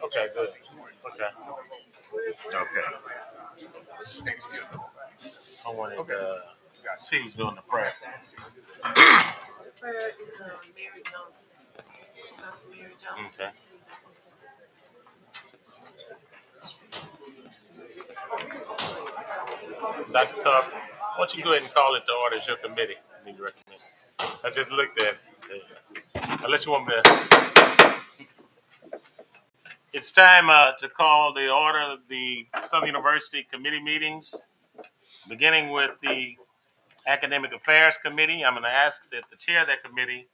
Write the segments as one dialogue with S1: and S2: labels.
S1: Okay, good. Okay.
S2: Okay.
S1: I wanted to see who's doing the prayer.
S3: The prayer is Mary Johnson. Dr. Mary Johnson.
S1: Okay. Dr. Tuff, why don't you go ahead and call it to order as your committee? I need to recommend. I just looked at it. Unless you want me to. It's time to call the order of the Southern University committee meetings, beginning with the Academic Affairs Committee. I'm going to ask that the chair of that committee,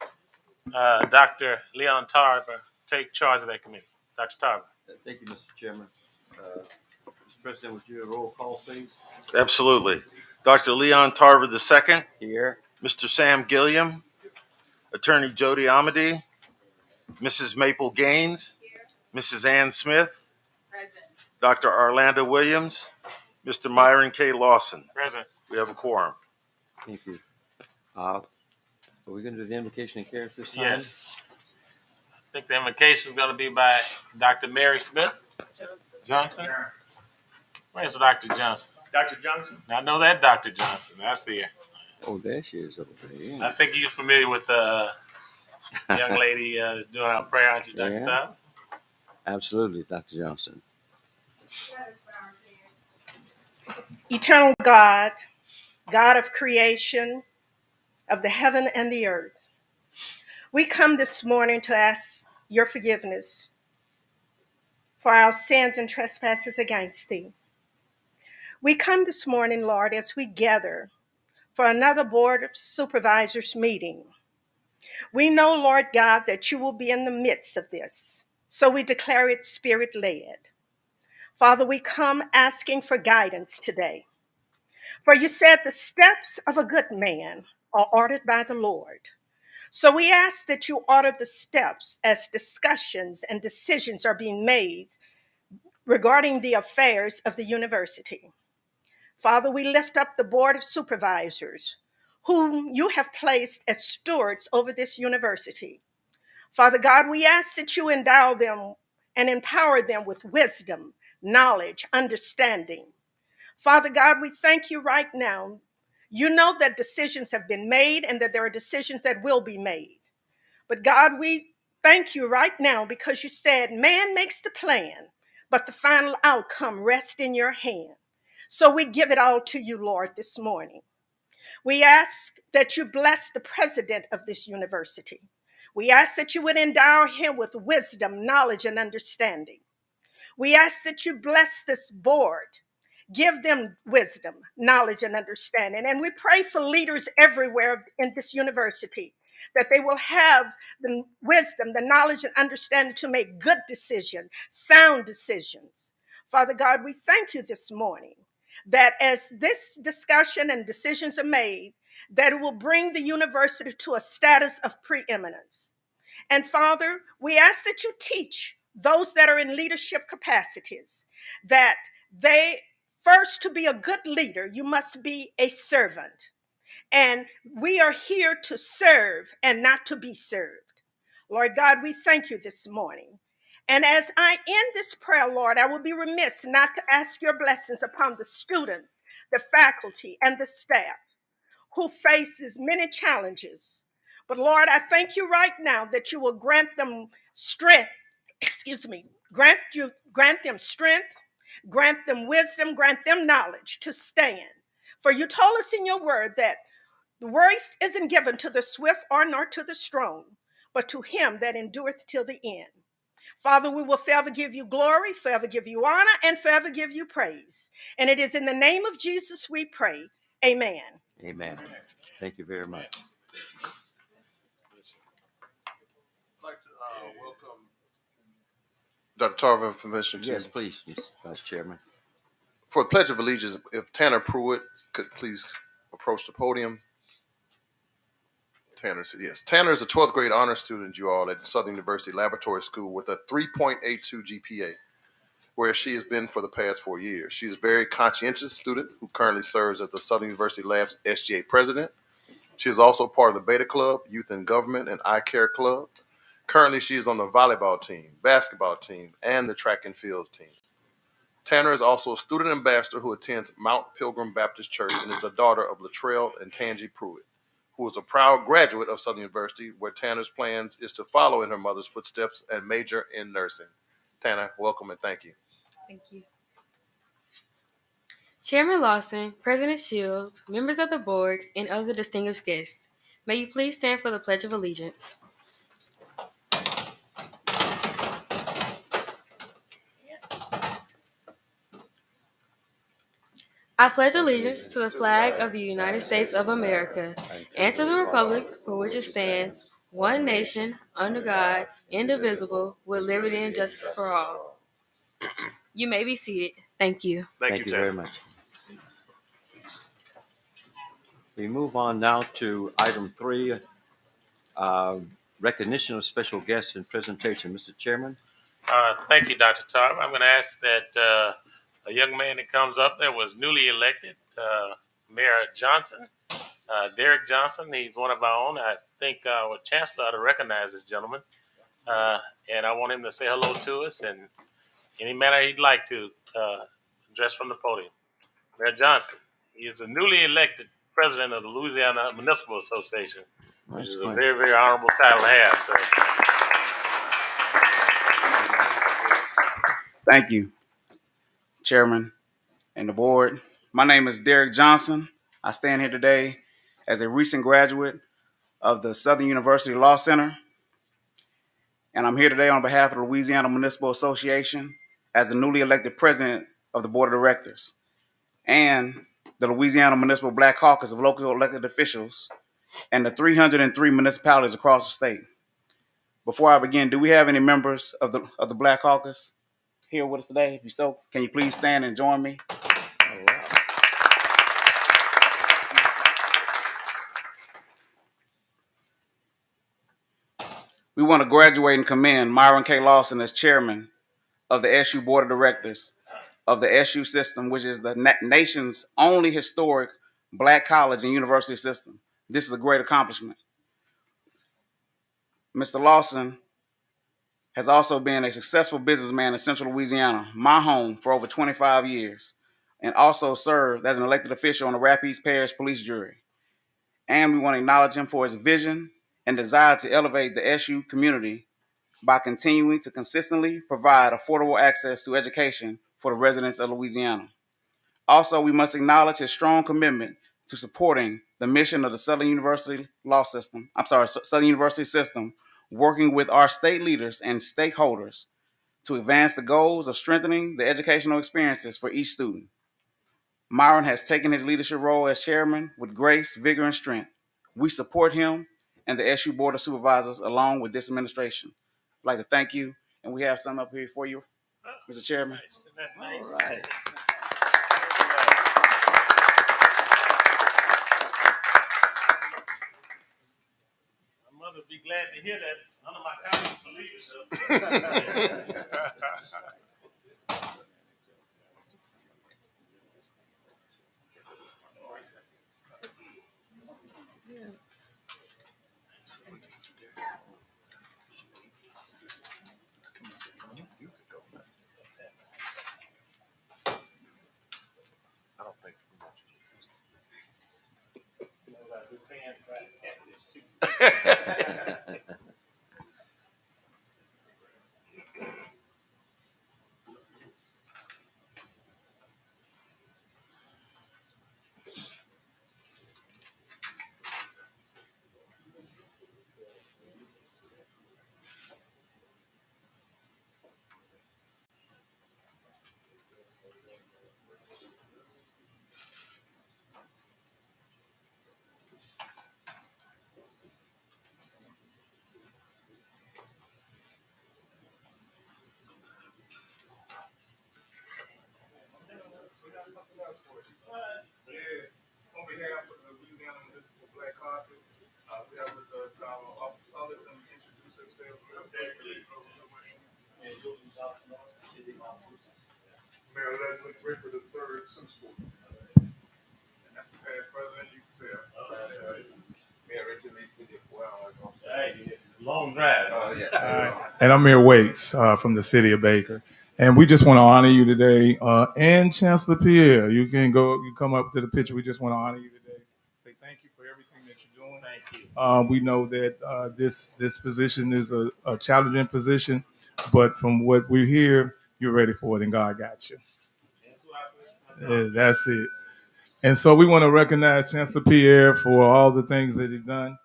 S1: Dr. Leon Tarver, take charge of that committee. Dr. Tarver.
S4: Thank you, Mr. Chairman. Mr. President, would you do a roll call, please?
S2: Absolutely. Dr. Leon Tarver II.
S4: Here.
S2: Mr. Sam Gilliam. Attorney Jody Amedy. Mrs. Maple Gaines. Mrs. Ann Smith.
S3: Present.
S2: Dr. Orlando Williams. Mr. Myron K. Lawson.
S1: Present.
S2: We have a quorum.
S4: Thank you. Are we going to do the invocation and care this time?
S1: Yes. I think the invocation is going to be by Dr. Mary Smith Johnson. Where's Dr. Johnson?
S5: Dr. Johnson?
S1: I know that Dr. Johnson. I see her.
S4: Oh, there she is over there. Yeah.
S1: I think you're familiar with the young lady that's doing our prayer, aren't you, Dr.
S4: Yeah.
S1: Tom?
S4: Absolutely, Dr. Johnson.
S6: Eternal God, God of creation, of the heaven and the earth, we come this morning to ask your forgiveness for our sins and trespasses against thee. We come this morning, Lord, as we gather for another Board of Supervisors meeting. We know, Lord God, that you will be in the midst of this, so we declare it Spirit-led. Father, we come asking for guidance today. For you said the steps of a good man are ordered by the Lord. So we ask that you order the steps as discussions and decisions are being made regarding the affairs of the university. Father, we lift up the Board of Supervisors, whom you have placed as stewards over this university. Father God, we ask that you endow them and empower them with wisdom, knowledge, understanding. Father God, we thank you right now. You know that decisions have been made and that there are decisions that will be made. But God, we thank you right now because you said man makes the plan, but the final outcome rests in your hand. So we give it all to you, Lord, this morning. We ask that you bless the president of this university. We ask that you would endow him with wisdom, knowledge, and understanding. We ask that you bless this board. Give them wisdom, knowledge, and understanding. And we pray for leaders everywhere in this university, that they will have the wisdom, the knowledge, and understanding to make good decisions, sound decisions. Father God, we thank you this morning that as this discussion and decisions are made, that it will bring the university to a status of preeminence. And Father, we ask that you teach those that are in leadership capacities that they first, to be a good leader, you must be a servant. And we are here to serve and not to be served. Lord God, we thank you this morning. And as I end this prayer, Lord, I will be remiss not to ask your blessings upon the students, the faculty, and the staff who faces many challenges. But Lord, I thank you right now that you will grant them strength, grant them strength, grant them wisdom, grant them knowledge to stand. For you told us in your word that the race isn't given to the swift or nor to the strong, but to him that endureth till the end. Father, we will forever give you glory, forever give you honor, and forever give you praise. And it is in the name of Jesus we pray. Amen.
S4: Amen. Thank you very much.
S5: I'd like to welcome Dr. Tarver of Convention to.
S4: Yes, please, Mr. Vice Chairman.
S5: For the Pledge of Allegiance, if Tanner Pruitt could please approach the podium. Tanner said yes. Tanner is a 12th grade honor student, you all, at Southern University Laboratory School with a 3.82 GPA, where she has been for the past 4 years. She is a very conscientious student who currently serves as the Southern University Lab's SGA president. She is also part of the Beta Club, Youth in Government, and Eye Care Club. Currently, she is on the volleyball team, basketball team, and the track and field team. Tanner is also a student ambassador who attends Mount Pilgrim Baptist Church and is the daughter of Latrell and Tangi Pruitt, who is a proud graduate of Southern University, where Tanner's plans is to follow in her mother's footsteps and major in nursing. Tanner, welcome and thank you.
S7: Thank you. Chairman Lawson, President Shields, members of the board, and other distinguished guests, may you please stand for the Pledge of Allegiance. I pledge allegiance to the flag of the United States of America and to the republic for which it stands, one nation, under God, indivisible, with liberty and justice for all. You may be seated. Thank you.
S5: Thank you, Tanner.
S4: very much. We move on now to item 3, recognition of special guests and presentation. Mr. Chairman.
S1: Thank you, Dr. Tarver. I'm going to ask that a young man that comes up that was newly elected, Mayor Johnson, Derek Johnson. He's one of our own. I think our chancellor ought to recognize this gentleman. And I want him to say hello to us in any manner he'd like to address from the podium. Mayor Johnson, he is the newly elected president of the Louisiana Municipal Association, which is a very, very honorable title to have. So.
S8: Thank you, Chairman and the board. My name is Derek Johnson. I stand here today as a recent graduate of the Southern University Law Center, and I'm here today on behalf of the Louisiana Municipal Association as the newly elected president of the board of directors and the Louisiana Municipal Black Caucus of local elected officials and the 303 municipalities across the state. Before I begin, do we have any members of the Black Caucus here with us today? If you so, can you please stand and join me?
S4: Oh, wow.
S8: We want to graduate and commend Myron K. Lawson as chairman of the SU Board of Directors of the SU system, which is the nation's only historic black college and university system. This is a great accomplishment. Mr. Lawson has also been a successful businessman in Central Louisiana, my home, for over 25 years, and also served as an elected official on the Rapides Parish Police Jury. And we want to acknowledge him for his vision and desire to elevate the SU community by continuing to consistently provide affordable access to education for the residents of Louisiana. Also, we must acknowledge his strong commitment to supporting the mission of the Southern University Southern University system, working with our state leaders and stakeholders to advance the goals of strengthening the educational experiences for each student. Myron has taken his leadership role as chairman with grace, vigor, and strength. We support him and the SU Board of Supervisors along with this administration. I'd like to thank you, and we have some up here for you, Mr. Chairman.
S1: Nice.
S4: All right.
S1: My mother would be glad to hear that. None of my colleagues believe it. So.
S8: On behalf of the Louisiana Municipal Black Caucus, we have with us our officers. I'll let them introduce themselves. Mayor Leslie Griffith III, Sioux School. And that's the past president, you can tell.
S2: Mayor Richard Lee, City of Well.
S1: Hey, long drive.
S2: Yeah.
S9: And I'm Mayor Waits from the city of Baker. And we just want to honor you today. And Chancellor Pierre, you can go, you come up to the picture. We just want to honor you today. Say thank you for everything that you're doing.
S1: Thank you.
S9: We know that this position is a challenging position, but from what we hear, you're ready for it, and God got you. That's it. And so we want to recognize Chancellor Pierre for all the things that he's done.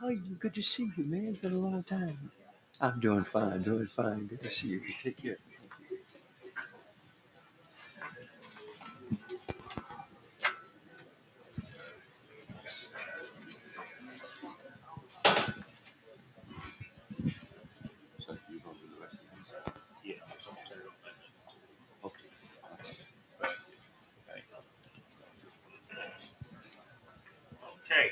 S4: Oh, good to see you, man. It's been a long time. I'm doing fine, doing fine. Good to see you. Take care. Okay.
S1: Okay.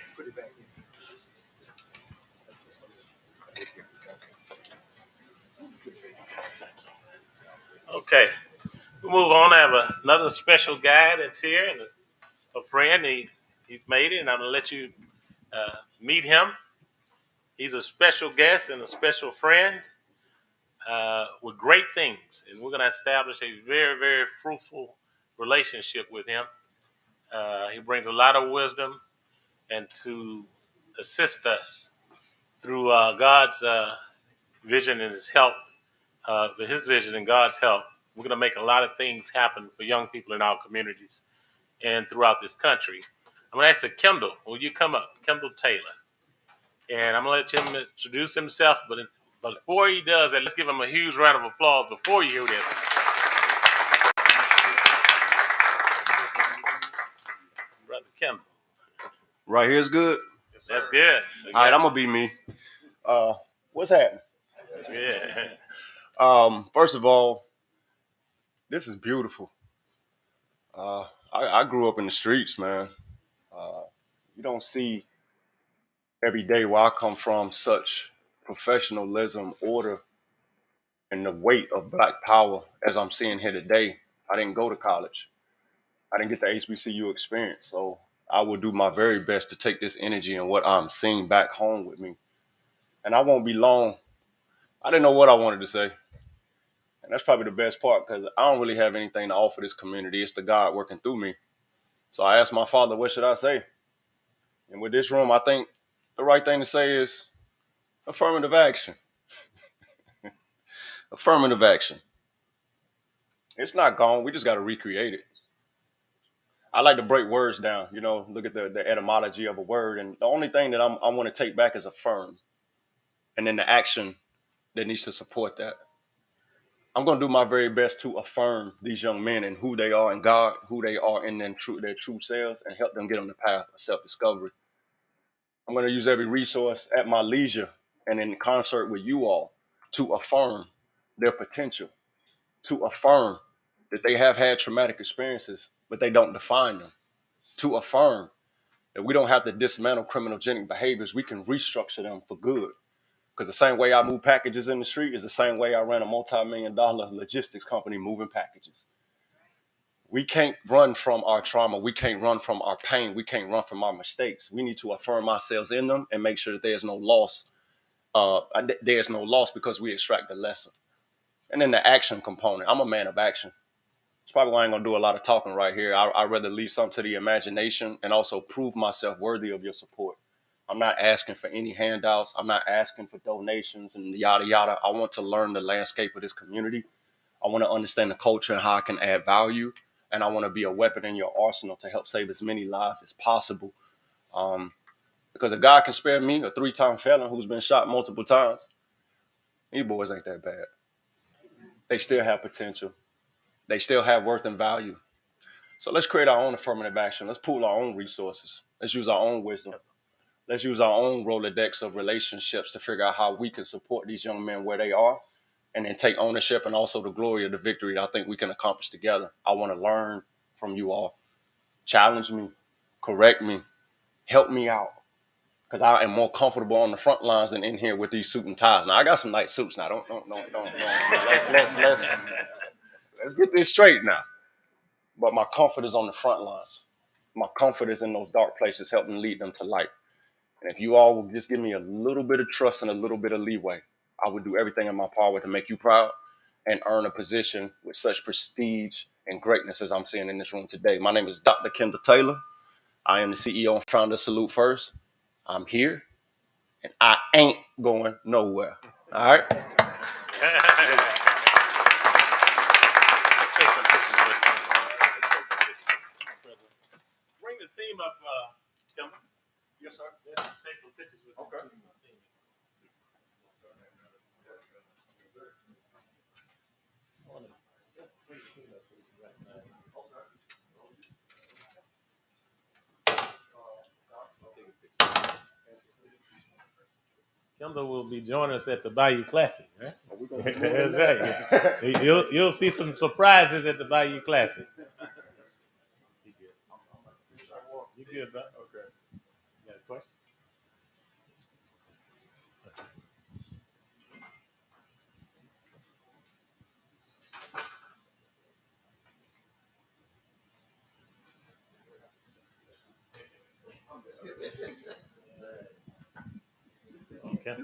S1: Okay. We move on. I have another special guy that's here and a friend. He's made it, and I'm gonna let you meet him. He's a special guest and a special friend with great things, and we're gonna establish a very, very fruitful relationship with him. He brings a lot of wisdom and to assist us through God's vision and his help, his vision and God's help. We're going to make a lot of things happen for young people in our communities and throughout this country. I'm going to ask Kendall, will you come up? Kendall Taylor. And I'm going to let him introduce himself. But before he does that, let's give him a huge round of applause before you hear this. Brother Kendall.
S10: Right here's good.
S1: Yes, that's good.
S10: All right, I'm gonna be me. What's happening?
S1: Yeah.
S10: First of all, this is beautiful. I grew up in the streets, man. You don't see every day where I come from such professionalism, order, and the weight of Black power as I'm seeing here today. I didn't go to college. I didn't get the HBCU experience, so I will do my very best to take this energy and what I'm seeing back home with me. And I won't be long. I didn't know what I wanted to say. And that's probably the best part because I don't really have anything to offer this community. It's the God working through me. So I asked my father, what should I say? And with this room, I think the right thing to say is affirmative action. Affirmative action. It's not gone. We just got to recreate it. I like to break words down, look at the etymology of a word. And the only thing that I want to take back is affirm. And then the action that needs to support that. I'm going to do my very best to affirm these young men and who they are in God, who they are in their true selves, and help them get on the path of self-discovery. I'm going to use every resource at my leisure and in concert with you all to affirm their potential, to affirm that they have had traumatic experiences, but they don't define them, to affirm that we don't have to dismantle criminogenic behaviors. We can restructure them for good. Because the same way I move packages in the street is the same way I ran a multi-million-dollar logistics company moving packages. We can't run from our trauma. We can't run from our pain. We can't run from our mistakes. We need to affirm ourselves in them and make sure that there's no loss. There's no loss because we extract the lesson. And then the action component. I'm a man of action. It's probably why I ain't going to do a lot of talking right here. I'd rather leave something to the imagination and also prove myself worthy of your support. I'm not asking for any handouts. I'm not asking for donations and yada yada. I want to learn the landscape of this community. I want to understand the culture and how I can add value. And I want to be a weapon in your arsenal to help save as many lives as possible. Because if God can spare me, a 3-time felon who's been shot multiple times, these boys ain't that bad. They still have potential. They still have worth and value. So let's create our own affirmative action. Let's pool our own resources. Let's use our own wisdom. Let's use our own Rolodex of relationships to figure out how we can support these young men where they are and then take ownership and also the glory of the victory that I think we can accomplish together. I want to learn from you all. Challenge me, correct me, help me out. Because I am more comfortable on the front lines than in here with these suit and ties. Now I got some nice suits now. Don't. Let's get this straight now. But my comfort is on the front lines. My comfort is in those dark places, helping lead them to light. And if you all will just give me a little bit of trust and a little bit of leeway, I would do everything in my power to make you proud and earn a position with such prestige and greatness as I'm seeing in this room today. My name is Dr. Kendall Taylor. I am the CEO and founder of Salute First. I'm here, and I ain't going nowhere. All right?
S1: Bring the team up, Kimber.
S10: Yes, sir.
S1: Let's take some pictures with the team. Kimber will be joining us at the Bayou Classic, right? That's right. You'll see some surprises at the Bayou Classic. You good, bro? Okay. You got a question? Okay.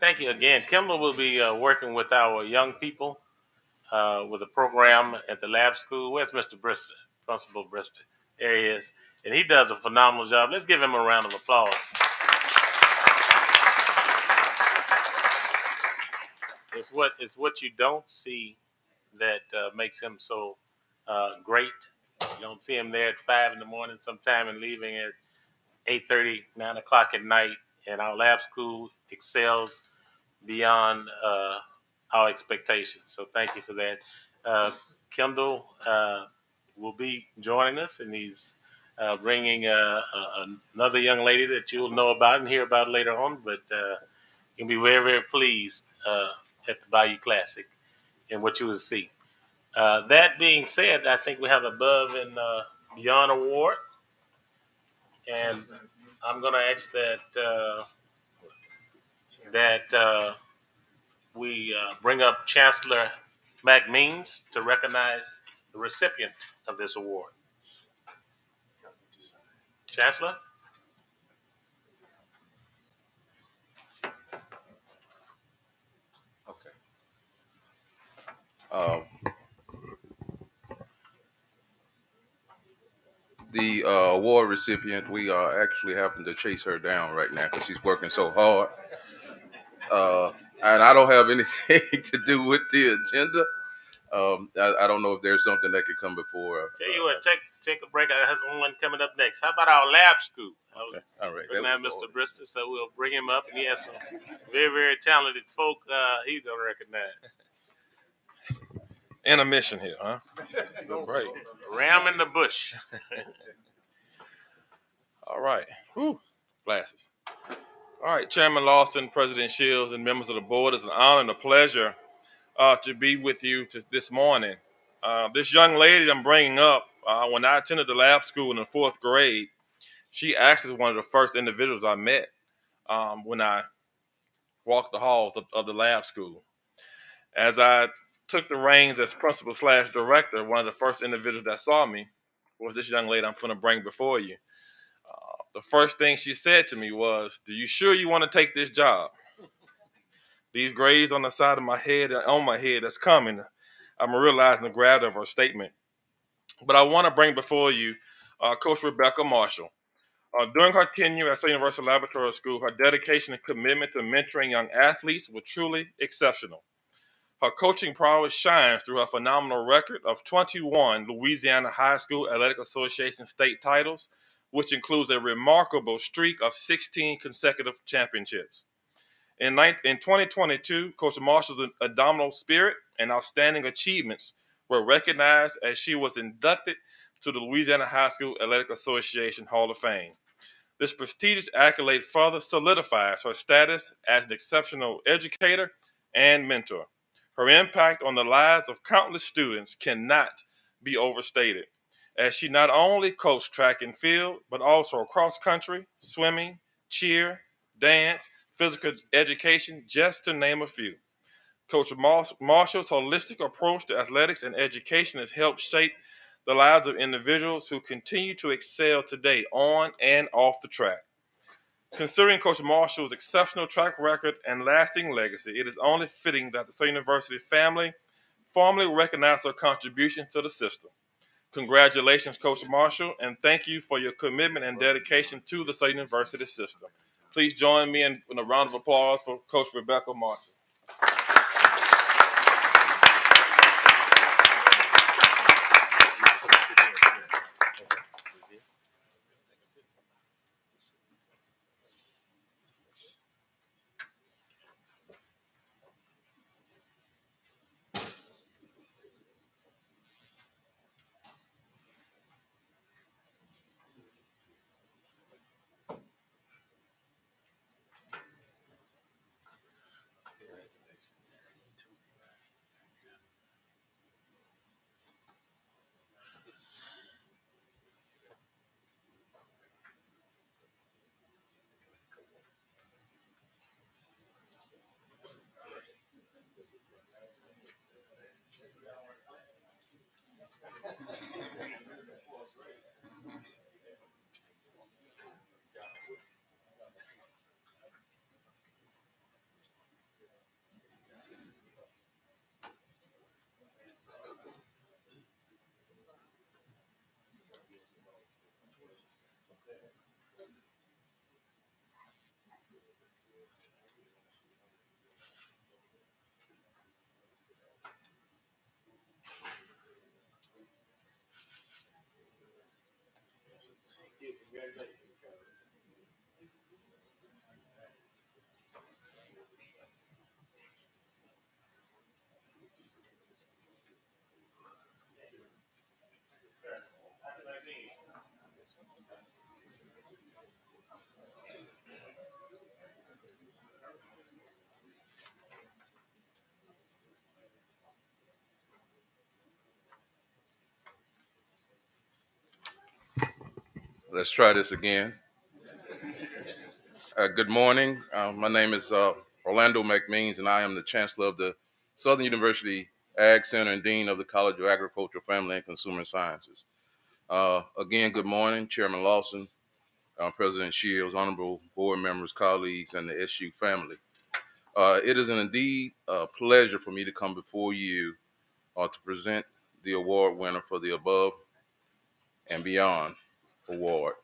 S1: Thank you again. Kimber will be working with our young people with a program at the lab school. Where's Mr. Brister? Principal Brister. There he is. And he does a phenomenal job. Let's give him a round of applause. It's what you don't see that makes him so great. You don't see him there at 5 in the morning sometime and leaving at 8:30, 9 o'clock at night. And our lab school excels beyond our expectations. So thank you for that. Kendall will be joining us, and he's bringing another young lady that you'll know about and hear about later on. But you'll be very, very pleased at the Bayou Classic and what you will see. That being said, I think we have above and beyond award, and I'm going to ask that we bring up Chancellor McMeans to recognize the recipient of this award. Chancellor?
S2: Okay. Uh, the award recipient, we are actually having to chase her down right now because she's working so hard. And I don't have anything to do with the agenda.
S11: I don't know if there's something that could come before.
S1: Tell you what, take a break. I have someone coming up next. How about our lab school? I was
S11: All right.
S1: looking at Mr. Bristol, so we'll bring him up. And he has some very, very talented folk he's going to recognize.
S12: Intermission here, huh? Good break.
S1: Ram in the bush.
S12: All right. Whew. Glasses. All right, Chairman Lawson, President Shields, and members of the board, it's an honor and a pleasure to be with you this morning. This young lady I'm bringing up, when I attended the lab school in the fourth grade, she actually was one of the first individuals I met when I walked the halls of the lab school. As I took the reins as principal / director, one of the first individuals that saw me was this young lady I'm going to bring before you. The first thing she said to me was, "Do you sure you want to take this job? These grays on the side of my head, on my head, that's coming." I'm realizing the gravity of her statement. But I want to bring before you Coach Rebecca Marshall. During her tenure at State University Laboratory School, her dedication and commitment to mentoring young athletes was truly exceptional. Her coaching prowess shines through her phenomenal record of 21 Louisiana High School Athletic Association state titles, which includes a remarkable streak of 16 consecutive championships. In 2022, Coach Marshall's indomitable spirit and outstanding achievements were recognized as she was inducted to the Louisiana High School Athletic Association Hall of Fame. This prestigious accolade further solidifies her status as an exceptional educator and mentor. Her impact on the lives of countless students cannot be overstated, as she not only coached track and field, but also cross country, swimming, cheer, dance, physical education, just to name a few. Coach Marshall's holistic approach to athletics and education has helped shape the lives of individuals who continue to excel today on and off the track. Considering Coach Marshall's exceptional track record and lasting legacy, it is only fitting that the State University family formally recognize her contributions to the system. Congratulations, Coach Marshall, and thank you for your commitment and dedication to the State University system. Please join me in a round of applause for Coach Rebecca Marshall.
S11: Let's try this again. Good morning. My name is Orlando McMeans, and I am the Chancellor of the Southern University Ag Center and Dean of the College of Agriculture, Family, and Consumer Sciences. Again, good morning, Chairman Lawson, President Shields, honorable board members, colleagues, and the SU family. It is indeed a pleasure for me to come before you to present the award winner for the Above and Beyond Award.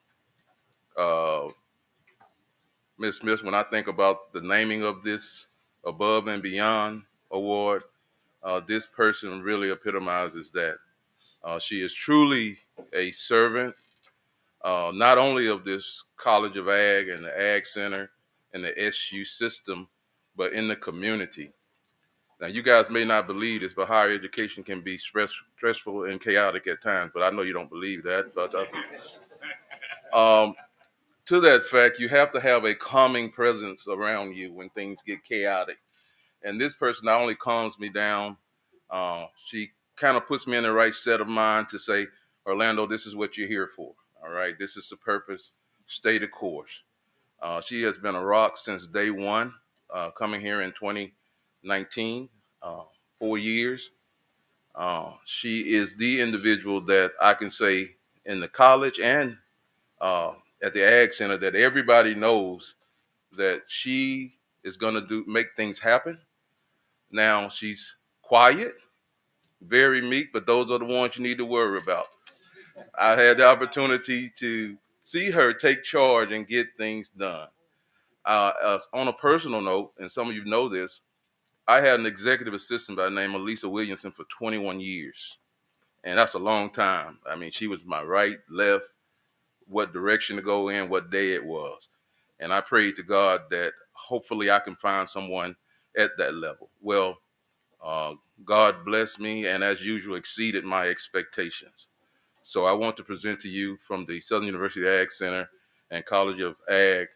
S11: Ms. Smith, when I think about the naming of this Above and Beyond Award, this person really epitomizes that. She is truly a servant, not only of this College of Ag and the Ag Center and the SU system, but in the community. Now, you guys may not believe this, but higher education can be stressful and chaotic at times, but I know you don't believe that. But to that fact, you have to have a calming presence around you when things get chaotic. And this person not only calms me down, she kind of puts me in the right set of mind to say, Orlando, this is what you're here for. All right, this is the purpose. Stay the course. She has been a rock since day one, coming here in 2019, 4 years. She is the individual that I can say in the college and at the Ag Center that everybody knows that she is going to make things happen. Now, she's quiet, very meek, but those are the ones you need to worry about. I had the opportunity to see her take charge and get things done. On a personal note, and some of you know this, I had an executive assistant by the name of Lisa Williamson for 21 years. And that's a long time. I mean, she was my right, left, what direction to go in, what day it was. And I prayed to God that hopefully I can find someone at that level. Well, God blessed me and as usual exceeded my expectations. So I want to present to you from the Southern University Ag Center and College of Ag,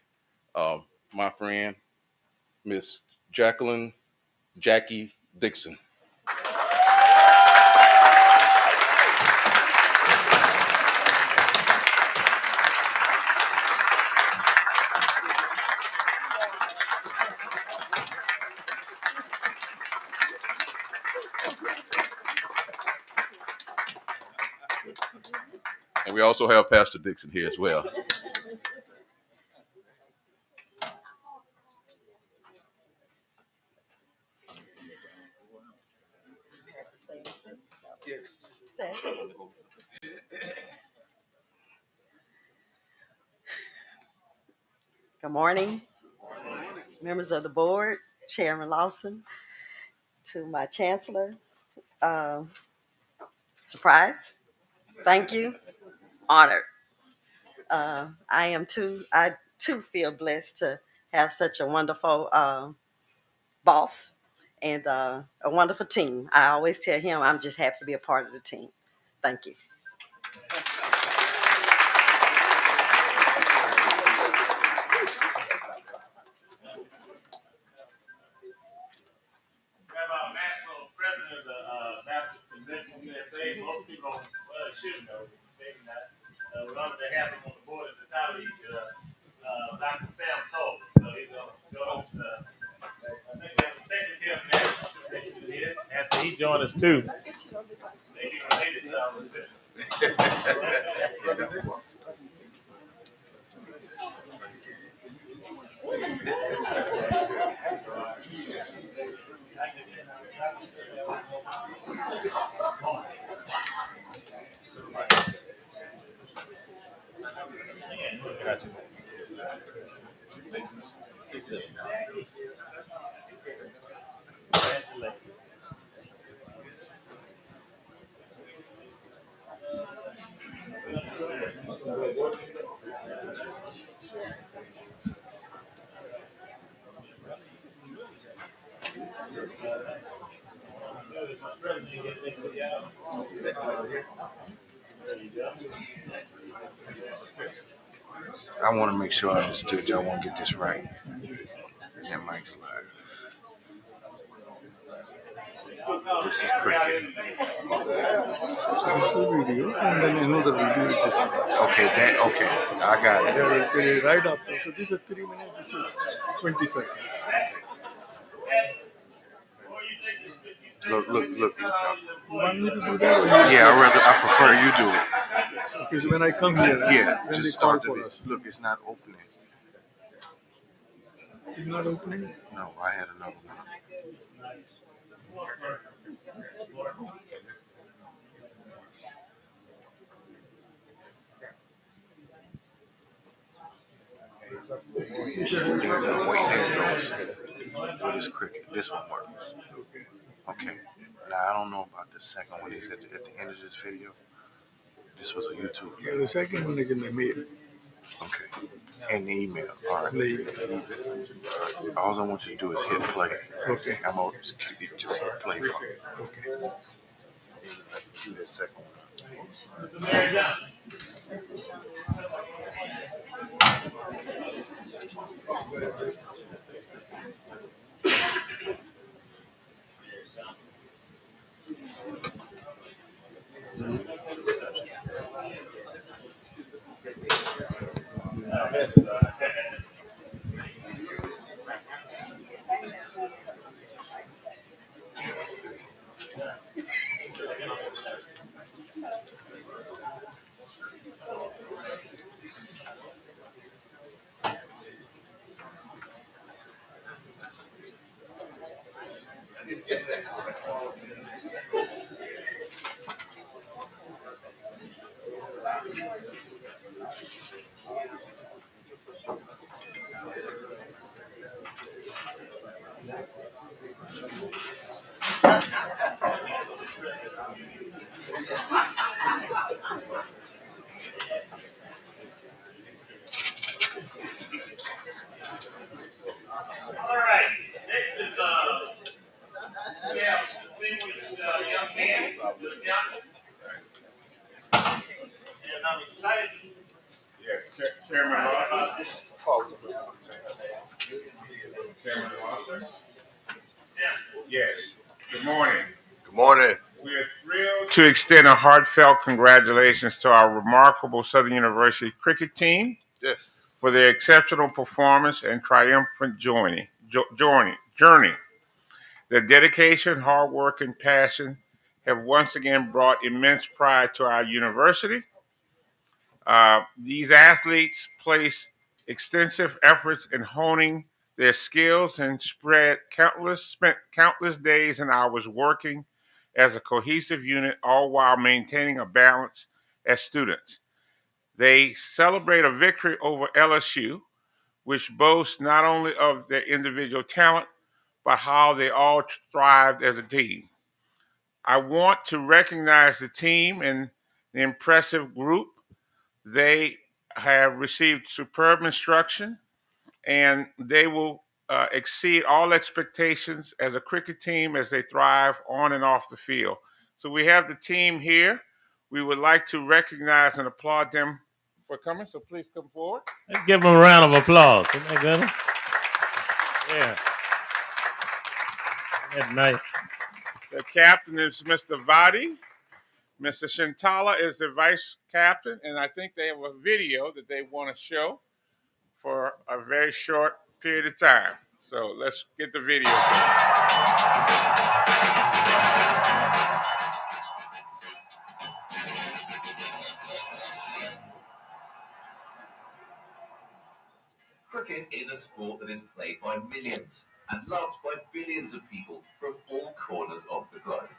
S11: my friend, Miss Jackie Dixon. And we also have Pastor Dixon here as well.
S13: Good morning, members of the board, Chairman Lawson, to my chancellor. Surprised? Thank you. Honored. I too feel blessed to have such a wonderful boss and a wonderful team. I always tell him I'm just happy to be a part of the team. Thank you.
S1: We have our national president of the Baptist Convention USA. Most people don't, well, they should know, maybe not. We're honored to have him on the board as a colleague, Dr. Sam Toll. So he's going to go to, I think we have the secretary of the national convention here. And so he joined us too. Maybe related to our reception.
S2: I want to make sure I understood y'all. Want to get this right. And that mic's live. This is cricket.
S14: So this is a video, and then another video is this one.
S2: Okay, I got it.
S14: They right after. So this is 3 minutes. This is 20 seconds.
S2: Look.
S14: You want me to do that?
S2: Yeah, I prefer you do it.
S14: Okay, so when I come here,
S2: Yeah,
S14: then
S2: just
S14: they call
S2: start
S14: for
S2: the
S14: us.
S2: Look, it's not opening.
S14: It's not opening?
S2: No, I had another one. Wait, there it goes. This cricket. This one works. Okay. Now, I don't know about the second one. He said at the end of this video, this was a YouTube.
S14: Yeah, the second one is in the middle.
S2: Okay. And the email. All right.
S14: The
S2: All I want you to do is hit play.
S14: Okay.
S2: I'm going to just hit play for me.
S14: Okay.
S2: Do that second one.
S1: All right. Next is we have distinguished young man, Johnson, and I'm excited.
S15: Yes, Chairman Lawson. Chairman Lawson. Yes. Good morning.
S5: Good morning.
S15: We are thrilled to extend a heartfelt congratulations to our remarkable Southern University cricket team.
S5: Yes.
S15: For their exceptional performance and triumphant journey. Their dedication, hard work, and passion have once again brought immense pride to our university. These athletes place extensive efforts in honing their skills and spent countless days and hours working as a cohesive unit, all while maintaining a balance as students. They celebrate a victory over LSU, which boasts not only of their individual talent, but how they all thrived as a team. I want to recognize the team and the impressive group. They have received superb instruction, and they will exceed all expectations as a cricket team as they thrive on and off the field. So we have the team here. We would like to recognize and applaud them for coming, so please come forward.
S1: Let's give them a round of applause. Isn't that good? Yeah. That's nice.
S15: The captain is Mr. Vadi. Mr. Shintala is the vice captain, and I think they have a video that they want to show for a very short period of time. So let's get the video.
S16: Cricket is a sport that is played by millions and loved by billions of people from all corners of the globe.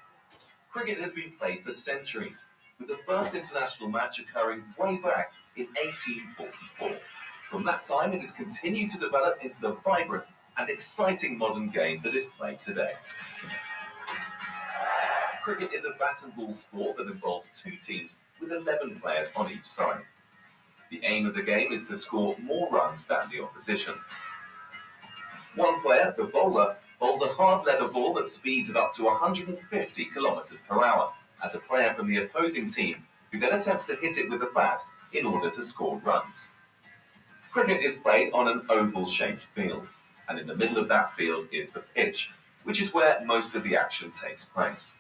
S16: Cricket has been played for centuries, with the first international match occurring way back in 1844. From that time, it has continued to develop into the vibrant and exciting modern game that is played today. Cricket is a bat and ball sport that involves two teams with 11 players on each side. The aim of the game is to score more runs than the opposition. One player, the bowler, bowls a hard leather ball that speeds at up to 150 kilometers per hour at a player from the opposing team, who then attempts to hit it with a bat in order to score runs. Cricket is played on an oval-shaped field, and in the middle of that field is the pitch, which is where most of the action takes place.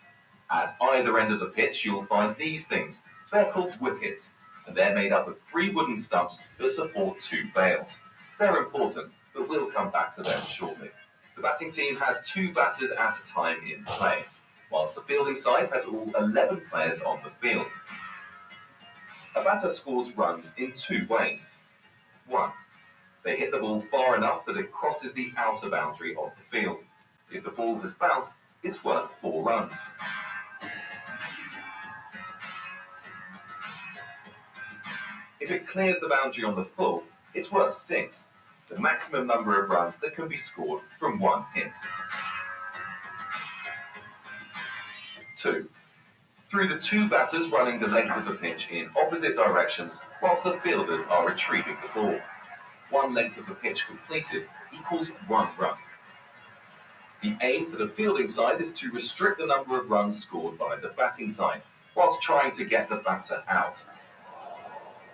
S16: At either end of the pitch, you'll find these things. They're called wickets, and they're made up of 3 wooden stumps that support 2 bails. They're important, but we'll come back to them shortly. The batting team has 2 batters at a time in play, whilst the fielding side has all 11 players on the field. A batter scores runs in 2 ways. 1. They hit the ball far enough that it crosses the outer boundary of the field. If the ball has bounced, it's worth 4 runs. If it clears the boundary on the full, it's worth 6, the maximum number of runs that can be scored from 1 hit. 2. Through the two batters running the length of the pitch in opposite directions whilst the fielders are retrieving the ball. One length of the pitch completed equals 1 run. The aim for the fielding side is to restrict the number of runs scored by the batting side, whilst trying to get the batter out.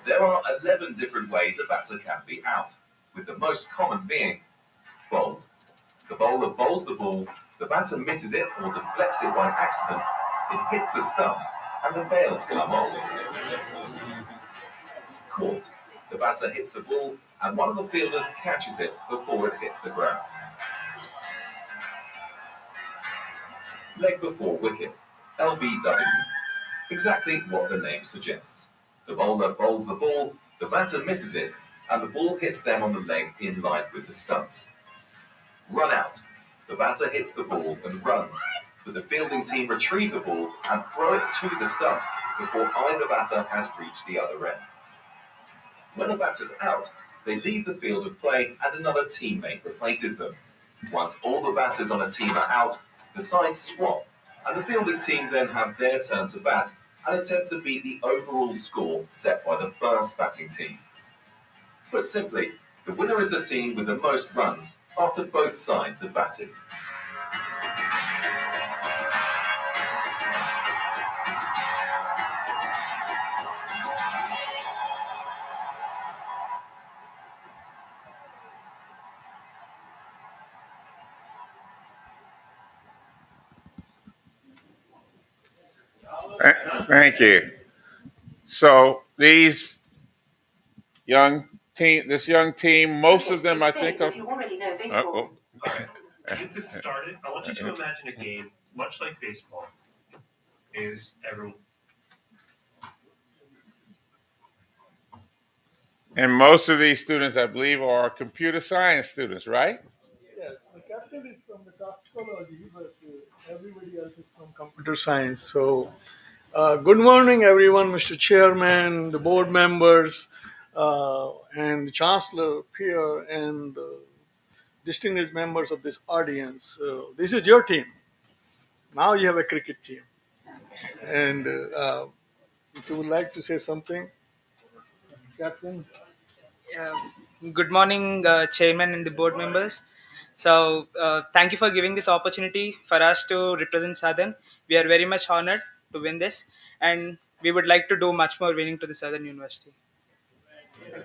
S16: There are 11 different ways a batter can be out, with the most common being bowled. The bowler bowls the ball, the batter misses it or deflects it by accident, it hits the stumps, and the bails come off. Caught. The batter hits the ball, and one of the fielders catches it before it hits the ground. Leg before wicket, LBW. Exactly what the name suggests. The bowler bowls the ball, the batter misses it, and the ball hits them on the leg in line with the stumps. Run out. The batter hits the ball and runs, but the fielding team retrieve the ball and throw it to the stumps before either batter has reached the other end. When a batter's out, they leave the field of play and another teammate replaces them. Once all the batters on a team are out, the sides swap, and the fielding team then have their turn to bat and attempt to beat the overall score set by the first batting team. Put simply, the winner is the team with the most runs after both sides have batted.
S15: Thank you. So this young team, most of them, I think, are. To
S17: get this started, I want you to imagine a game much like baseball. Is everyone?
S15: And most of these students, I believe, are computer science students, right?
S14: Yes, the captain is from the toxicology, but everybody else is from computer science. So, good morning, everyone, Mr. Chairman, the board members, and Chancellor Pierre, and distinguished members of this audience. This is your team. Now you have a cricket team. And if you would like to say something, Captain.
S18: Good morning, Chairman and the board members. So, thank you for giving this opportunity for us to represent Southern. We are very much honored to win this, and we would like to do much more winning to the Southern University.
S1: And they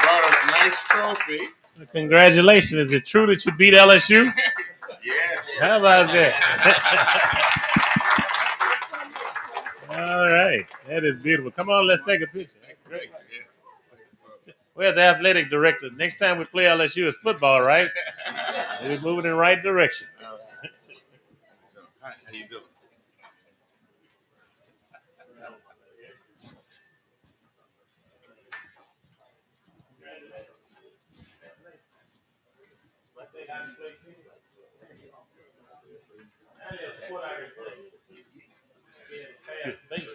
S1: brought us a nice trophy. Congratulations. Is it true that you beat LSU?
S16: Yeah.
S1: How about that? All right. That is beautiful. Come on, let's take a picture. That's great. Where's the athletic director? Next time we play LSU, it's football, right? We're moving in the right direction.
S11: How you doing?
S1: Thank you.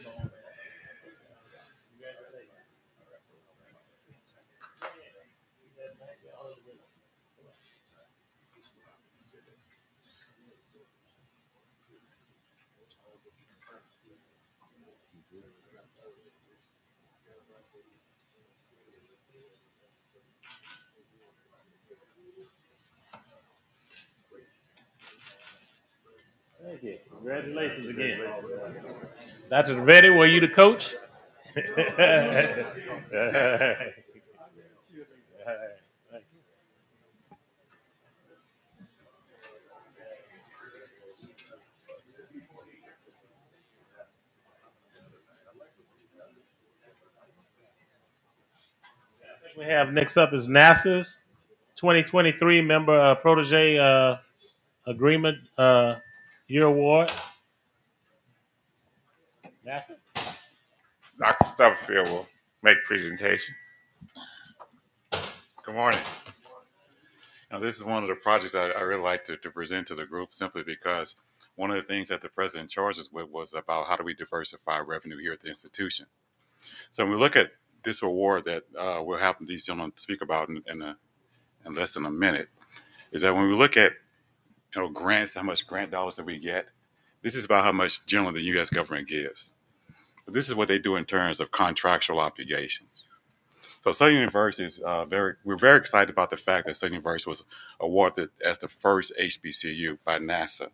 S1: Congratulations again. Dr. Ready, were you the coach? We have next up is NASA's 2023 member Protege Agreement Year Award. NASA?
S15: Dr. Stubblefield will make presentation.
S19: Good morning. Now, this is one of the projects I really like to present to the group simply because one of the things that the president charged us with was about how do we diversify revenue here at the institution. So when we look at this award that we'll have these gentlemen speak about in less than a minute, is that when we look at grants, how much grant dollars that we get. This is about how much generally the U.S. government gives. But this is what they do in terms of contractual obligations. So Southern University is we're very excited about the fact that Southern University was awarded as the first HBCU by NASA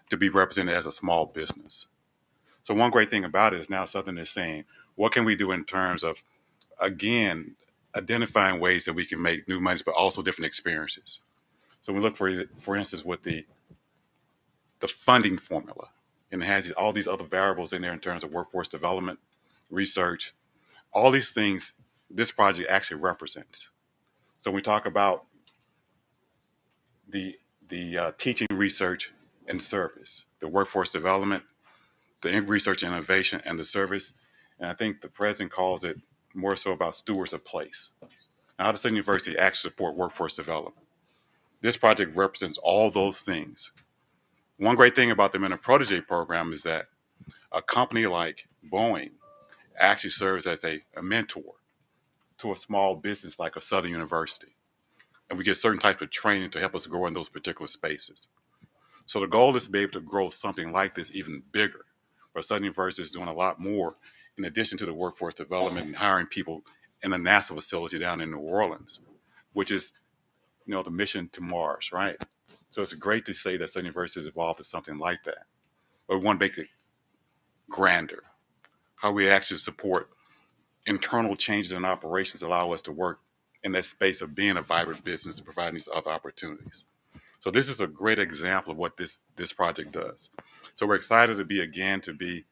S19: to be represented as a small business. So one great thing about it is now Southern is saying, what can we do in terms of, again, identifying ways that we can make new monies, but also different experiences. So we look for instance, with the funding formula, and it has all these other variables in there in terms of workforce development, research, all these things this project actually represents. So we talk about the teaching, research, and service, the workforce development, the research and innovation, and the service. And I think the president calls it more so about stewards of place. Now, how does the university actually support workforce development? This project represents all those things. One great thing about the Men of Protege program is that a company like Boeing actually serves as a mentor to a small business like a Southern University. And we get certain types of training to help us grow in those particular spaces. So the goal is to be able to grow something like this even bigger, where Southern University is doing a lot more in addition to the workforce development and hiring people in the NASA facility down in New Orleans, which is, the mission to Mars, right? So it's great to say that Southern University is involved in something like that. But we want to make it grander, how we actually support internal changes in operations that allow us to work in that space of being a vibrant business and providing these other opportunities. So this is a great example of what this project does. So we're excited to be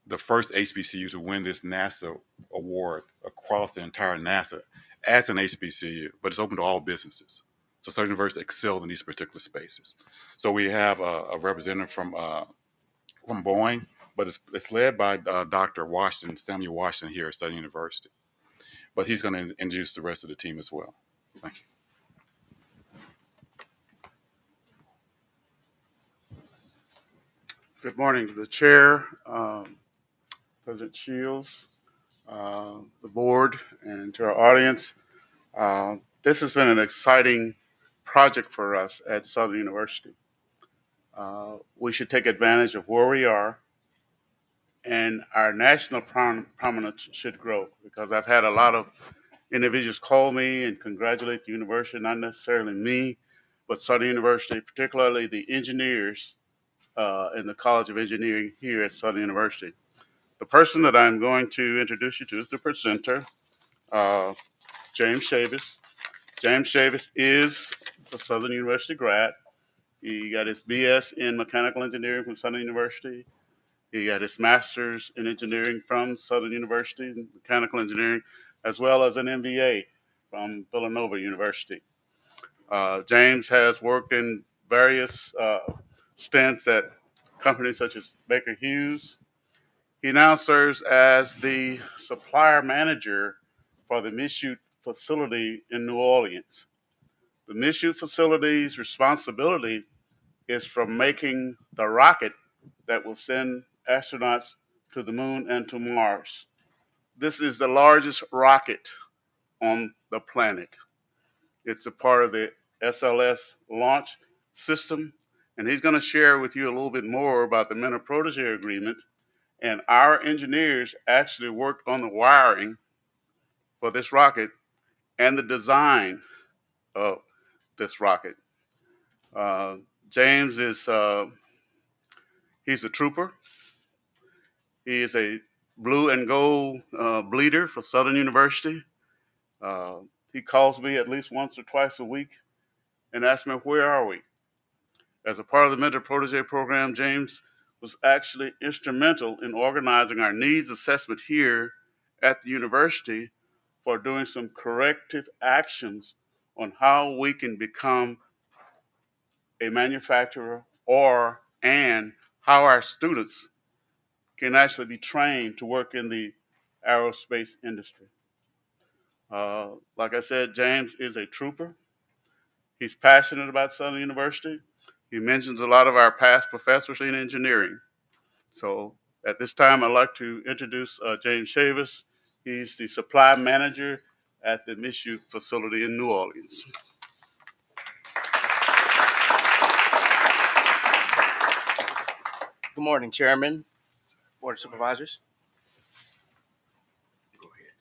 S19: the first HBCU to win this NASA award across the entire NASA as an HBCU, but it's open to all businesses. So Southern University excelled in these particular spaces. So we have a representative from Boeing, but it's led by Dr. Washington, Samuel Washington here at Southern University. But he's going to introduce the rest of the team as well. Thank you.
S20: Good morning to the chair, President Shields, the board, and to our audience. This has been an exciting project for us at Southern University. We should take advantage of where we are, and our national prominence should grow, because I've had a lot of individuals call me and congratulate the university, not necessarily me, but Southern University, particularly the engineers in the College of Engineering here at Southern University. The person that I'm going to introduce you to is the presenter, James Chavis. James Chavis is a Southern University grad. He got his BS in mechanical engineering from Southern University. He got his master's in engineering from Southern University in mechanical engineering, as well as an MBA from Villanova University. James has worked in various stints at companies such as Baker Hughes. He now serves as the supplier manager for the Michoud facility in New Orleans. The Michoud facility's responsibility is from making the rocket that will send astronauts to the moon and to Mars. This is the largest rocket on the planet. It's a part of the SLS launch system, and he's going to share with you a little bit more about the Men of Protege agreement. And our engineers actually worked on the wiring for this rocket and the design of this rocket. James is he's a trooper. He is a blue and gold bleeder for Southern University. He calls me at least once or twice a week and asks me, where are we? As a part of the Mentor Protege program, James was actually instrumental in organizing our needs assessment here at the university for doing some corrective actions on how we can become a manufacturer and how our students can actually be trained to work in the aerospace industry. Like I said, James is a trooper. He's passionate about Southern University. He mentions a lot of our past professors in engineering. So at this time, I'd like to introduce James Chavis. He's the supply manager at the Michoud facility in New Orleans.
S21: Good morning, Chairman, Board of Supervisors.
S2: Go ahead.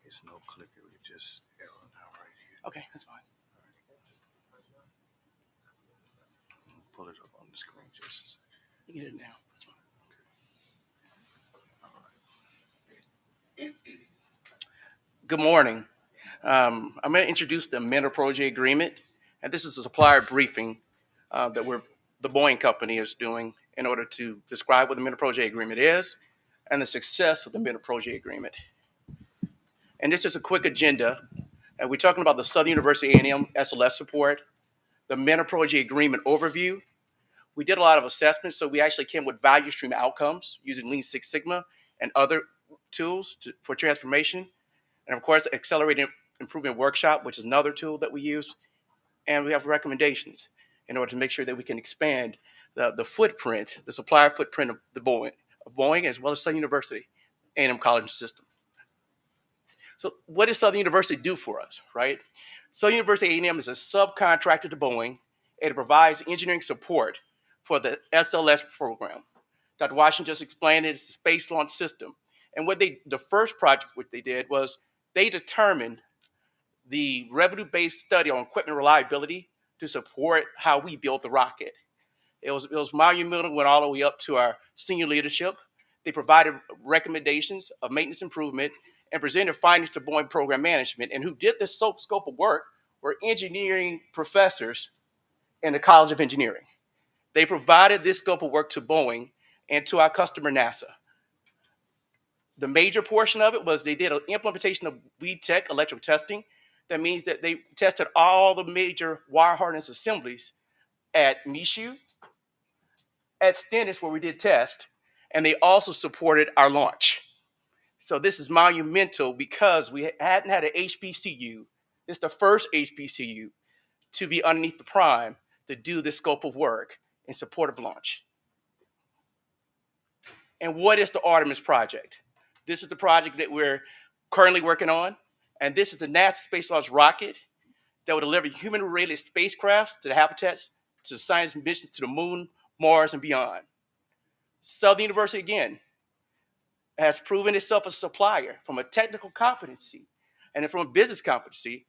S2: It's no clicker. We just arrow down right here.
S21: Okay, that's fine.
S2: Pull it up on the screen just a second.
S21: You get it now. That's fine. Good morning. I'm going to introduce the Men of Protege Agreement, and this is a supplier briefing that the Boeing company is doing in order to describe what the Men of Protege Agreement is and the success of the Men of Protege Agreement. And this is a quick agenda. And we're talking about the Southern University A&M SLS support, the Men of Protege Agreement overview. We did a lot of assessments, so we actually came with value stream outcomes using Lean Six Sigma and other tools for transformation. And of course, Accelerated Improvement Workshop, which is another tool that we use. And we have recommendations in order to make sure that we can expand the footprint, the supplier footprint of Boeing as well as Southern University A&M college system. So what does Southern University do for us, right? Southern University A&M is a subcontractor to Boeing, and it provides engineering support for the SLS program. Dr. Washington just explained it. It's the Space Launch System. And the first project which they did was they determined the revenue-based study on equipment reliability to support how we built the rocket. It was monumental, went all the way up to our senior leadership. They provided recommendations of maintenance improvement and presented findings to Boeing program management. And who did this scope of work were engineering professors in the College of Engineering. They provided this scope of work to Boeing and to our customer, NASA. The major portion of it was they did an implementation of Weed Tech electrical testing. That means that they tested all the major wire harness assemblies at Michoud, at Stennis, where we did test, and they also supported our launch. So this is monumental because we hadn't had an HBCU. It's the first HBCU to be underneath the prime to do this scope of work in support of launch. And what is the Artemis project? This is the project that we're currently working on, and this is the NASA Space Launch rocket that will deliver human-related spacecrafts to the habitats, to the science missions to the moon, Mars, and beyond. Southern University, again, has proven itself a supplier from a technical competency and from a business competency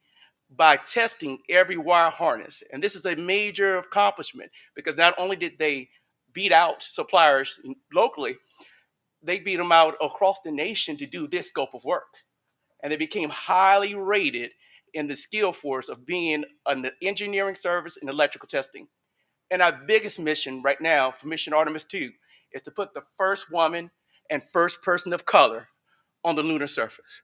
S21: by testing every wire harness. And this is a major accomplishment because not only did they beat out suppliers locally, they beat them out across the nation to do this scope of work. And they became highly rated in the skill force of being an engineering service and electrical testing. And our biggest mission right now for Mission Artemis 2 is to put the first woman and first person of color on the lunar surface.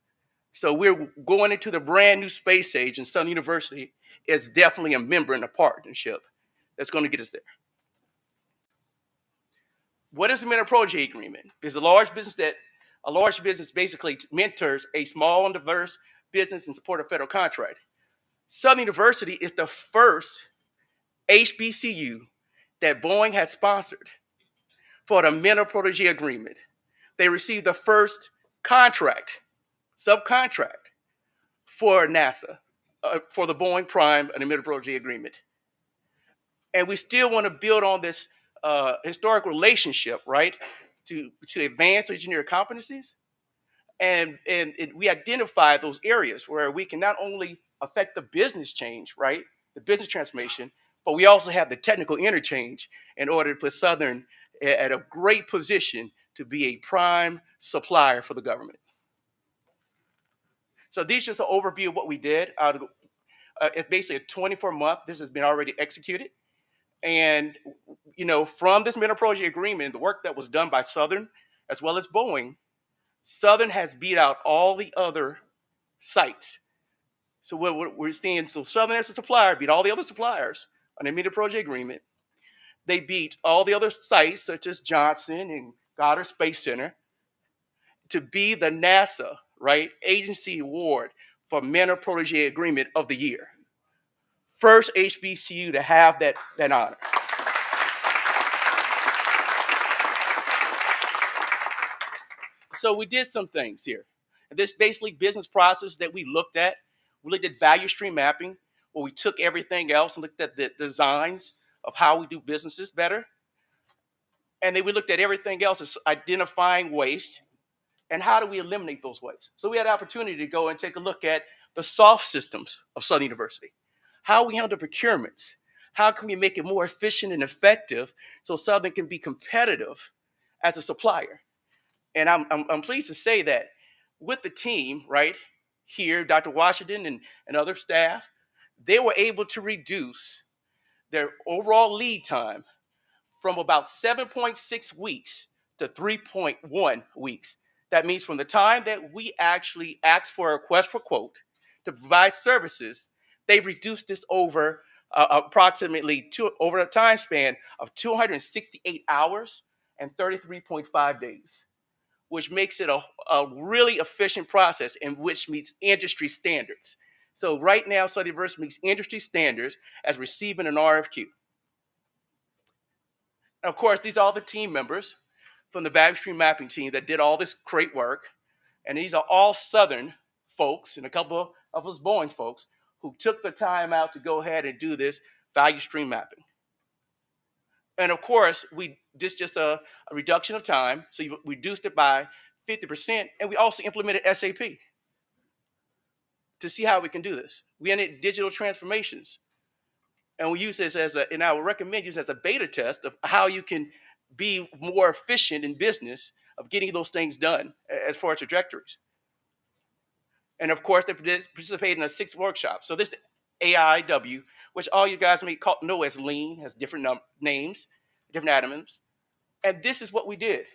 S21: So we're going into the brand new space age, and Southern University is definitely a member in a partnership that's going to get us there. What is the Men of Protege Agreement? It's a large business basically mentors a small and diverse business in support of federal contract. Southern University is the first HBCU that Boeing had sponsored for the Men of Protege Agreement. They received the first subcontract for NASA, for the Boeing Prime and the Men of Protege Agreement. And we still want to build on this historic relationship, right, to advance engineering competencies. And we identify those areas where we can not only affect the business change, right, the business transformation, but we also have the technical interchange in order to put Southern at a great position to be a prime supplier for the government. So these are just an overview of what we did. It's basically a 24-month. This has been already executed. And, from this Men of Protege Agreement, the work that was done by Southern as well as Boeing, Southern has beat out all the other sites. So what we're seeing, Southern as a supplier beat all the other suppliers on the Men of Protege Agreement. They beat all the other sites, such as Johnson and Goddard Space Center, to be the NASA, right, agency award for Men of Protege Agreement of the year. First HBCU to have that honor. So we did some things here. This basically business process that we looked at. We looked at value stream mapping, where we took everything else and looked at the designs of how we do businesses better. And then we looked at everything else as identifying waste and how do we eliminate those wastes. So we had an opportunity to go and take a look at the soft systems of Southern University, how we handle procurements, how can we make it more efficient and effective so Southern can be competitive as a supplier. And I'm pleased to say that with the team right here, Dr. Washington and other staff, they were able to reduce their overall lead time from about 7.6 weeks to 3.1 weeks. That means from the time that we actually asked for a request for quote to provide services, they've reduced this over approximately over a time span of 268 hours and 33.5 days, which makes it a really efficient process and which meets industry standards. So right now, Southern University meets industry standards as receiving an RFQ. And of course, these are all the team members from the value stream mapping team that did all this great work. And these are all Southern folks and a couple of us Boeing folks who took the time out to go ahead and do this value stream mapping. And of course, this is just a reduction of time. So you reduced it by 50%. And we also implemented SAP to see how we can do this. We ended digital transformations. And we use this and I would recommend use as a beta test of how you can be more efficient in business of getting those things done as far as trajectories. And of course, they participated in a 6 workshops. So this AIW, which all you guys may know as Lean, has different names, different acronyms. And this is what we did.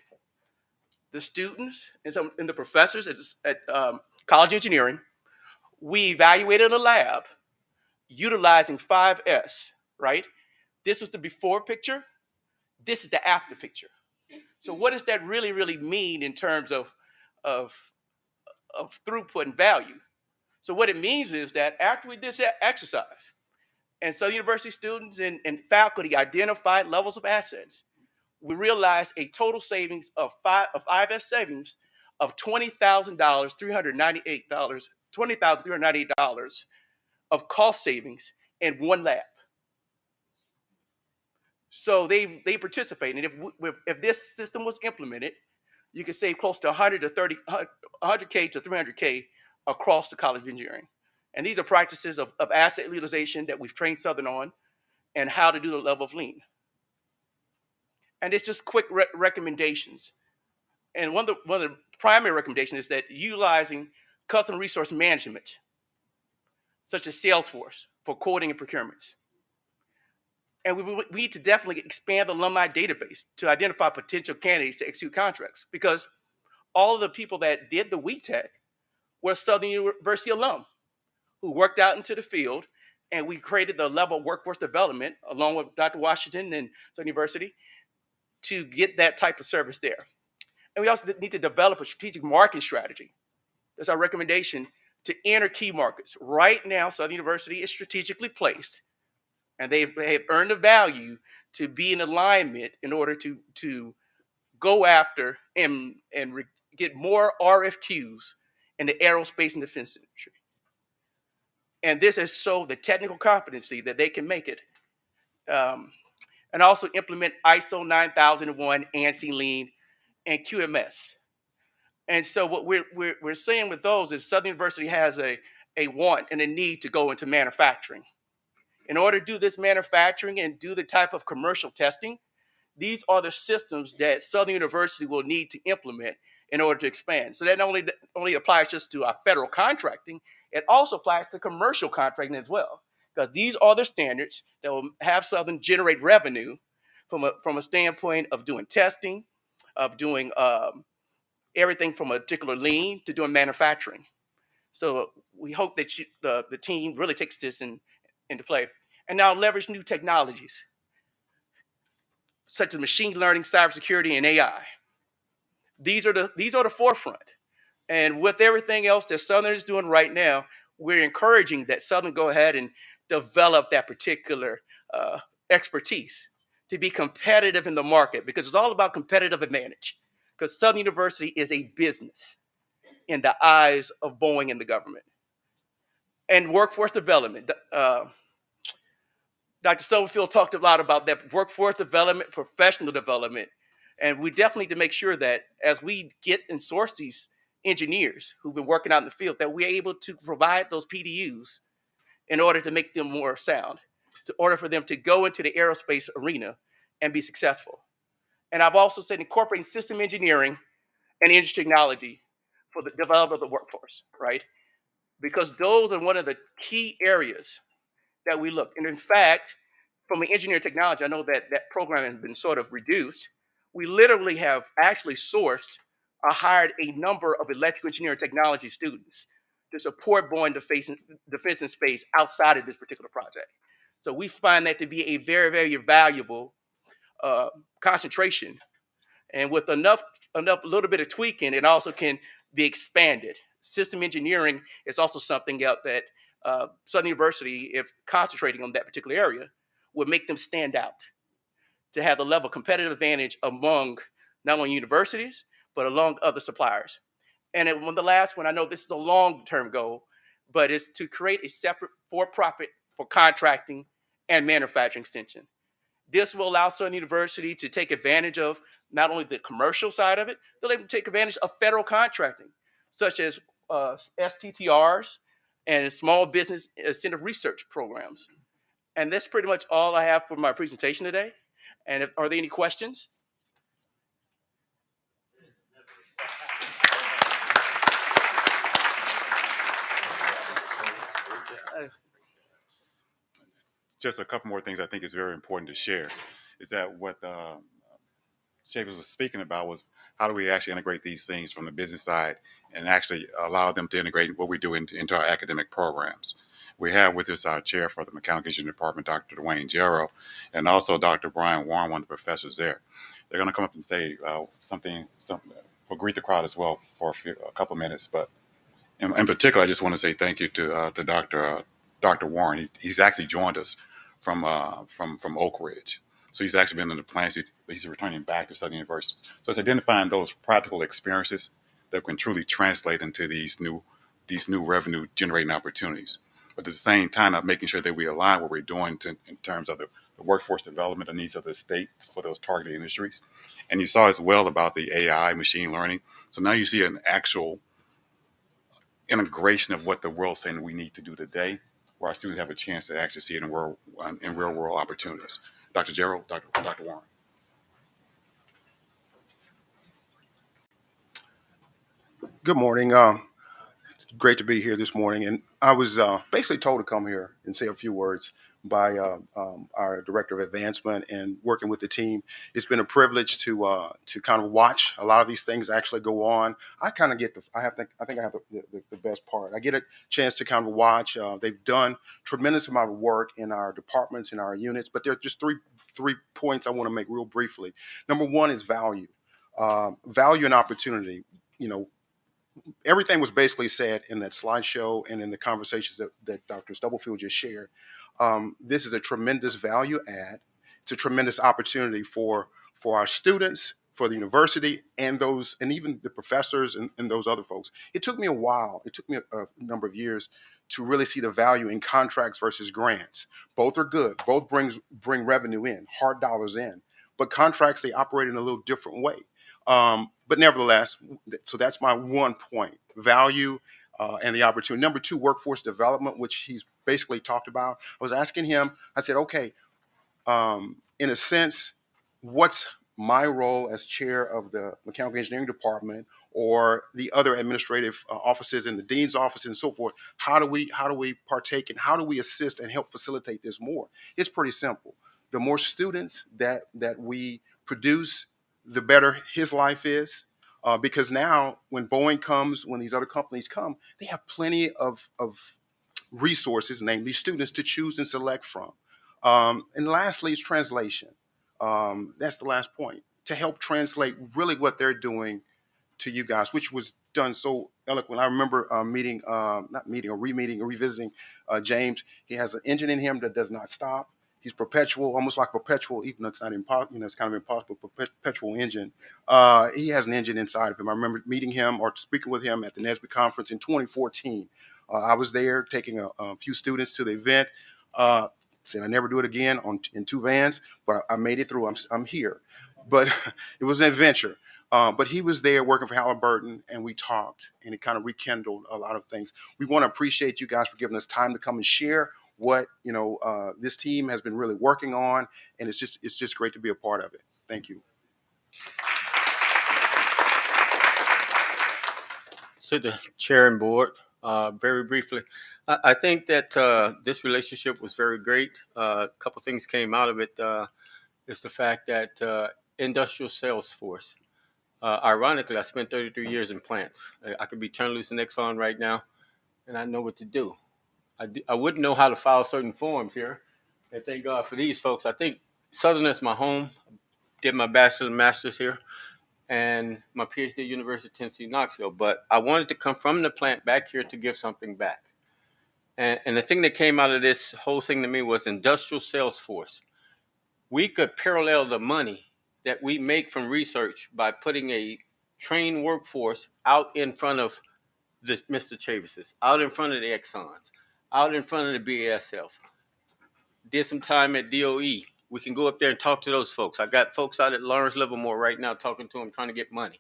S21: The students and the professors at college engineering, we evaluated a lab utilizing 5S, right? This was the before picture. This is the after picture. So what does that really, really mean in terms of throughput and value? So what it means is that after we did this exercise, and so university students and faculty identified levels of assets, we realized a total savings of 5S savings of $20,000, $20,398 of cost savings in one lab. So they participate, and if this system was implemented, you could save close to 100K to 300K across the College of Engineering. And these are practices of asset utilization that we've trained Southern on, and how to do the level of lean. And it's just quick recommendations. And one of the primary recommendations is that utilizing customer resource management, such as Salesforce, for quoting and procurements. And we need to definitely expand the alumni database to identify potential candidates to execute contracts, because all of the people that did the WeTech were Southern University alum who worked out into the field, and we created the level of workforce development along with Dr. Washington and Southern University to get that type of service there. And we also need to develop a strategic marketing strategy. That's our recommendation, to enter key markets. Right now, Southern University is strategically placed, and they have earned the value to be in alignment in order to go after and get more RFQs in the aerospace and defense industry. And this has showed the technical competency that they can make it. And also implement ISO 9001, ANSI Lean, and QMS. And so what we're saying with those is Southern University has a want and a need to go into manufacturing. In order to do this manufacturing and do the type of commercial testing, these are the systems that Southern University will need to implement in order to expand. So that only applies just to our federal contracting, it also applies to commercial contracting as well, because these are the standards that will have Southern generate revenue from a standpoint of doing testing, of doing everything from a particular lean to doing manufacturing. So we hope that the team really takes this into play. And now leverage new technologies, such as machine learning, cybersecurity, and AI. These are the forefront. And with everything else that Southern is doing right now, we're encouraging that Southern go ahead and develop that particular expertise to be competitive in the market, because it's all about competitive advantage. Because Southern University is a business in the eyes of Boeing and the government. And workforce development. Dr. Stubblefield talked a lot about that workforce development, professional development. And we definitely need to make sure that as we get and source these engineers who've been working out in the field, that we're able to provide those PDUs in order to make them more sound, in order for them to go into the aerospace arena and be successful. And I've also said incorporating system engineering and industry technology for the development of the workforce, right? Because those are one of the key areas that we look. And in fact, from an engineering technology, I know that that program has been sort of reduced. We literally have actually sourced or hired a number of electrical engineering technology students to support Boeing defense and space outside of this particular project. So we find that to be a very, very valuable concentration. And with enough little bit of tweaking, it also can be expanded. System engineering is also something else that Southern University, if concentrating on that particular area, would make them stand out to have the level of competitive advantage among not only universities, but along other suppliers. And the last one, I know this is a long-term goal, but is to create a separate for-profit for contracting and manufacturing extension. This will allow Southern University to take advantage of not only the commercial side of it, they'll able to take advantage of federal contracting, such as STTRs and small business incentive research programs. And that's pretty much all I have for my presentation today. And are there any questions?
S19: Just a couple more things I think is very important to share is that what Shavers was speaking about was how do we actually integrate these things from the business side and actually allow them to integrate what we do into our academic programs. We have with us our chair for the Mechanical Engineering Department, Dr. Dwayne Jarrow, and also Dr. Brian Warren, one of the professors there. They're going to come up and say something, we'll greet the crowd as well for a couple of minutes. But in particular, I just want to say thank you to Dr. Warren. He's actually joined us from Oak Ridge. So he's actually been in the plants. He's returning back to Southern University. So it's identifying those practical experiences that can truly translate into these new revenue generating opportunities. But at the same time, not making sure that we align what we're doing in terms of the workforce development, the needs of the state for those targeted industries. And you saw as well about the AI, machine learning. So now you see an actual integration of what the world's saying we need to do today, where our students have a chance to actually see it in real world opportunities. Dr. Gerald, Dr. Warren.
S3: Good morning. It's great to be here this morning. And I was basically told to come here and say a few words by our Director of Advancement and working with the team. It's been a privilege to kind of watch a lot of these things actually go on. I kind of get I think I have the best part. I get a chance to kind of watch. They've done tremendous amount of work in our departments, in our units, but there are just three points I want to make real briefly. Number one is value. Value and opportunity. Everything was basically said in that slideshow and in the conversations that Dr. Stubblefield just shared. This is a tremendous value add. It's a tremendous opportunity for our students, for the university, and even the professors and those other folks. It took me a while. It took me a number of years to really see the value in contracts versus grants. Both are good. Both bring revenue in, hard dollars in. But contracts, they operate in a little different way. But nevertheless, so that's my one point, value and the opportunity. Number two, workforce development, which he's basically talked about. I was asking him, I said, okay, in a sense, what's my role as chair of the Mechanical Engineering Department or the other administrative offices in the dean's office and so forth? How do we partake and how do we assist and help facilitate this more? It's pretty simple. The more students that we produce, the better his life is. Because now when Boeing comes, when these other companies come, they have plenty of resources, namely students, to choose and select from. And lastly is translation. That's the last point, to help translate really what they're doing to you guys, which was done so eloquent. I remember revisiting James. He has an engine in him that does not stop. He's perpetual, almost like perpetual, even though it's not impossible, it's kind of impossible, perpetual engine. He has an engine inside of him. I remember meeting him or speaking with him at the NSBE conference in 2014. I was there taking a few students to the event. said I never do it again in two vans, but I made it through. I'm here, but it was an adventure. But he was there working for Halliburton, and we talked, and it kind of rekindled a lot of things. We want to appreciate you guys for giving us time to come and share what this team has been really working on, and it's just great to be a part of it. Thank you.
S4: To the chair and board, very briefly, I think that this relationship was very great. A couple things came out of it. Is the fact that industrial sales force. Ironically, I spent 33 years in plants. I could be turned loose in Exxon right now, and I know what to do. I wouldn't know how to file certain forms here. And thank God for these folks. I think Southern is my home. Did my bachelor's and master's here, and my PhD at University of Tennessee, Knoxville. But I wanted to come from the plant back here to give something back. And the thing that came out of this whole thing to me was industrial sales force. We could parallel the money that we make from research by putting a trained workforce out in front of the Mr. Chavises, out in front of the Exxons, out in front of the BASF. Did some time at DOE. We can go up there and talk to those folks. I got folks out at Lawrence Livermore right now talking to them, trying to get money.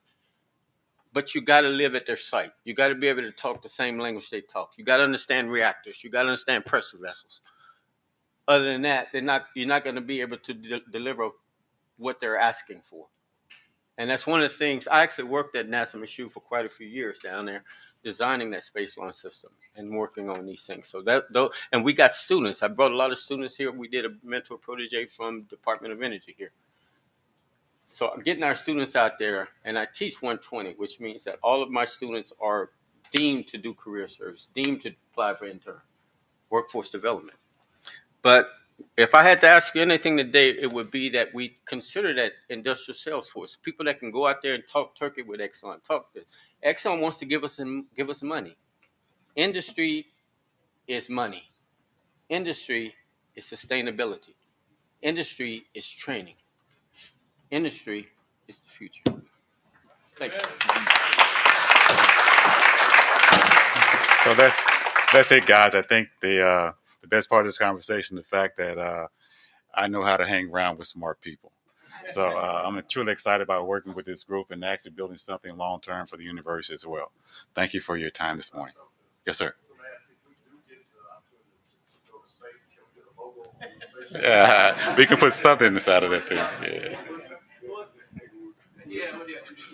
S4: But you got to live at their site. You got to be able to talk the same language they talk. You got to understand reactors. You got to understand pressure vessels. Other than that, you're not going to be able to deliver what they're asking for. And that's one of the things. I actually worked at NASA Michoud for quite a few years down there, designing that space launch system and working on these things. So and we got students. I brought a lot of students here. We did a mentor protege from Department of Energy here. So I'm getting our students out there, and I teach 120, which means that all of my students are deemed to do career service, deemed to apply for intern, workforce development. But if I had to ask you anything today, it would be that we consider that industrial sales force, people that can go out there and talk turkey with Exxon. Exxon wants to give us money. Industry is money. Industry is sustainability. Industry is training. Industry is the future. Thank you.
S19: So that's it, guys. I think the best part of this conversation, the fact that I know how to hang around with smart people. So I'm truly excited about working with this group and actually building something long term for the university as well. Thank you for your time this morning. Yes, sir. Yeah, we can put something inside of that thing. Yeah.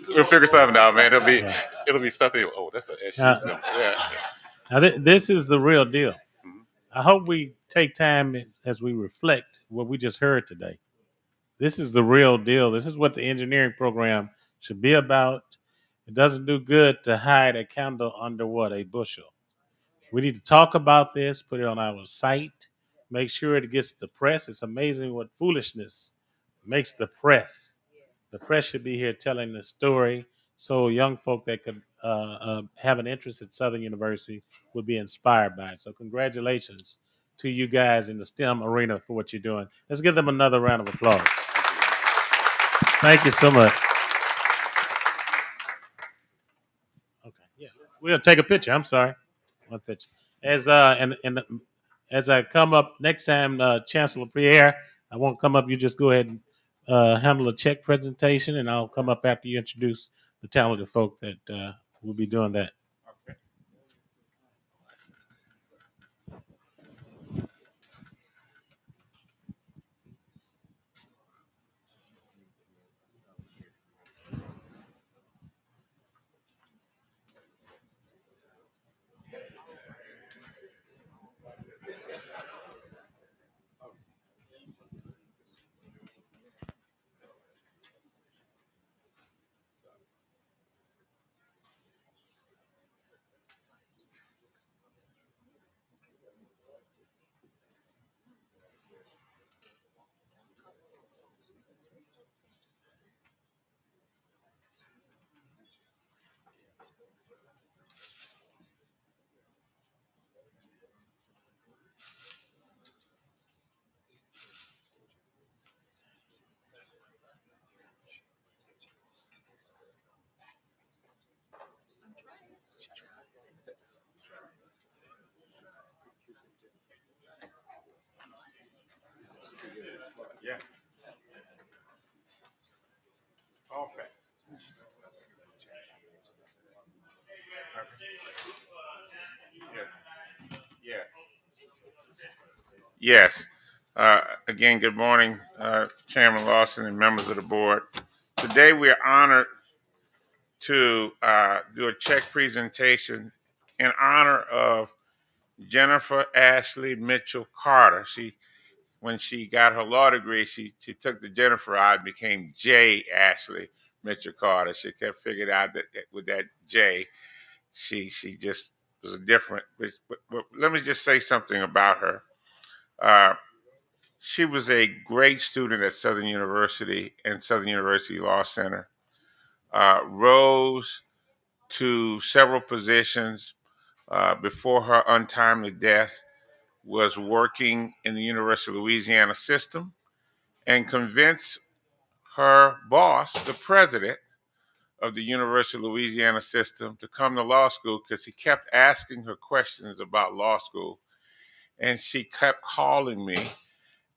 S19: We'll figure something out, man. It'll be something. Oh, that's an SU symbol. Yeah.
S1: Now, this is the real deal. I hope we take time as we reflect what we just heard today. This is the real deal. This is what the engineering program should be about. It doesn't do good to hide a candle under what? A bushel. We need to talk about this, put it on our site, make sure it gets the press. It's amazing what foolishness makes the press. The press should be here telling the story so young folk that could have an interest at Southern University would be inspired by it. So congratulations to you guys in the STEM arena for what you're doing. Let's give them another round of applause. Thank you so much. Okay, yeah, we'll take a picture. I'm sorry, one picture. As as I come up next time, Chancellor Pierre, I won't come up. You just go ahead and handle a check presentation, and I'll come up after you introduce the talented folk that will be doing that.
S15: Yes. Again, good morning, Chairman Lawson and members of the board. Today we are honored to do a check presentation in honor of Jennifer Ashley Mitchell Carter. When she got her law degree, she took the Jennifer out and became J. Ashley Mitchell Carter. She kept figuring out that with that J, she just was a different. But let me just say something about her. Uh, she was a great student at Southern University and Southern University Law Center. Rose to several positions before her untimely death. Was working in the University of Louisiana system and convinced her boss, the president of the University of Louisiana system, to come to law school because he kept asking her questions about law school. And she kept calling me.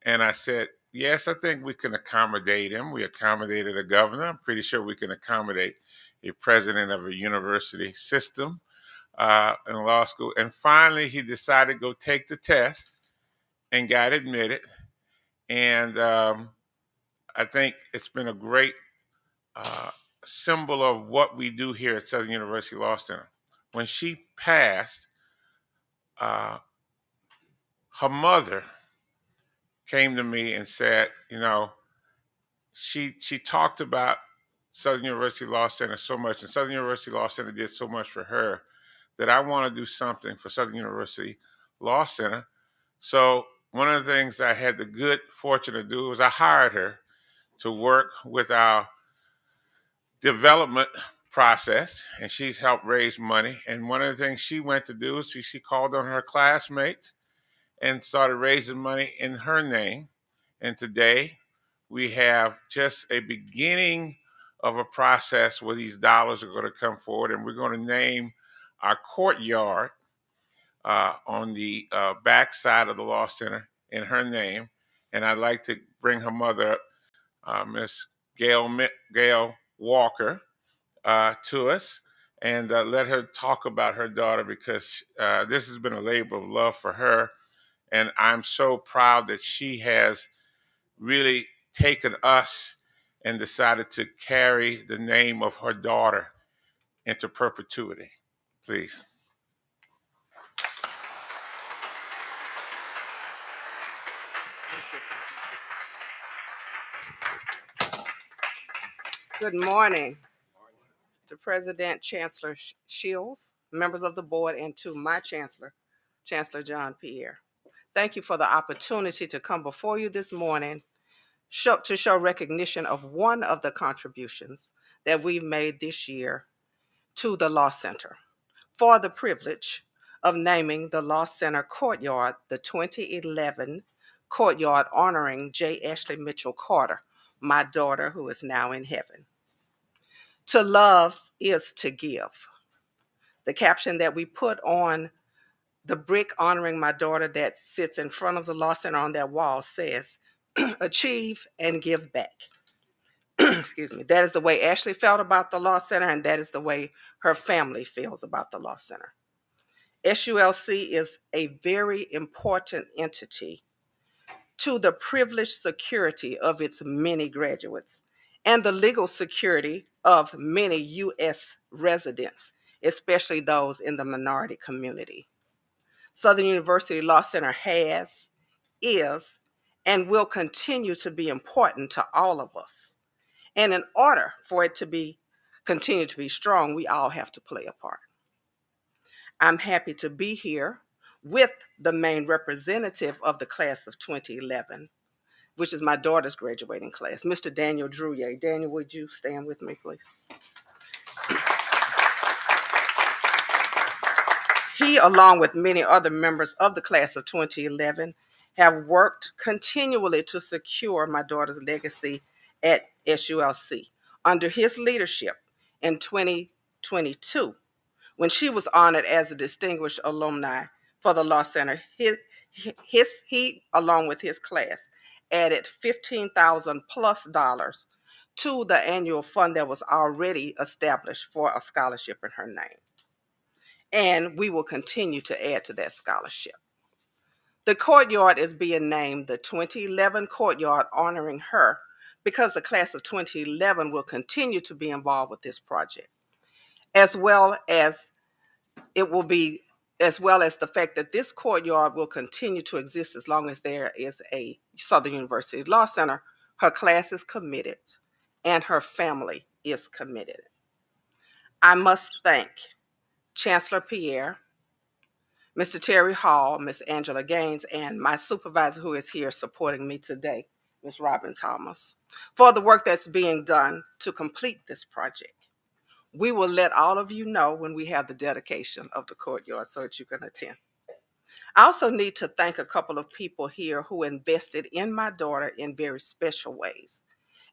S15: And I said, yes, I think we can accommodate him. We accommodated a governor. I'm pretty sure we can accommodate a president of a university system in law school. And finally, he decided to go take the test and got admitted. And I think it's been a great symbol of what we do here at Southern University Law Center. When she passed, her mother came to me and said, she talked about Southern University Law Center so much, and Southern University Law Center did so much for her that I want to do something for Southern University Law Center. So one of the things I had the good fortune to do was I hired her to work with our development process, and she's helped raise money. And one of the things she went to do is she called on her classmates and started raising money in her name. And today we have just a beginning of a process where these dollars are going to come forward, and we're going to name our courtyard on the back side of the Law Center in her name. And I'd like to bring her mother up, Miss Gail Walker, to us and let her talk about her daughter because this has been a labor of love for her. And I'm so proud that she has really taken us and decided to carry the name of her daughter into perpetuity. Please.
S6: Good morning to President Chancellor Shields, members of the board, and to my Chancellor, Chancellor John Pierre. Thank you for the opportunity to come before you this morning to show recognition of one of the contributions that we've made this year to the Law Center for the privilege of naming the Law Center Courtyard the 2011 Courtyard honoring J. Ashley Mitchell Carter, my daughter who is now in heaven. To love is to give. The caption that we put on the brick honoring my daughter that sits in front of the Law Center on that wall says, achieve and give back. Excuse me. That is the way Ashley felt about the Law Center, and that is the way her family feels about the Law Center. SULC is a very important entity to the privileged security of its many graduates and the legal security of many U.S. residents, especially those in the minority community. Southern University Law Center has, is, and will continue to be important to all of us. And in order for it to continue to be strong, we all have to play a part. I'm happy to be here with the main representative of the class of 2011, which is my daughter's graduating class, Mr. Daniel Drouillet. Daniel, would you stand with me, please? He, along with many other members of the class of 2011, have worked continually to secure my daughter's legacy at SULC. Under his leadership in 2022, when she was honored as a distinguished alumni for the Law Center, he along with his class, added $15,000 plus to the annual fund that was already established for a scholarship in her name. And we will continue to add to that scholarship. The courtyard is being named the 2011 Courtyard, honoring her because the class of 2011 will continue to be involved with this project, as well as the fact that this courtyard will continue to exist as long as there is a Southern University Law Center. Her class is committed and her family is committed. I must thank Chancellor Pierre, Mr. Terry Hall, Ms. Angela Gaines, and my supervisor who is here supporting me today, Ms. Robin Thomas, for the work that's being done to complete this project. We will let all of you know when we have the dedication of the courtyard so that you can attend. I also need to thank a couple of people here who invested in my daughter in very special ways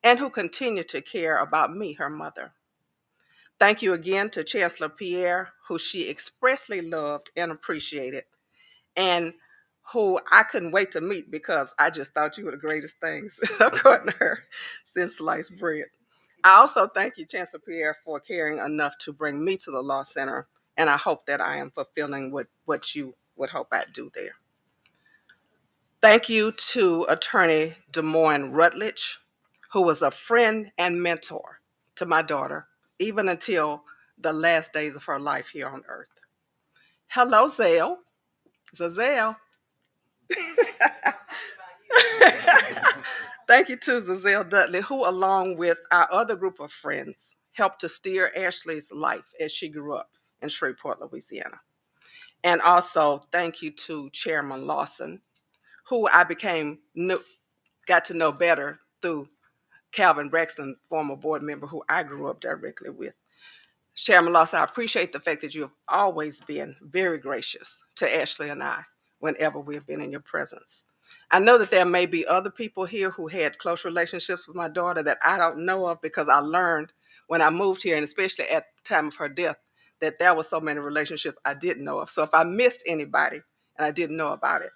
S6: and who continue to care about me, her mother. Thank you again to Chancellor Pierre, who she expressly loved and appreciated, and who I couldn't wait to meet because I just thought you were the greatest things, according to her, since sliced bread. I also thank you, Chancellor Pierre, for caring enough to bring me to the Law Center, and I hope that I am fulfilling what you would hope I'd do there. Thank you to Attorney Des Moines Rutledge, who was a friend and mentor to my daughter, even until the last days of her life here on earth. Hello, Zale. Zazelle. Thank you to Zazelle Dudley, who, along with our other group of friends, helped to steer Ashley's life as she grew up in Shreveport, Louisiana. And also, thank you to Chairman Lawson, who I got to know better through Calvin Braxton, former board member who I grew up directly with. Chairman Lawson, I appreciate the fact that you have always been very gracious to Ashley and I whenever we have been in your presence. I know that there may be other people here who had close relationships with my daughter that I don't know of because I learned when I moved here, and especially at the time of her death, that there were so many relationships I didn't know of. So if I missed anybody and I didn't know about it,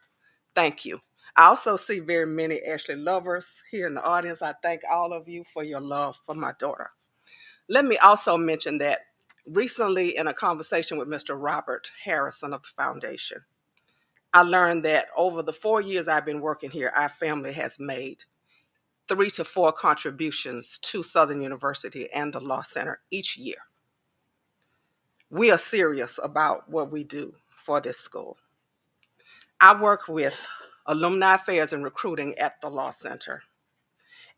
S6: thank you. I also see very many Ashley lovers here in the audience. I thank all of you for your love for my daughter. Let me also mention that recently, in a conversation with Mr. Robert Harrison of the foundation, I learned that over the 4 years I've been working here, our family has made 3 to 4 contributions to Southern University and the Law Center each year. We are serious about what we do for this school. I work with alumni affairs and recruiting at the Law Center,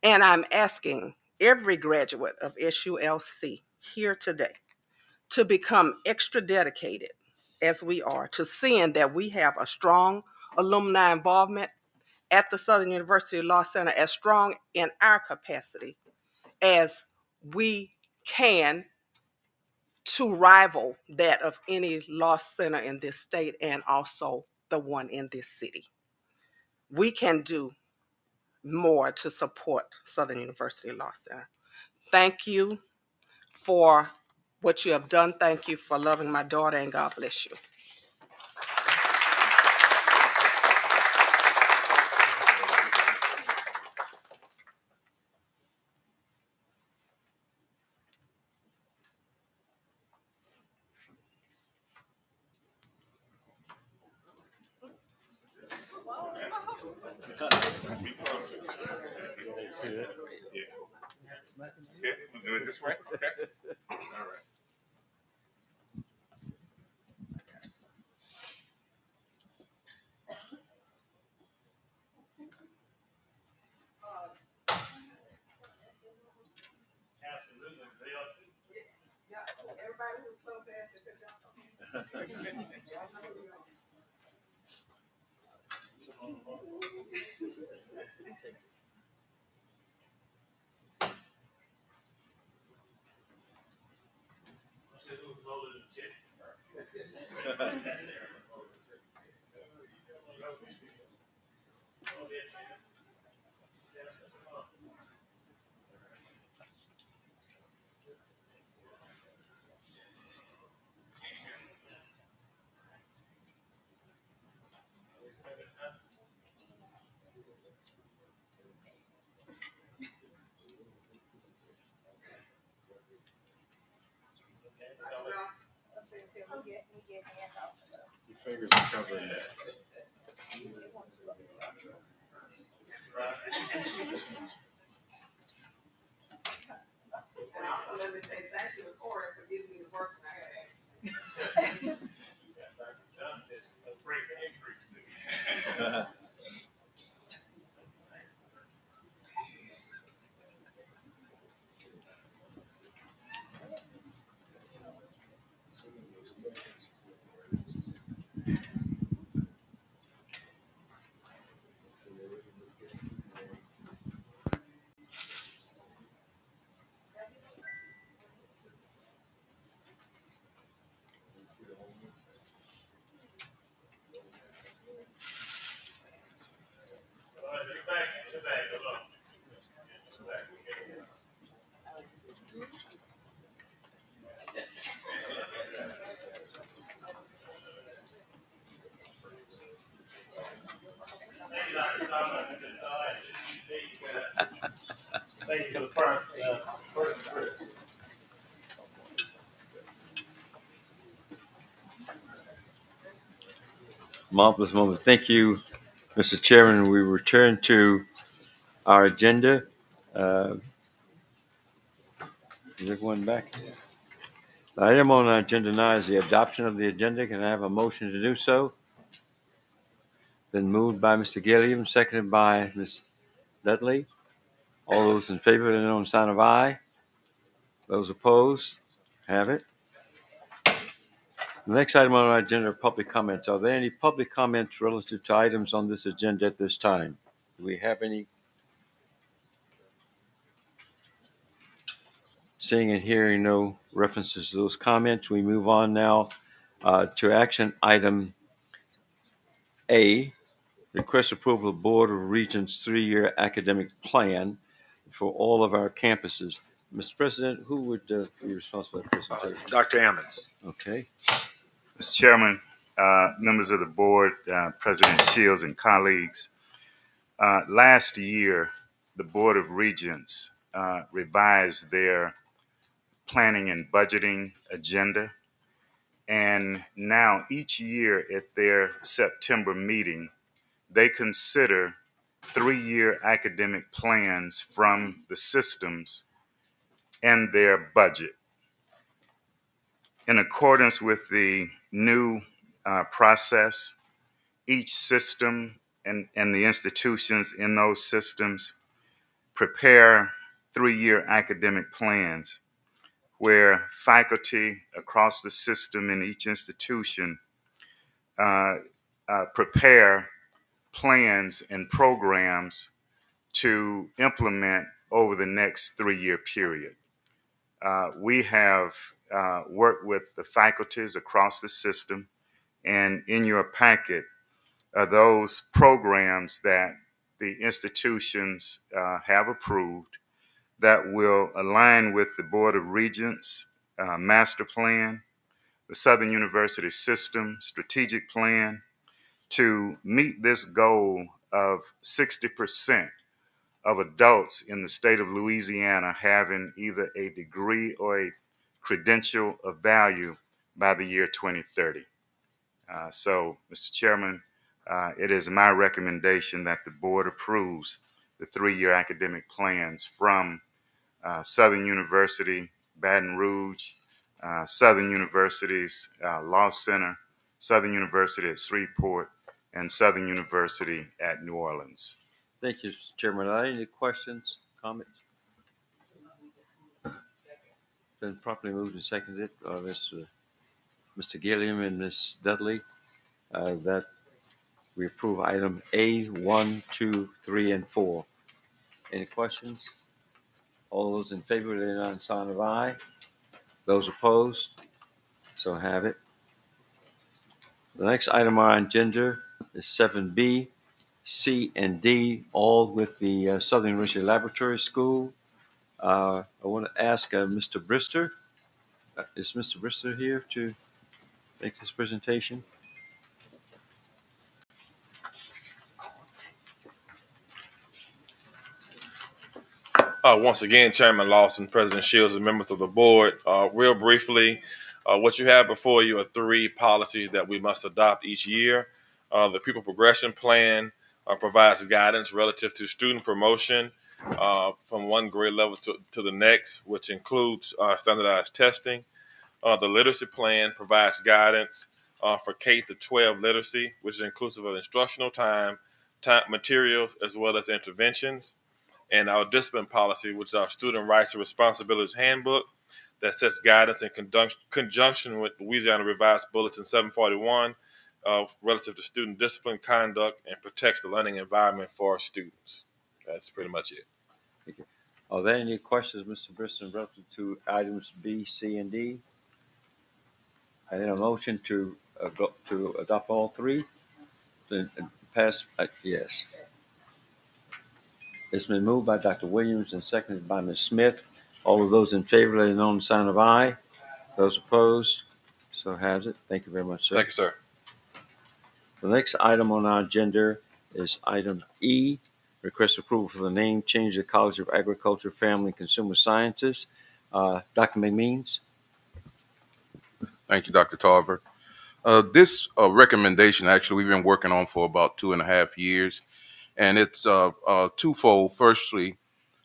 S6: and I'm asking every graduate of SULC here today to become extra dedicated as we are to seeing that we have a strong alumni involvement at the Southern University Law Center, as strong in our capacity as we can to rival that of any law center in this state and also the one in this city. We can do more to support Southern University Law Center. Thank you for what you have done. Thank you for loving my daughter, and God bless you.
S1: Yeah, we'll do it this way. Okay. All right.
S19: Your fingers are covering that.
S6: And also let me say thank you to Corey for giving me the work I had.
S1: Thank you for the first.
S7: Marvelous moment. Thank you, Mr. Chairman. We return to our agenda. Is everyone back? The item on our agenda now is the adoption of the agenda. Can I have a motion to do so? Been moved by Mr. Gilliam, seconded by Ms. Dudley. All those in favor, let it know on the sign of aye. Those opposed, have it. The next item on our agenda are public comments. Are there any public comments relative to items on this agenda at this time? Do we have any? Seeing and hearing no references to those comments, we move on now to action item A, request approval of Board of Regents 3-year academic plan for all of our campuses. Mr. President, who would be responsible for that presentation?
S2: Dr. Ammons.
S7: Okay.
S22: Mr. Chairman, members of the board, President Shields and colleagues, last year, the Board of Regents revised their planning and budgeting agenda. And now each year at their September meeting, they consider 3-year academic plans from the systems and their budget. In accordance with the new process, each system and the institutions in those systems prepare 3-year academic plans where faculty across the system in each institution prepare plans and programs to implement over the next 3-year period. We have worked with the faculties across the system, and in your packet are those programs that the institutions have approved that will align with the Board of Regents master plan, the Southern University System strategic plan, to meet this goal of 60% of adults in the state of Louisiana having either a degree or a credential of value by the year 2030. So, Mr. Chairman, it is my recommendation that the board approves the 3-year academic plans from Southern University, Baton Rouge, Southern University's Law Center, Southern University at Shreveport, and Southern University at New Orleans.
S7: Thank you, Mr. Chairman. Are there any questions, comments? Been properly moved and seconded. Mr. Gilliam and Ms. Dudley, that we approve item A, 1, 2, 3, and 4. Any questions? All those in favor, let it know on the sign of aye. Those opposed, so have it. The next item on our agenda is 7B, C, and D, all with the Southern University Laboratory School. I want to ask Mr. Brister. Is Mr. Brister here to make this presentation?
S12: Once again, Chairman Lawson, President Shields, and members of the board, real briefly, what you have before you are 3 policies that we must adopt each year. The pupil progression plan provides guidance relative to student promotion from one grade level to the next, which includes standardized testing. The literacy plan provides guidance for K to 12 literacy, which is inclusive of instructional time materials, as well as interventions. And our discipline policy, which is our student rights and responsibilities handbook, that sets guidance in conjunction with Louisiana Revised Bulletin 741 relative to student discipline conduct and protects the learning environment for our students. That's pretty much it.
S7: Thank you. Are there any questions, Mr. Briston, relative to items B, C, and D? I need a motion to adopt all three. To pass, yes. It's been moved by Dr. Williams and seconded by Ms. Smith. All of those in favor, let it know on the sign of aye. Those opposed, so has it. Thank you very much, sir.
S12: Thank you, sir.
S7: The next item on our agenda is item E, request approval for the name change to College of Agriculture, Family, and Consumer Sciences. Dr. McMeans?
S11: Thank you, Dr. Tarver. This recommendation, actually, we've been working on for about 2.5 years, and it's twofold. Firstly,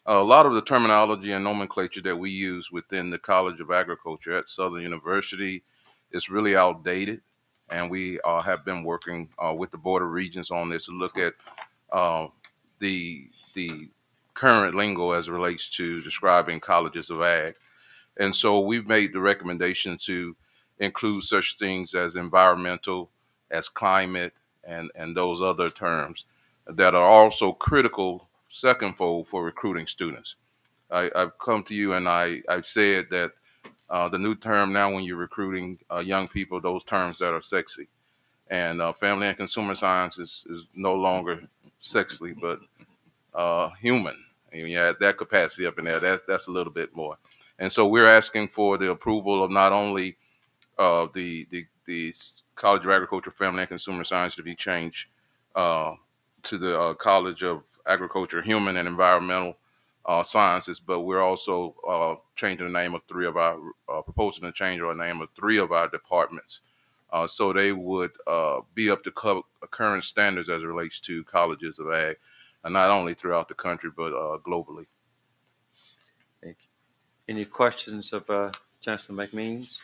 S11: a lot of the terminology and nomenclature that we use within the College of Agriculture at Southern University is really outdated, and we have been working with the Board of Regents on this to look at the current lingo as it relates to describing colleges of ag. And so we've made the recommendation to include such things as environmental, as climate, and those other terms that are also critical secondfold for recruiting students. I've come to you and I've said that the new term now when you're recruiting young people, those terms that are sexy. And family and consumer science is no longer sexy, but human. And you add that capacity up in there, that's a little bit more. And so we're asking for the approval of not only the College of Agriculture, Family, and Consumer Science to be changed to the College of Agriculture, Human, and Environmental Sciences, but we're also changing the name of proposing to change our name of three of our departments. So they would be up to current standards as it relates to colleges of ag, and not only throughout the country, but globally.
S7: Thank you. Any questions of Chancellor McMeans?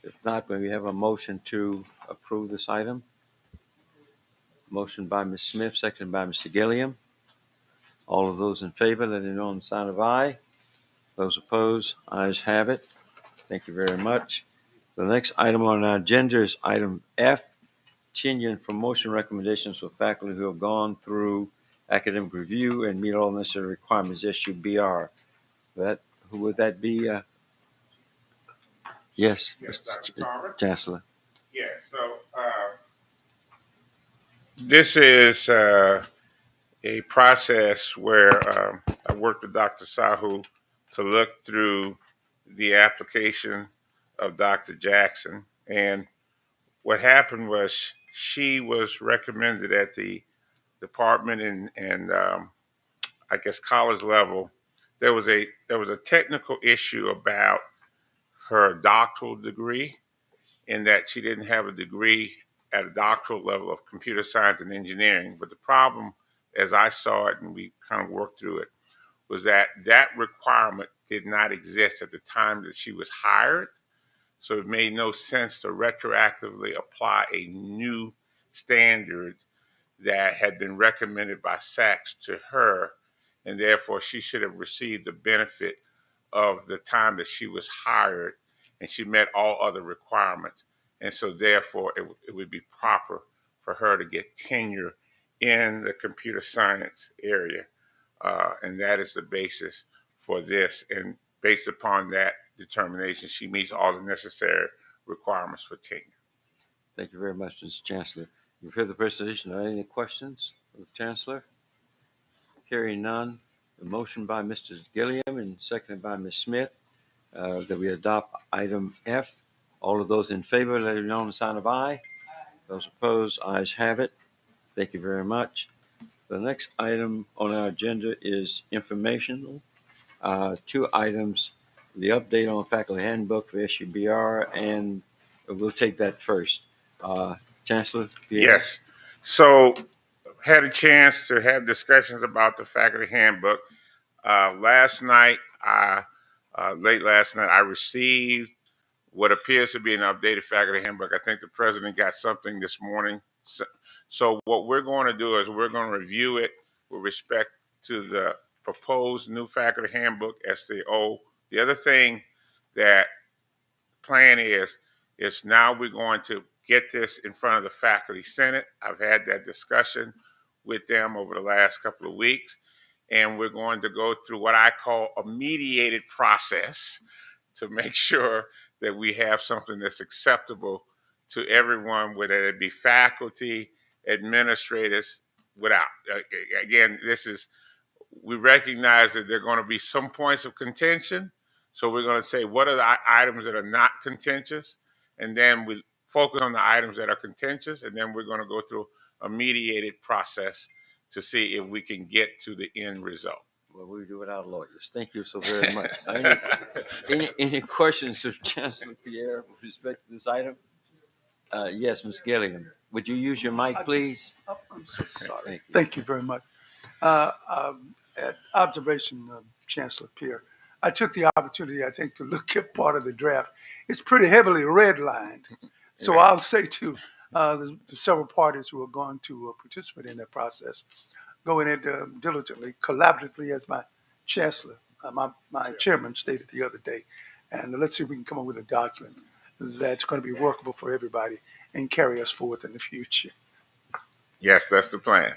S7: If not, may we have a motion to approve this item? Motion by Ms. Smith, seconded by Mr. Gilliam. All of those in favor, let it know on the sign of aye. Those opposed, ayes have it. Thank you very much. The next item on our agenda is item F, tenure and promotion recommendations for faculty who have gone through academic review and meet all necessary requirements, SUBR. Who would that be? Yes, Mr. Chancellor.
S15: Yeah, so this is a process where I worked with Dr. Sahu to look through the application of Dr. Jackson. And what happened was she was recommended at the department and I guess college level. There was a technical issue about her doctoral degree, in that she didn't have a degree at a doctoral level of computer science and engineering. But the problem, as I saw it, and we kind of worked through it, was that requirement did not exist at the time that she was hired. So it made no sense to retroactively apply a new standard that had been recommended by SACS to her, and therefore she should have received the benefit of the time that she was hired, and she met all other requirements. And so therefore it would be proper for her to get tenure in the computer science area. And that is the basis for this. And based upon that determination, she meets all the necessary requirements for tenure.
S7: Thank you very much, Mr. Chancellor. You've heard the presentation. Are there any questions of the Chancellor? Hearing none, the motion by Mr. Gilliam and seconded by Ms. Smith that we adopt item F. All of those in favor, let it know on the sign of aye. Those opposed, ayes have it. Thank you very much. The next item on our agenda is informational. Two items, the update on faculty handbook for SUBR, and we'll take that first. Chancellor Pierre?
S15: Yes. So, had a chance to have discussions about the faculty handbook. Last night, late last night, I received what appears to be an updated faculty handbook. I think the president got something this morning. So what we're going to do is we're going to review it with respect to the proposed new faculty handbook, SDO. The other thing that plan is now we're going to get this in front of the faculty senate. I've had that discussion with them over the last couple of weeks, and we're going to go through what I call a mediated process to make sure that we have something that's acceptable to everyone, whether it be faculty, administrators, without. Again, we recognize that there are going to be some points of contention. So we're going to say, what are the items that are not contentious? And then we focus on the items that are contentious. And then we're going to go through a mediated process to see if we can get to the end result.
S7: Well, we do without lawyers. Thank you so very much. Any questions of Chancellor Pierre with respect to this item? Yes, Ms. Gilliam. Would you use your mic, please?
S8: Oh, I'm so sorry.
S7: Thank you.
S8: Thank you very much. Observation, Chancellor Pierre. I took the opportunity, I think, to look at part of the draft. It's pretty heavily redlined. So
S15: Yeah.
S8: I'll say to the several parties who are going to participate in that process, go in it diligently, collaboratively, as my chancellor, my chairman stated the other day. And let's see if we can come up with a document that's going to be workable for everybody and carry us forward in the future.
S15: Yes, that's the plan.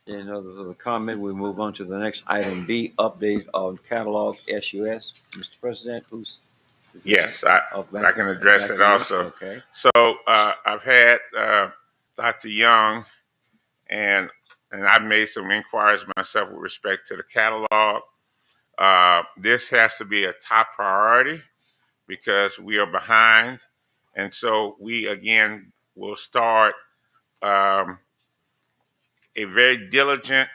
S7: Any other comment? We move on to the next item B, update on catalog SUS. Mr. President,
S15: Yes, I can address that also.
S7: Okay.
S15: So I've had Dr. Young, and I've made some inquiries myself with respect to the catalog. This has to be a top priority because we are behind. And so we, again, will start a very diligent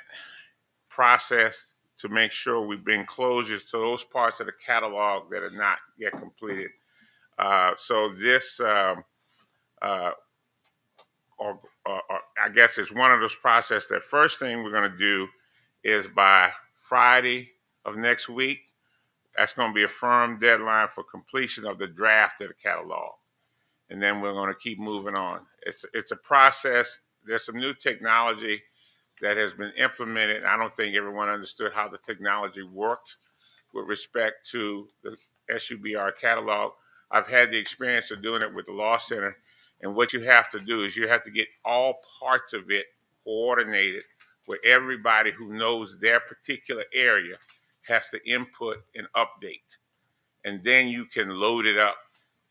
S15: process to make sure we bring closures to those parts of the catalog that are not yet completed. So this, or I guess it's one of those processes that first thing we're going to do is by Friday of next week, that's going to be a firm deadline for completion of the draft of the catalog. And then we're going to keep moving on. It's a process. There's some new technology that has been implemented. I don't think everyone understood how the technology worked with respect to the SUBR catalog. I've had the experience of doing it with the Law Center. And what you have to do is you have to get all parts of it coordinated where everybody who knows their particular area has to input and update. And then you can load it up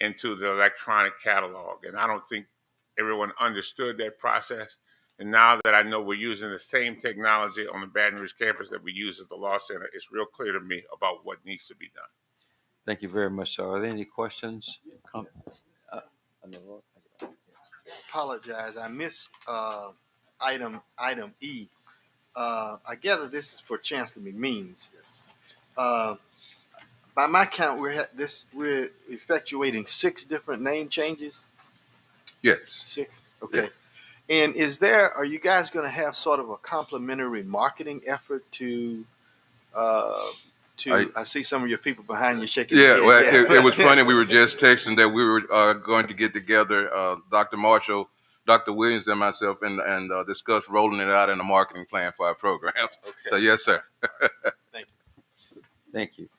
S15: into the electronic catalog. And I don't think everyone understood that process. And now that I know we're using the same technology on the Baton Rouge campus that we use at the Law Center, it's real clear to me about what needs to be done.
S7: Thank you very much, sir. Are there any questions?
S9: Apologize, I missed item E. I gather this is for Chancellor McMeans. By my count, we're effectuating 6 different name changes.
S5: Yes.
S9: 6. Okay.
S5: Yes.
S9: And are you guys going to have sort of a complimentary marketing effort to? I see some of your people behind you shaking.
S5: Yeah,
S9: their
S5: well,
S9: head.
S5: it was funny. We were just texting that we were going to get together, Dr. Marshall, Dr. Williams, and myself, and discuss rolling it out in a marketing plan for our programs.
S9: Okay.
S5: So, yes, sir.
S9: Thank you.
S7: Thank you.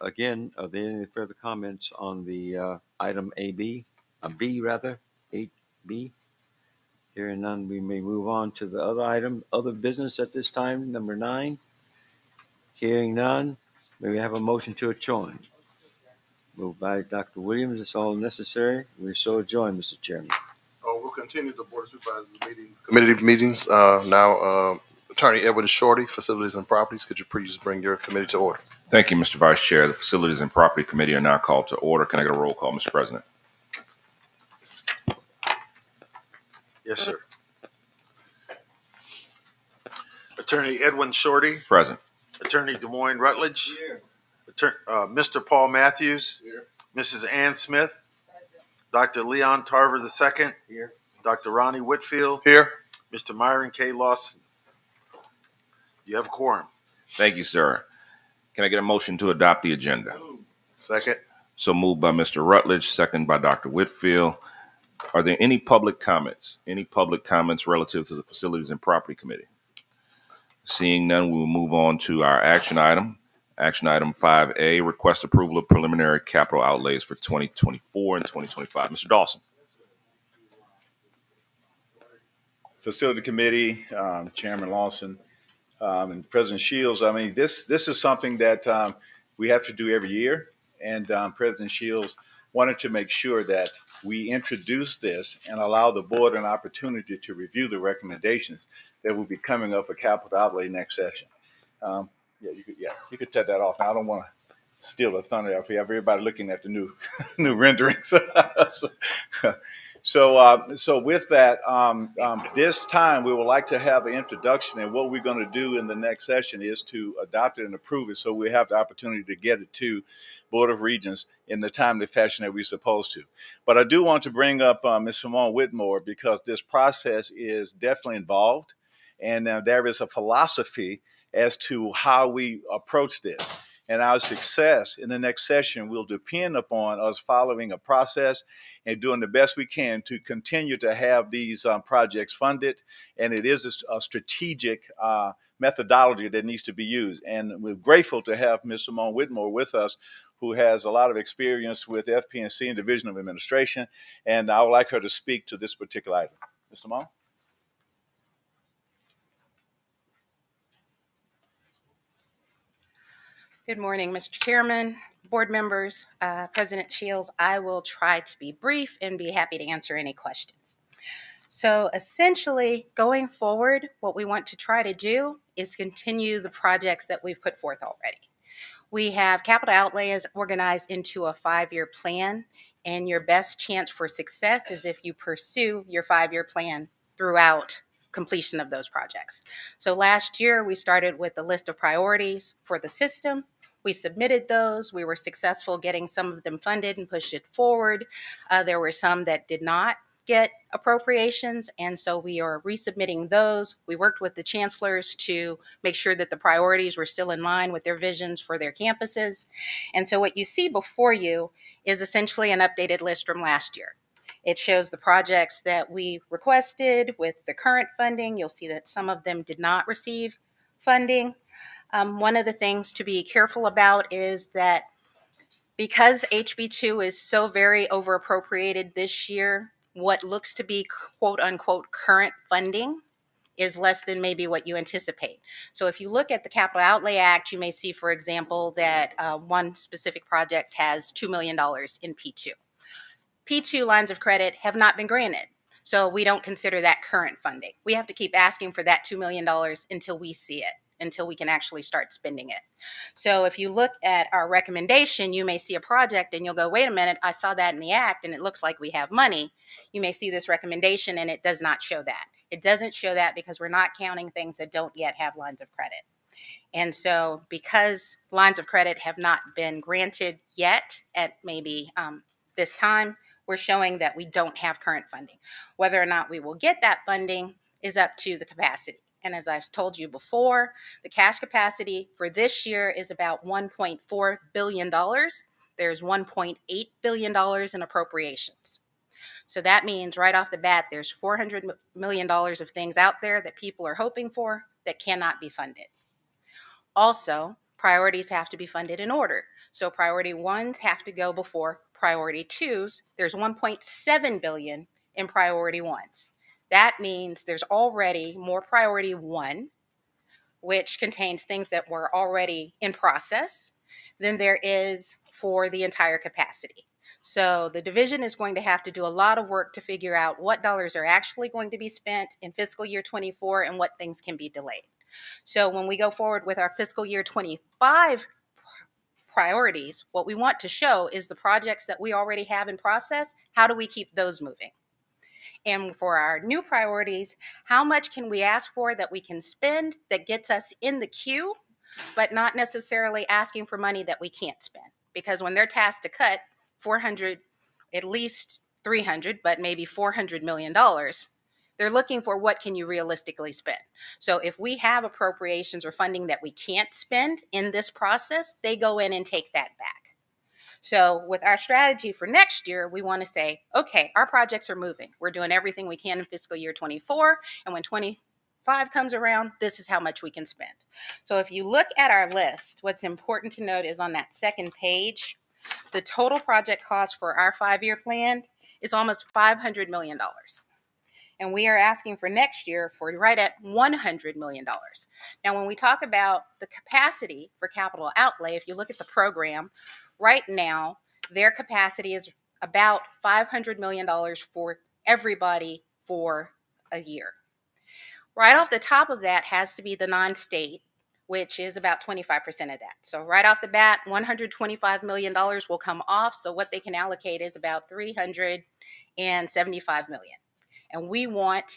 S7: Again, are there any further comments on the item B, 8B? Hearing none, we may move on to the other item, other business at this time, number 9. Hearing none, may we have a motion to adjourn? Moved by Dr. Williams, it's all necessary. We so adjourn, Mr. Chairman.
S5: We'll continue the Board of Supervisors committee meetings. Now, Attorney Edwin Shorty, Facilities and Properties, could you please bring your committee to order?
S23: Thank you, Mr. Vice Chair. The Facilities and Property Committee are now called to order. Can I get a roll call, Mr. President?
S2: Yes, sir. Attorney Edwin Shorty.
S23: Present.
S2: Attorney Des Moines Rutledge. Mr. Paul Matthews.
S5: Here.
S2: Mrs. Ann Smith. Dr. Leon Tarver II.
S9: Here.
S2: Dr. Ronnie Whitfield.
S5: Here.
S2: Mr. Myron K. Lawson. You have a quorum.
S23: Thank you, sir. Can I get a motion to adopt the agenda?
S5: Second.
S23: So moved by Mr. Rutledge, second by Dr. Whitfield. Are there any public comments? Any public comments relative to the Facilities and Property Committee? Seeing none, we will move on to our action item. Action item 5A, request approval of preliminary capital outlays for 2024 and 2025. Mr. Dawson.
S10: Facility Committee, Chairman Lawson, and President Shields. I mean, this is something that we have to do every year. And President Shields wanted to make sure that we introduce this and allow the board an opportunity to review the recommendations that will be coming up for capital outlay next session. You could take that off. Now, I don't want to steal the thunder if you have everybody looking at the new new renderings. So with that, this time we would like to have an introduction, and what we're going to do in the next session is to adopt it and approve it, so we have the opportunity to get it to Board of Regents in the timely fashion that we're supposed to. But I do want to bring up Ms. Simone Whitmore, because this process is definitely involved, and there is a philosophy as to how we approach this. And our success in the next session will depend upon us following a process and doing the best we can to continue to have these projects funded. And it is a strategic methodology that needs to be used. And we're grateful to have Ms. Simone Whitmore with us, who has a lot of experience with FP&C and Division of Administration. And I would like her to speak to this particular item. Ms. Simone?
S13: Good morning, Mr. Chairman, board members, President Shields. I will try to be brief and be happy to answer any questions. So essentially, going forward, what we want to try to do is continue the projects that we've put forth already. We have capital outlays organized into a 5-year plan, and your best chance for success is if you pursue your 5-year plan throughout completion of those projects. So last year, we started with a list of priorities for the system. We submitted those. We were successful getting some of them funded and pushed it forward. There were some that did not get appropriations, and so we are resubmitting those. We worked with the chancellors to make sure that the priorities were still in line with their visions for their campuses. And so what you see before you is essentially an updated list from last year. It shows the projects that we requested with the current funding. You'll see that some of them did not receive funding. One of the things to be careful about is that because HB2 is so very over appropriated this year, what looks to be quote unquote current funding is less than maybe what you anticipate. So if you look at the Capital Outlay Act, you may see, for example, that one specific project has $2 million in P2. P2 lines of credit have not been granted. So we don't consider that current funding. We have to keep asking for that $2 million until we see it, until we can actually start spending it. So if you look at our recommendation, you may see a project and you'll go, wait a minute, I saw that in the act and it looks like we have money. You may see this recommendation and it does not show that. It doesn't show that because we're not counting things that don't yet have lines of credit. And so because lines of credit have not been granted yet at maybe this time, we're showing that we don't have current funding. Whether or not we will get that funding is up to the capacity. And as I've told you before, the cash capacity for this year is about $1.4 billion. There's $1.8 billion in appropriations. So that means right off the bat, there's $400 million of things out there that people are hoping for that cannot be funded. Also, priorities have to be funded in order. So priority ones have to go before priority twos. There's $1.7 billion in priority ones. That means there's already more priority one, which contains things that were already in process, than there is for the entire capacity. So the division is going to have to do a lot of work to figure out what dollars are actually going to be spent in fiscal year 24 and what things can be delayed. So when we go forward with our fiscal year 25 priorities, what we want to show is the projects that we already have in process. How do we keep those moving? And for our new priorities, how much can we ask for that we can spend that gets us in the queue, but not necessarily asking for money that we can't spend? Because when they're tasked to cut 400, at least $300, but maybe $400 million. They're looking for what can you realistically spend. So if we have appropriations or funding that we can't spend in this process, they go in and take that back. So with our strategy for next year, we want to say, okay, our projects are moving. We're doing everything we can in fiscal year 24. And when 25 comes around, this is how much we can spend. So if you look at our list, what's important to note is on that second page, the total project cost for our 5-year plan is almost $500 million. And we are asking for next year for right at $100 million. Now, when we talk about the capacity for capital outlay, if you look at the program, right now, their capacity is about $500 million for everybody for a year. Right off the top of that has to be the non-state, which is about 25% of that. So right off the bat, $125 million will come off. So what they can allocate is about $375 million. And we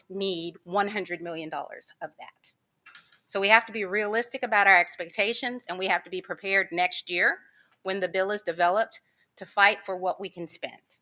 S13: need $100 million of that. So we have to be realistic about our expectations, and we have to be prepared next year when the bill is developed to fight for what we can spend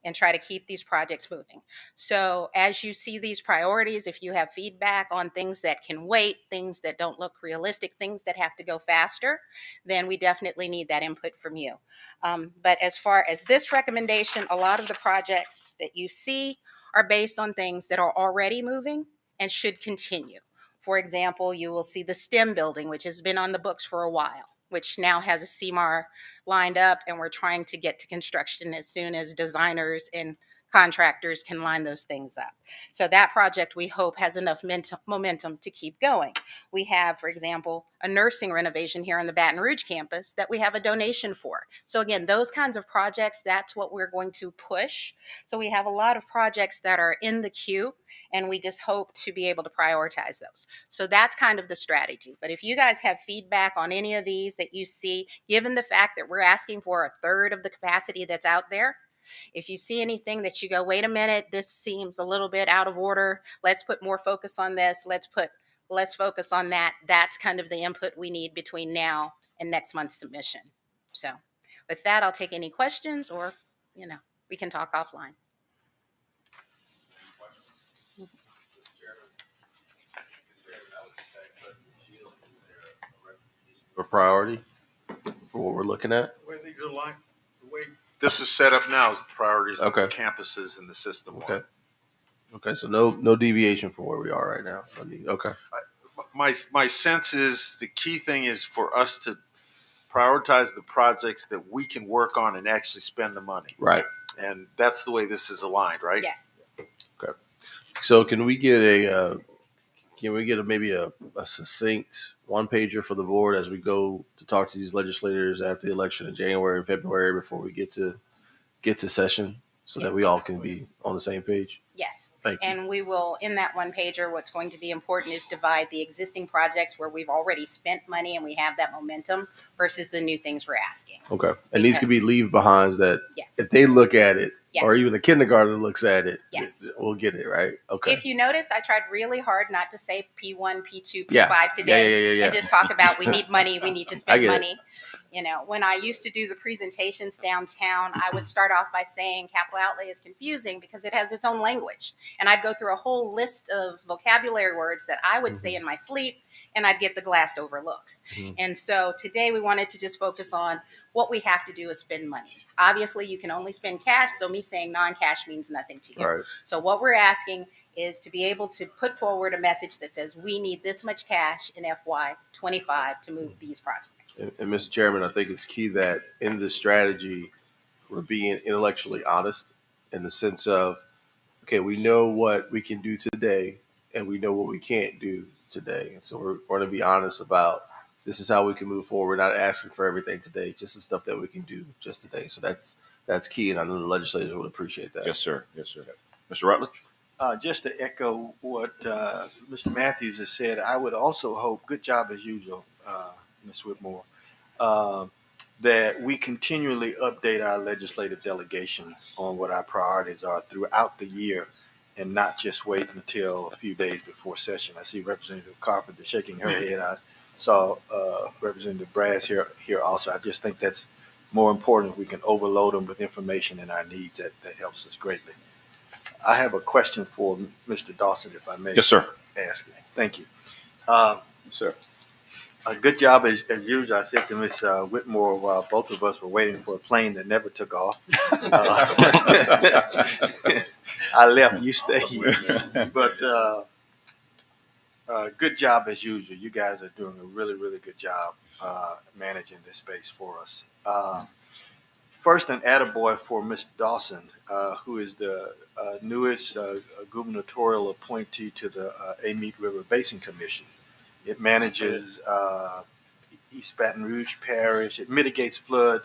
S13: and try to keep these projects moving. So as you see these priorities, if you have feedback on things that can wait, things that don't look realistic, things that have to go faster, then we definitely need that input from you. But as far as this recommendation, a lot of the projects that you see are based on things that are already moving and should continue. For example, you will see the STEM building, which has been on the books for a while, which now has a CMAR lined up, and we're trying to get to construction as soon as designers and contractors can line those things up. So that project, we hope, has enough momentum to keep going. We have, for example, a nursing renovation here on the Baton Rouge campus that we have a donation for. So again, those kinds of projects, that's what we're going to push. So we have a lot of projects that are in the queue, and we just hope to be able to prioritize those. So that's kind of the strategy. But if you guys have feedback on any of these that you see, given the fact that we're asking for a third of the capacity that's out there, if you see anything that you go, wait a minute, this seems a little bit out of order, let's put more focus on this, let's put less focus on that, that's kind of the input we need between now and next month's submission. So with that, I'll take any questions, or, we can talk offline.
S14: A priority for what we're looking at?
S2: The way these are lined, the way this is set up now is the priorities
S14: Okay.
S2: that the campuses in the system
S14: Okay. Okay, so no deviation from where we are right now. Okay.
S2: My sense is the key thing is for us to prioritize the projects that we can work on and actually spend the money.
S14: Right.
S2: And that's the way this is aligned, right?
S13: Yes.
S14: Okay. So can we get maybe a succinct one pager for the board as we go to talk to these legislators after the election in January and February before we get to session, so that we all can be on the same page?
S13: Yes.
S14: Thank you.
S13: And we will, in that one pager, what's going to be important is divide the existing projects where we've already spent money and we have that momentum versus the new things we're asking.
S14: Okay. And these could be leave behinds that
S13: Yes.
S14: if they look at it,
S13: Yes.
S14: or even a kindergarten looks at it,
S13: Yes.
S14: we'll get it, right? Okay.
S13: If you notice, I tried really hard not to say P1, P2, P5
S14: Yeah.
S13: today.
S14: Yeah.
S13: And just talk about we need money, we need to
S14: I
S13: spend
S14: get it.
S13: money. When I used to do the presentations downtown, I would start off by saying capital outlay is confusing because it has its own language. And I'd go through a whole list of vocabulary words that I would say in my sleep, and I'd get the glassed over looks. And so today we wanted to just focus on what we have to do is spend money. Obviously, you can only spend cash, so me saying non-cash means nothing to you.
S14: Right.
S13: So what we're asking is to be able to put forward a message that says we need this much cash in FY25 to move these projects.
S14: And Mr. Chairman, I think it's key that in this strategy, we're being intellectually honest in the sense of, okay, we know what we can do today and we know what we can't do today. And so we're going to be honest about this is how we can move forward. We're not asking for everything today, just the stuff that we can do just today. So that's key, and I know the legislators would appreciate that.
S23: Yes, sir. Yes, sir. Mr. Rutledge?
S9: Just to echo what Mr. Matthews has said, I would also hope, good job as usual, Ms. Whitmore, that we continually update our legislative delegation on what our priorities are throughout the year and not just wait until a few days before session. I see Representative Carpenter shaking her head. I saw Representative Brass here also. I just think that's more important, we can overload them with information and our needs. That helps us greatly. I have a question for Mr. Dawson, if I may.
S23: Yes, sir.
S9: Ask it. Thank you. Yes,
S23: sir.
S9: A good job as usual. I said to Ms. Whitmore while both of us were waiting for a plane that never took off. I left, you stayed. But good job as usual. You guys are doing a really, really good job managing this space for us. First, an attaboy for Mr. Dawson, who is the newest gubernatorial appointee to the Amite River Basin Commission. It manages East Baton Rouge Parish. It mitigates flood,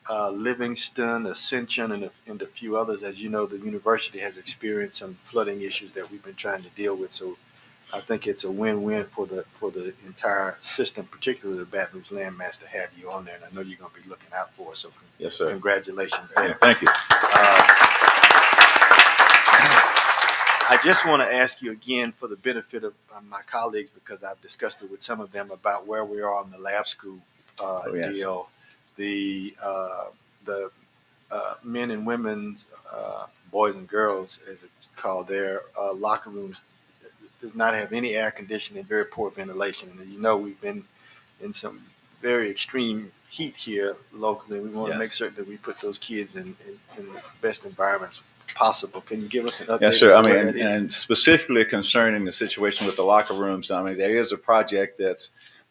S9: Livingston, Ascension, and a few others. As you know, the university has experienced some flooding issues that we've been trying to deal with. So I think it's a win-win for the entire system, particularly the Baton Rouge landmass, to have you on there. And I know you're going to be looking out for us. So
S10: yes, sir.
S9: Congratulations there.
S10: Yeah, thank you.
S9: I just want to ask you again, for the benefit of my colleagues, because I've discussed it with some of them, about where we are on the lab school
S10: yes.
S9: deal. The men and women's, boys and girls, as it's called there, locker rooms does not have any air conditioning, very poor ventilation. And you know, we've been in some very extreme heat here locally. We want to make certain that we put those kids in the best environments possible. Can you give us an update?
S10: Yes, sir. I mean, and specifically concerning the situation with the locker rooms, I mean, there is a project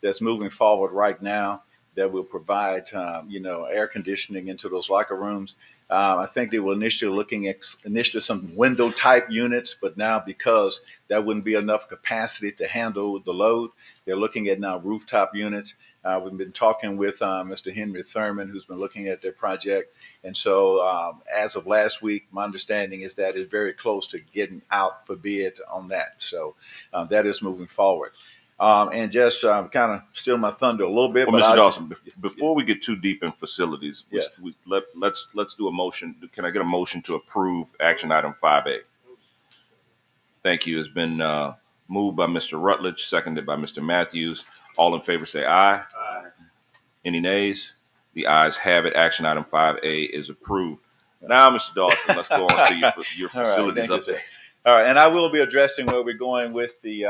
S10: that's moving forward right now that will provide, air conditioning into those locker rooms. I think they were initially looking at some window type units, but now because that wouldn't be enough capacity to handle the load, they're looking at now rooftop units. We've been talking with Mr. Henry Thurman, who's been looking at their project. And so as of last week, my understanding is that it's very close to getting out for bid on that. So that is moving forward. And just kind of steal my thunder a little bit.
S23: Well,
S10: but
S23: Mr. Dawson, before we get too deep in facilities,
S10: yes.
S23: let's do a motion. Can I get a motion to approve action item 5A? Thank you. It's been moved by Mr. Rutledge, seconded by Mr. Matthews. All in favor say aye. Aye. Any nays? The ayes have it. Action item 5A is approved. Now, Mr. Dawson, let's go on to your facilities update.
S10: All right, and I will be addressing where we're going with the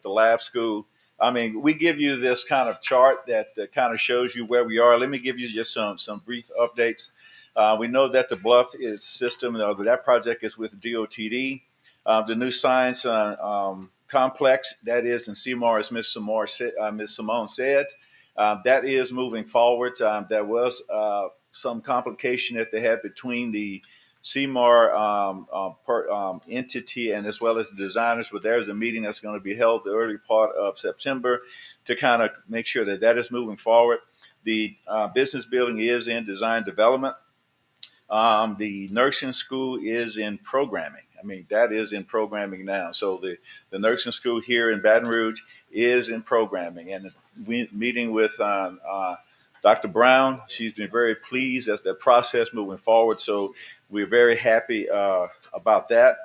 S10: lab school. I mean, we give you this kind of chart that kind of shows you where we are. Let me give you just some brief updates. We know that the Bluff is system, that project is with DOTD. The new science complex that is in Seymour, as Ms. Simone said, that is moving forward. There was some complication that they had between the Seymour entity and as well as the designers, but there's a meeting that's going to be held the early part of September to kind of make sure that is moving forward. The business building is in design development. The nursing school is in programming. I mean, that is in programming now. So the nursing school here in Baton Rouge is in programming, and we meeting with Dr. Brown. She's been very pleased as the process moving forward. So we're very happy about that.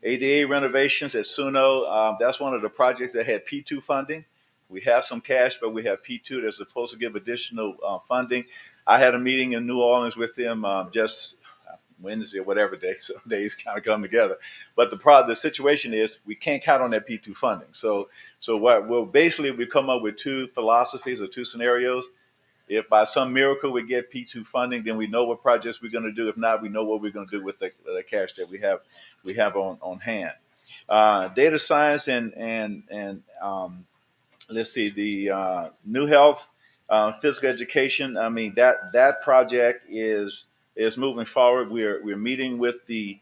S10: ADA renovations at Suno, that's one of the projects that had P2 funding. We have some cash, but we have P2 that's supposed to give additional funding. I had a meeting in New Orleans with them just Wednesday or whatever day, so days kind of come together. But the situation is we can't count on that P2 funding. So we come up with two philosophies or two scenarios. If by some miracle we get P2 funding, then we know what projects we're going to do. If not, we know what we're going to do with the cash that we have on hand. Data science and let's see, the New Health, physical education. I mean, that project is moving forward. We're meeting with the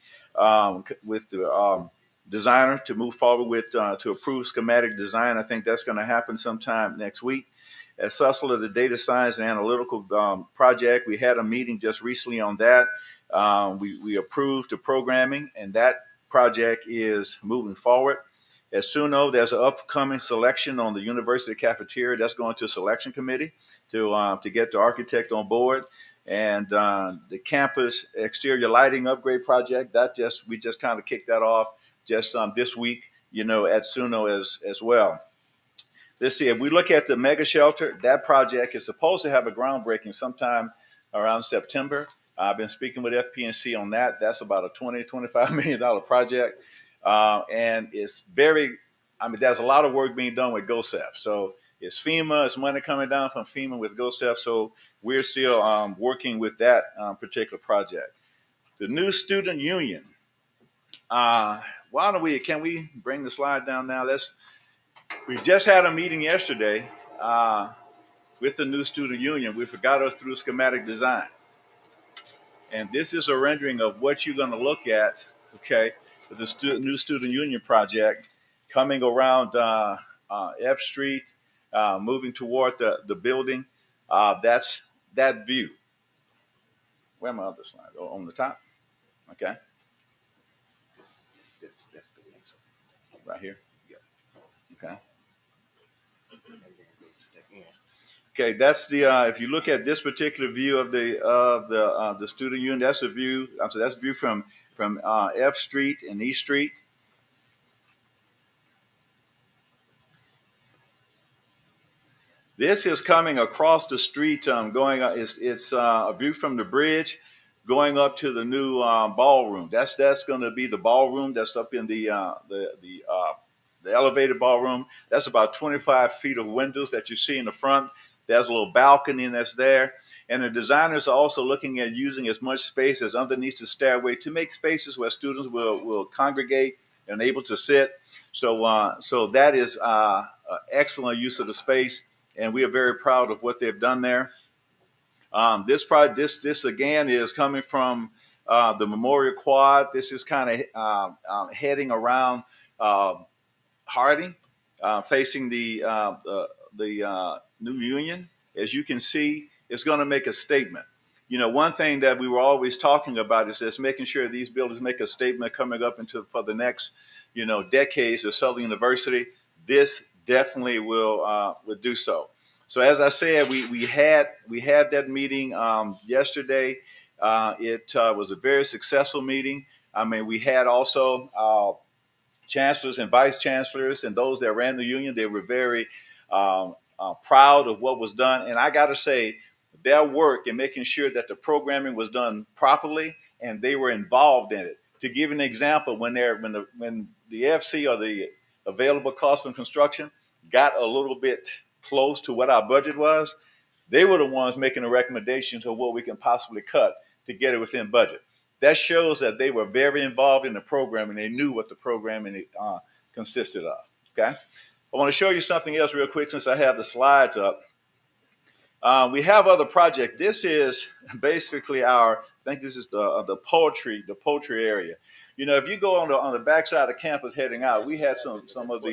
S10: designer to move forward with to approve schematic design. I think that's going to happen sometime next week. At Sussex, the data science and analytical project, we had a meeting just recently on that. We approved the programming, and that project is moving forward. At Suno, there's an upcoming selection on the university cafeteria. That's going to a selection committee to get the architect on board. And the campus exterior lighting upgrade project, we just kind of kicked that off just this week, at Suno as well. Let's see, if we look at the mega shelter, that project is supposed to have a groundbreaking sometime around September. I've been speaking with FPNC on that. That's about a $20-25 million project. And it's very, there's a lot of work being done with GOSEF. So it's FEMA, it's money coming down from FEMA with GOSEF. So we're still working with that particular project. The new student union. Can we bring the slide down now? We just had a meeting yesterday with the new student union. We forgot us through schematic design. And this is a rendering of what you're going to look at, okay, with the new student union project coming around F Street, moving toward the building. That's that view. Where are my other slides? Oh, on the top? Okay. That's the one. Right here? Yeah. Okay. Okay, that's the if you look at this particular view of the student union, that's a view. That's a view from F Street and E Street. This is coming across the street, going. It's a view from the bridge, going up to the new ballroom. That's going to be the ballroom that's up in the elevated ballroom. That's about 25 feet of windows that you see in the front. There's a little balcony that's there. And the designers are also looking at using as much space as underneath the stairway to make spaces where students will congregate and able to sit. So that is excellent use of the space, and we are very proud of what they've done there. This again is coming from the Memorial Quad. This is kind of heading around Harding, facing the new union. As you can see, it's going to make a statement. You know, one thing that we were always talking about is just making sure these buildings make a statement coming up for the next, decades of Southern University. This definitely will do so. So as I said, we had that meeting yesterday. It was a very successful meeting. We had also chancellors and vice chancellors and those that ran the union. They were very proud of what was done. And I got to say, their work in making sure that the programming was done properly and they were involved in it. To give an example, when the FC, or the available cost from construction, got a little bit close to what our budget was, they were the ones making the recommendations of what we can possibly cut to get it within budget. That shows that they were very involved in the program and they knew what the programming consisted of. Okay, I want to show you something else real quick since I have the slides up. We have other projects. This is basically I think this is the poultry area. If you go on the backside of campus heading out, we had some of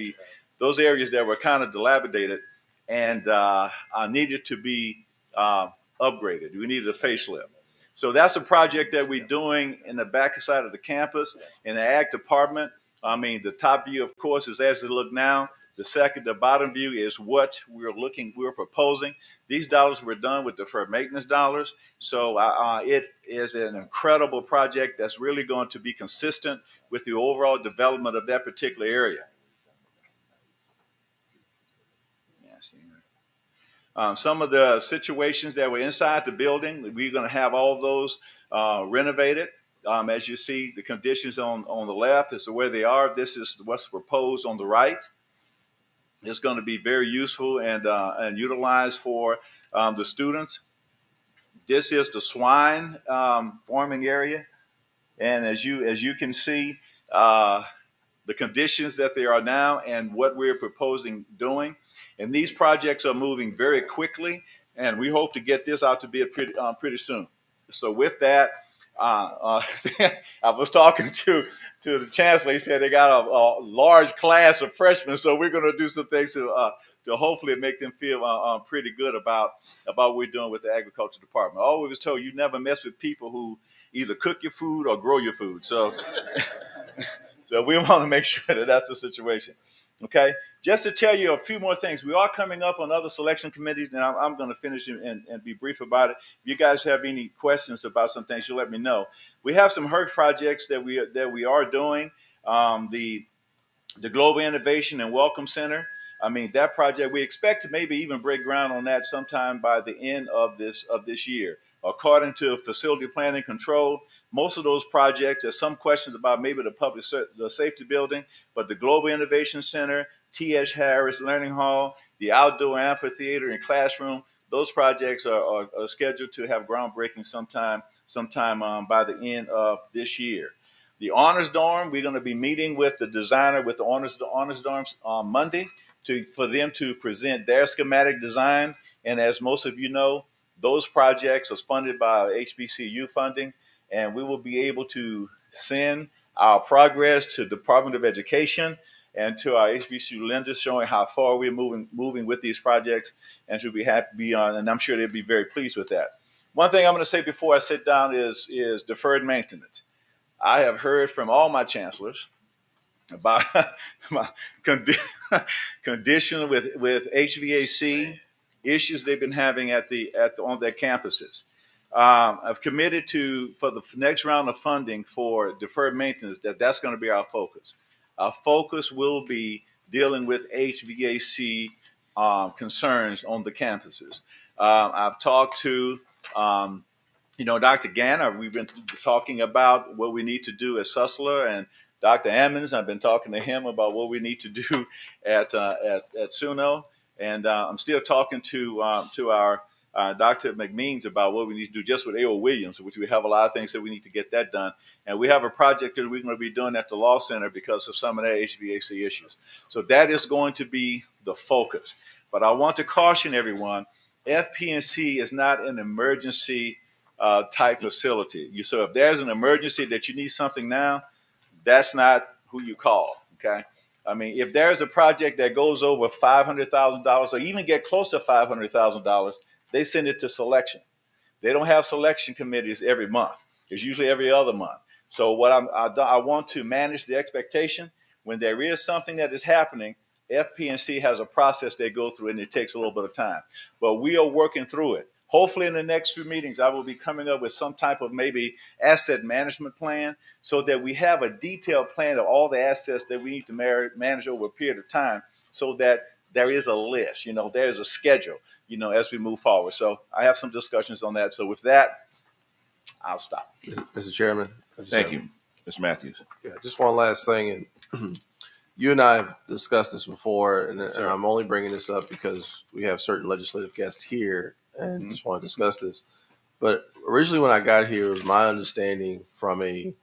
S10: those areas that were kind of dilapidated and needed to be upgraded. We needed a facelift. So that's a project that we're doing in the back side of the campus in the ag department. The top view, of course, is as it look now. The bottom view is what we're proposing. These dollars were done with deferred maintenance dollars. So it is an incredible project that's really going to be consistent with the overall development of that particular area. Some of the situations that were inside the building, we're going to have all those renovated. As you see, the conditions on the left as to where they are. This is what's proposed on the right. It's going to be very useful and utilized for the students. This is the swine farming area, and as you can see, the conditions that they are now and what we're proposing doing. And these projects are moving very quickly, and we hope to get this out to be pretty soon. So with that, I was talking to the chancellor. He said they got a large class of freshmen, so we're going to do some things to hopefully make them feel pretty good about what we're doing with the agriculture department. I always was told you never mess with people who either cook your food or grow your food. So. So we want to make sure that that's the situation. Okay, just to tell you a few more things, we are coming up on other selection committees, and I'm going to finish and be brief about it. If you guys have any questions about some things, you let me know. We have some HERC projects that we are doing. The Global Innovation and Welcome Center. I mean, that project, we expect to maybe even break ground on that sometime by the end of this year. According to facility planning control, most of those projects, there's some questions about maybe the safety building, but the Global Innovation Center, T.S. Harris Learning Hall, the outdoor amphitheater and classroom, those projects are scheduled to have groundbreaking sometime by the end of this year. The Honors Dorm, we're going to be meeting with the designer with the Honors Dorms on Monday for them to present their schematic design. And as most of you know, those projects are funded by HBCU funding, and we will be able to send our progress to the Department of Education and to our HBCU lenders, showing how far we're moving with these projects, and to be happy on. And I'm sure they'll be very pleased with that. One thing I'm going to say before I sit down is deferred maintenance. I have heard from all my chancellors about my condition with HVAC issues they've been having on their campuses. I've committed for the next round of funding for deferred maintenance that's going to be our focus. Our focus will be dealing with HVAC concerns on the campuses. I've talked to Dr. Ganner. We've been talking about what we need to do at Sussler, and Dr. Ammons, I've been talking to him about what we need to do at Suno, and I'm still talking to our Dr. McMeans about what we need to do just with A.O. Williams, which we have a lot of things that we need to get that done. And we have a project that we're going to be doing at the Law Center because of some of their HVAC issues. So that is going to be the focus. But I want to caution everyone, FP&C is not an emergency type facility. So if there's an emergency that you need something now, that's not who you call, okay? I mean, if there's a project that goes over $500,000 or even get close to $500,000, they send it to selection. They don't have selection committees every month. It's usually every other month. So what I want to manage the expectation. When there is something that is happening, FP&C has a process they go through, and it takes a little bit of time. But we are working through it. Hopefully in the next few meetings, I will be coming up with some type of maybe asset management plan so that we have a detailed plan of all the assets that we need to manage over a period of time, so that there is a list, there's a schedule, as we move forward. So I have some discussions on that. So with that, I'll stop.
S14: Mr. Chairman.
S23: Thank you, Mr. Matthews.
S14: Yeah, just one last thing. And you and I have discussed this before, and I'm only bringing this up because we have certain legislative guests here and just want to discuss this. But originally when I got here, it was my understanding from a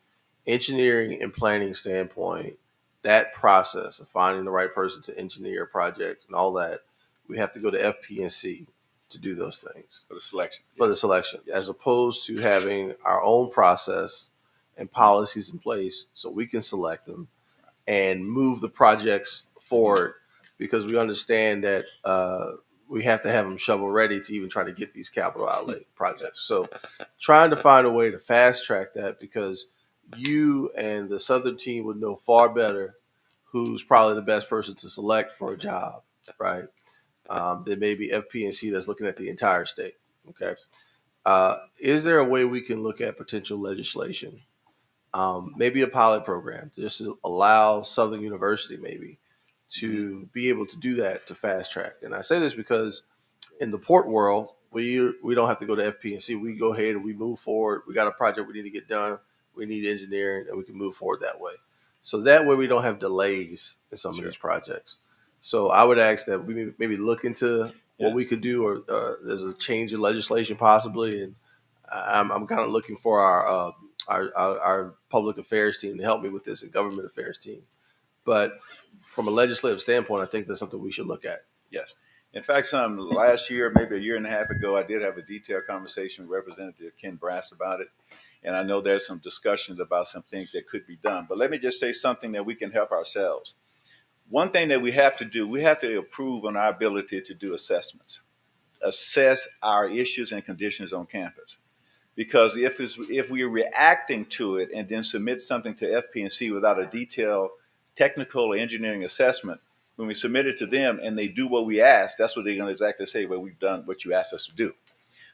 S14: engineering and planning standpoint, that process of finding the right person to engineer a project and all that, we have to go to FP&C to do those things.
S10: For the selection.
S14: For the selection, as opposed to having our own process and policies in place so we can select them and move the projects forward, because we understand that we have to have them shovel ready to even try to get these capital outlay projects. So trying to find a way to fast track that, because you and the Southern team would know far better who's probably the best person to select for a job, right? Than maybe FP&C that's looking at the entire state. Okay. Is there a way we can look at potential legislation, maybe a pilot program, just to allow Southern University maybe to be able to do that, to fast track? And I say this because in the port world, we don't have to go to FP&C. We go ahead and we move forward. We got a project we need to get done. We need engineering, and we can move forward that way. So that way we don't have delays in some of these projects. So I would ask that we maybe look into what we could do, or there's a change in legislation possibly. And I'm kind of looking for our public affairs team to help me with this, and government affairs team. But from a legislative standpoint, I think that's something we should look at.
S10: Yes. In fact, last year, maybe a year and a half ago, I did have a detailed conversation with Representative Ken Brass about it. And I know there's some discussions about some things that could be done. But let me just say something that we can help ourselves. One thing that we have to do, we have to improve on our ability to do assessments, assess our issues and conditions on campus. Because if we're reacting to it and then submit something to FP&C without a detailed technical or engineering assessment, when we submit it to them and they do what we ask, that's what they're going to exactly say, well, we've done what you asked us to do.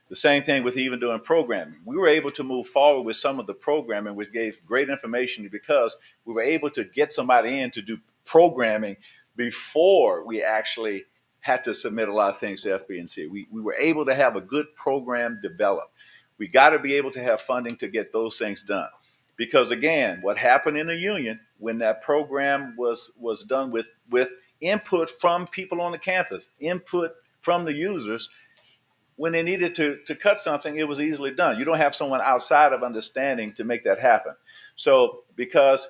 S10: The same thing with even doing programming. We were able to move forward with some of the programming, which gave great information because we were able to get somebody in to do programming before we actually had to submit a lot of things to FBNC. We were able to have a good program developed. We got to be able to have funding to get those things done. Because again, what happened in the union when that program was done with input from people on the campus, input from the users, when they needed to cut something, it was easily done. You don't have someone outside of understanding to make that happen. So because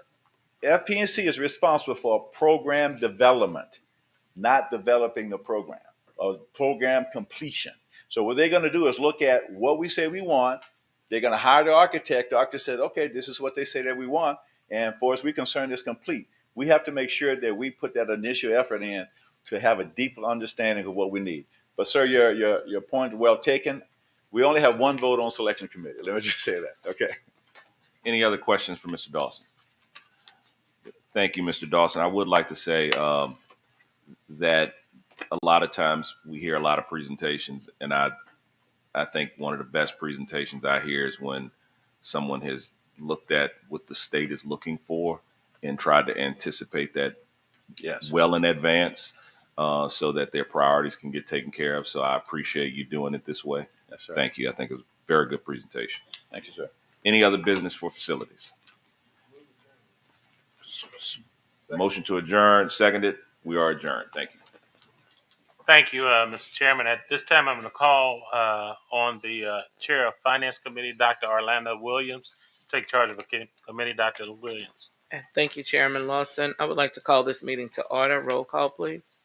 S10: FPNC is responsible for program development, not developing the program or program completion. So what they're going to do is look at what we say we want. They're going to hire the architect. The architect said, okay, this is what they say that we want. And for as we're concerned, it's complete. We have to make sure that we put that initial effort in to have a deeper understanding of what we need. But sir, your point is well taken. We only have one vote on selection committee. Let me just say that. Okay.
S23: Any other questions for Mr. Dawson? Thank you, Mr. Dawson. I would like to say that a lot of times we hear a lot of presentations, and I think one of the best presentations I hear is when someone has looked at what the state is looking for and tried to anticipate that well in advance so that their priorities can get taken care of. So I appreciate you doing it this way.
S10: Yes, sir.
S23: Thank you. I think it was a very good presentation.
S10: Thank you, sir.
S23: Any other business for facilities? Motion to adjourn, seconded. We are adjourned. Thank you.
S1: Thank you, Mr. Chairman. At this time, I'm going to call on the Chair of Finance Committee, Dr. Orlando Williams. Take charge of the committee, Dr. Williams.
S6: Thank you, Chairman Lawson. I would like to call this meeting to order. Roll call, please.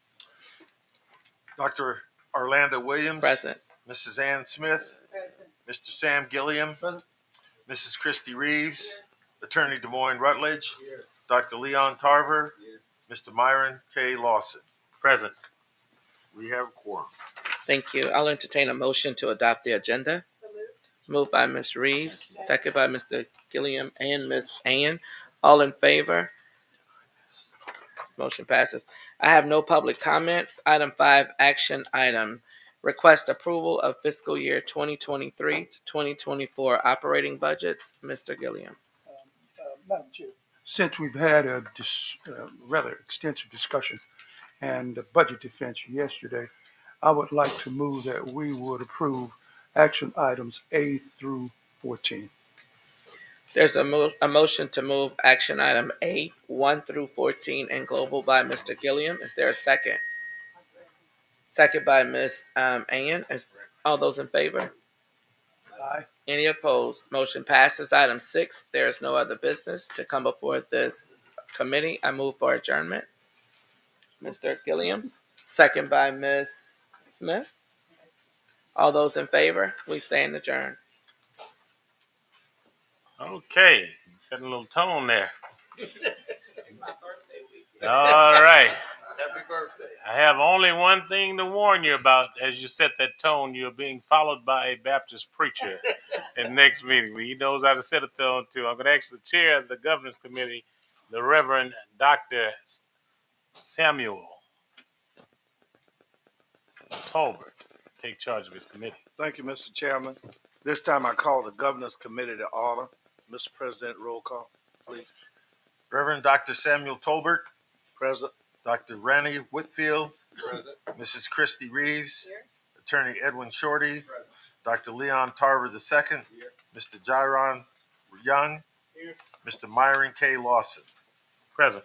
S2: Dr. Orlando Williams.
S6: Present.
S2: Mrs. Ann Smith. Present. Mr. Sam Gilliam.
S8: Present.
S2: Mrs. Christy Reeves. Attorney Des Moines Rutledge. Here. Dr. Leon Tarver. Here. Mr. Myron K. Lawson.
S1: Present.
S2: We have a quorum.
S6: Thank you. I'll entertain a motion to adopt the agenda. Moved by Ms. Reeves, second by Mr. Gilliam and Ms. Ann. All in favor? Motion passes. I have no public comments. Item 5, action item. Request approval of fiscal year 2023 to 2024 operating budgets. Mr. Gilliam.
S8: Madam Chair, since we've had a rather extensive discussion and budget defense yesterday, I would like to move that we would approve action items A through 14.
S6: There's a motion to move action item A, 1 through 14 in global by Mr. Gilliam. Is there a second? Second by Ms. Ann. All those in favor?
S8: Aye.
S6: Any opposed? Motion passes. Item 6, there is no other business to come before this committee. I move for adjournment. Mr. Gilliam, second by Ms. Smith. All those in favor, please stand adjourned.
S1: Okay, setting a little tone there. All right.
S5: Happy birthday.
S1: I have only one thing to warn you about. As you set that tone, you're being followed by a Baptist preacher in the next meeting. He knows how to set a tone, too. I'm going to ask the chair of the governance committee, the Reverend Dr. Samuel Tolbert, take charge of his committee.
S16: Thank you, Mr. Chairman. This time I call the Governance Committee to order. Mr. President, roll call, please.
S2: Reverend Dr. Samuel Tolbert.
S16: Present.
S2: Dr. Randy Whitfield.
S5: Present.
S2: Mrs. Christy Reeves.
S16: Here.
S2: Attorney Edwin Shorty.
S16: Present.
S2: Dr. Leon Tarver II.
S16: Here.
S2: Mr. Jaron Young.
S16: Here.
S2: Mr. Myron K. Lawson.
S1: Present.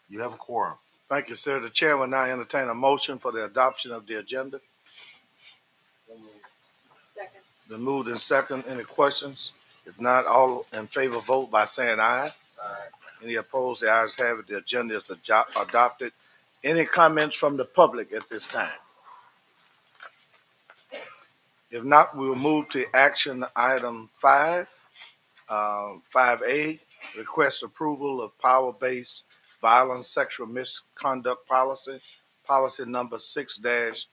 S2: You have a quorum.
S16: Thank you, sir. The chair will now entertain a motion for the adoption of the agenda.
S13: Second.
S16: Been moved and second. Any questions? If not, all in favor vote by saying aye. Aye. Any opposed? The ayes have it. The agenda is adopted. Any comments from the public at this time? If not, we will move to action item 5. 5A, request approval of power-based violence sexual misconduct policy, policy number 6-001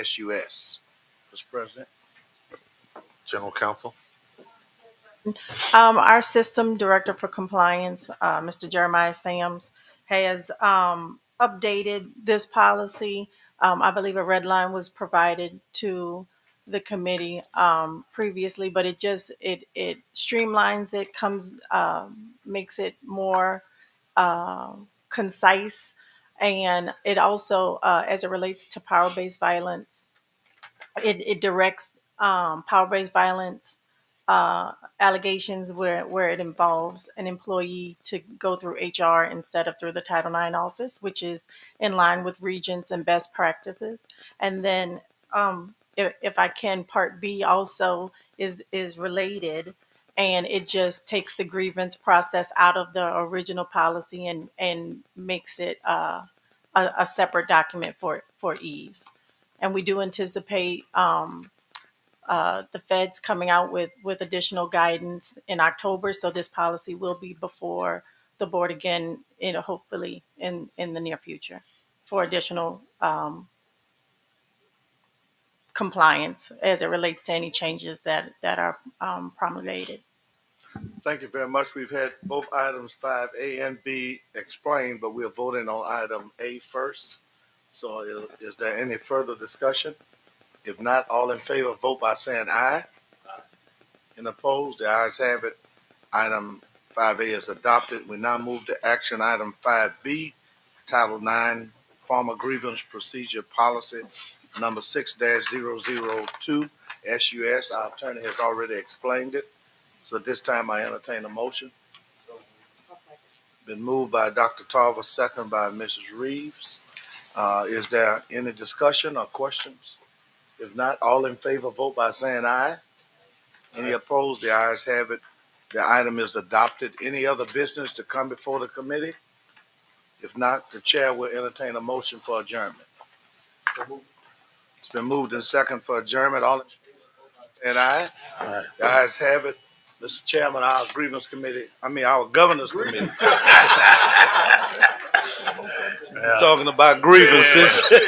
S16: SUS. Mr. President.
S2: General Counsel.
S17: Our system director for compliance, Mr. Jeremiah Sams, has updated this policy. I believe a red line was provided to the committee previously, but it streamlines it, makes it more concise, and it also, as it relates to power-based violence, it directs power-based violence uh, allegations where it involves an employee to go through HR instead of through the Title IX office, which is in line with Regents and best practices. And then, if I can, Part B also is related, and it just takes the grievance process out of the original policy and makes it a separate document for ease. And we do anticipate the feds coming out with additional guidance in October. So this policy will be before the board again, hopefully in the near future for additional compliance as it relates to any changes that are promulgated.
S16: Thank you very much. We've had both items 5A and B explained, but we're voting on item A first. So is there any further discussion? If not, all in favor, vote by saying aye. And opposed, the ayes have it. Item 5A is adopted. We now move to action item 5B, Title IX, Farmer Grievance Procedure Policy, number 6-002, SUS. Our attorney has already explained it. So at this time, I entertain a motion. Been moved by Dr. Tarver, second by Mrs. Reeves. Is there any discussion or questions? If not, all in favor, vote by saying aye. Any opposed? The ayes have it. The item is adopted. Any other business to come before the committee? If not, the chair will entertain a motion for adjournment. It's been moved and second for adjournment. All in favor, vote by saying aye.
S1: Aye.
S16: The ayes have it. Mr. Chairman, our governance committee. Talking about grievances.
S1: Yeah.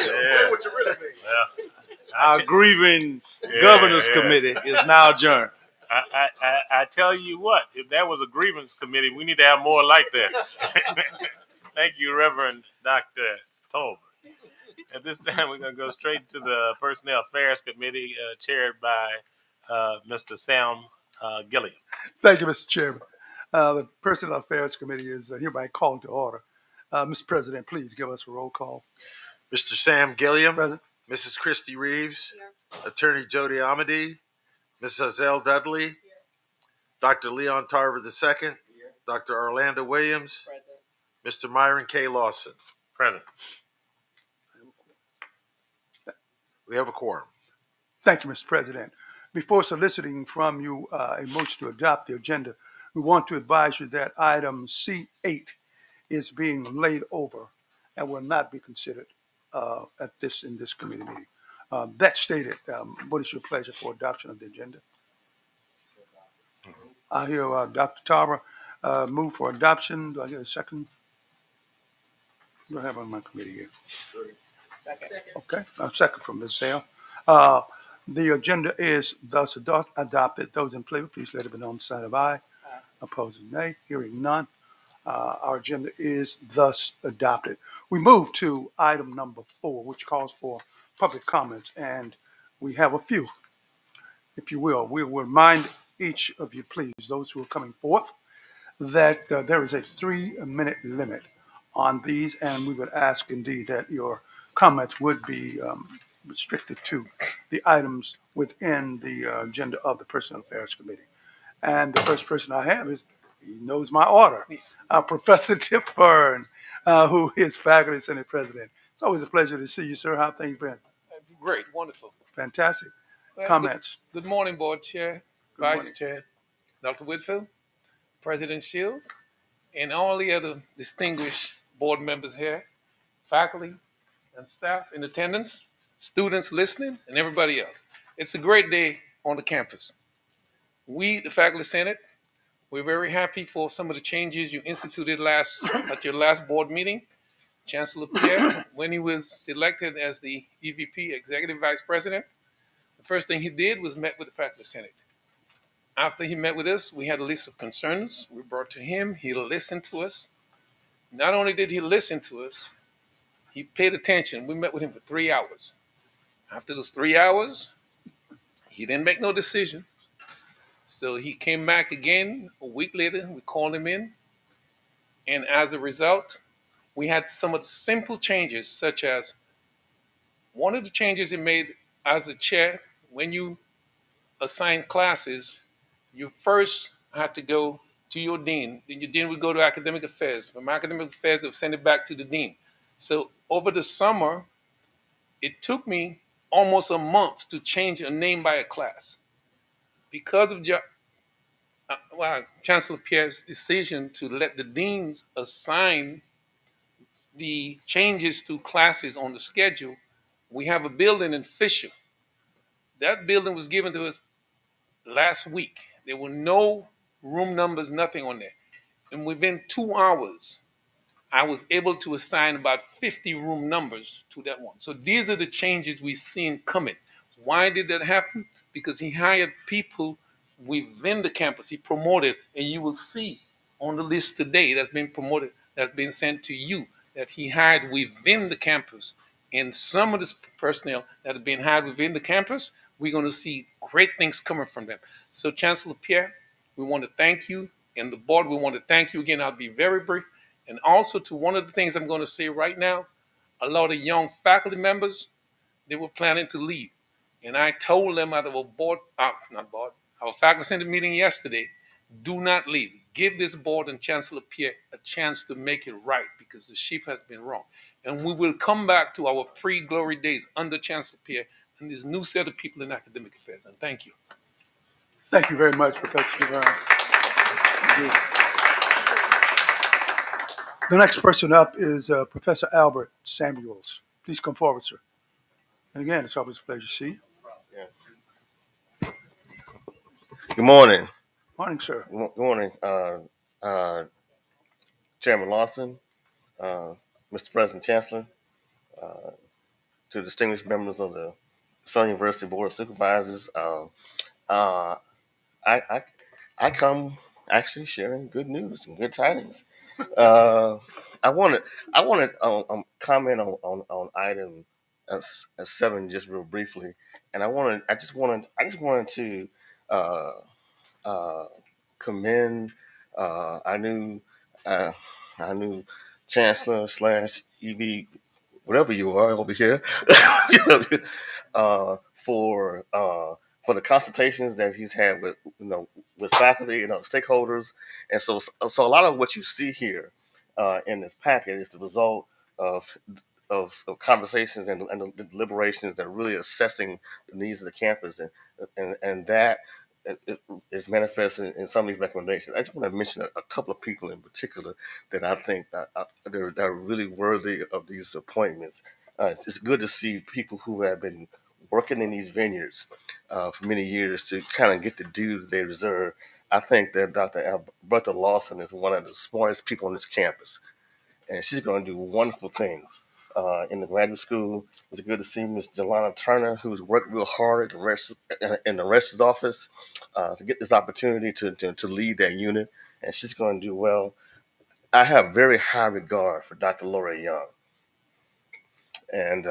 S16: Our grieving governance committee is now adjourned.
S1: I tell you what, if that was a grievance committee, we need to have more like that. Thank you, Reverend Dr. Tolbert. At this time, we're going to go straight to the Personnel Affairs Committee, chaired by Mr. Sam Gilliam.
S8: Thank you, Mr. Chairman. The Personnel Affairs Committee is hereby called to order. Mr. President, please give us a roll call.
S2: Mr. Sam Gilliam,
S8: Present.
S2: Mrs. Christy Reeves, Attorney Jody Amedy, Mrs. Hazel Dudley, Dr. Leon Tarver II, Dr. Orlando Williams, Mr. Myron K. Lawson.
S1: Present.
S2: We have a quorum.
S8: Thank you, Mr. President. Before soliciting from you a motion to adopt the agenda, we want to advise you that item C8 is being laid over and will not be considered in this committee meeting. That stated, what is your pleasure for adoption of the agenda? I hear Dr. Tarver move for adoption. Do I get a second? Do I have on my committee here? Okay, a second from Ms. Hale. The agenda is thus adopted. Those in favor, please let it be known on the side of aye. Opposing, nay. Hearing none. Our agenda is thus adopted. We move to item number 4, which calls for public comments, and we have a few. If you will, we will remind each of you, please, those who are coming forth, that there is a 3-minute limit on these, and we would ask indeed that your comments would be restricted to the items within the agenda of the Personnel Affairs Committee. And the first person I have is, he knows my order, Professor Tip Fern, who is faculty senate president. It's always a pleasure to see you, sir. How have things been?
S18: Great, wonderful.
S8: Fantastic.
S18: Well,
S8: Comments?
S18: Good morning, Board Chair,
S8: Good
S18: Vice
S8: morning.
S18: Chair, Dr. Whitfield, President Shields, and all the other distinguished board members here, faculty and staff in attendance, students listening, and everybody else. It's a great day on the campus. We, the Faculty Senate, we're very happy for some of the changes you instituted at your last board meeting. Chancellor Pierre, when he was selected as the EVP, Executive Vice President, the first thing he did was met with the Faculty Senate. After he met with us, we had a list of concerns we brought to him. He listened to us. Not only did he listen to us, he paid attention. We met with him for 3 hours. After those 3 hours, he didn't make no decision. So he came back again a week later. We called him in. And as a result, we had somewhat simple changes, such as one of the changes it made as a chair, when you assign classes, you first had to go to your dean. Then your dean would go to academic affairs. From academic affairs, they'll send it back to the dean. So over the summer, it took me almost a month to change a name by a class because of Chancellor Pierre's decision to let the deans assign the changes to classes on the schedule. We have a building in Fisher. That building was given to us last week. There were no room numbers, nothing on there. And within 2 hours, I was able to assign about 50 room numbers to that one. So these are the changes we've seen coming. Why did that happen? Because he hired people within the campus. He promoted, and you will see on the list today that's been promoted, that's been sent to you, that he hired within the campus. And some of this personnel that have been hired within the campus, we're going to see great things coming from them. So Chancellor Pierre, we want to thank you, and the board, we want to thank you again. I'll be very brief. And also to one of the things I'm going to say right now, a lot of young faculty members, they were planning to leave. And I told them at our our faculty senate meeting yesterday, do not leave. Give this board and Chancellor Pierre a chance to make it right because the ship has been wrong. And we will come back to our pre-glory days under Chancellor Pierre and this new set of people in academic affairs. And thank you.
S8: Thank you very much, Professor Guevara. The next person up is Professor Albert Samuels. Please come forward, sir. And again, it's always a pleasure to see you.
S3: Good morning.
S8: Morning, sir.
S3: Good morning, Chairman Lawson, Mr. President Chancellor, to distinguished members of the Southern University Board of Supervisors. I come actually sharing good news and good tidings. I wanted comment on item 7 just real briefly, and I just wanted to commend our new chancellor slash EV, whatever you are over here, for the consultations that he's had with with faculty and stakeholders, and so a lot of what you see here in this packet is the result of conversations and the deliberations that are really assessing the needs of the campus, and that is manifested in some of these recommendations. I just want to mention a couple of people in particular that I think that are really worthy of these appointments. It's good to see people who have been working in these vineyards for many years to kind of get the due that they deserve. I think that Dr. Alberta Lawson is one of the smartest people on this campus, and she's going to do wonderful things in the graduate school. It's good to see Ms. Jelana Turner, who's worked real hard in the Registrar's office to get this opportunity to lead that unit, and she's going to do well. I have very high regard for Dr. Laura Young, and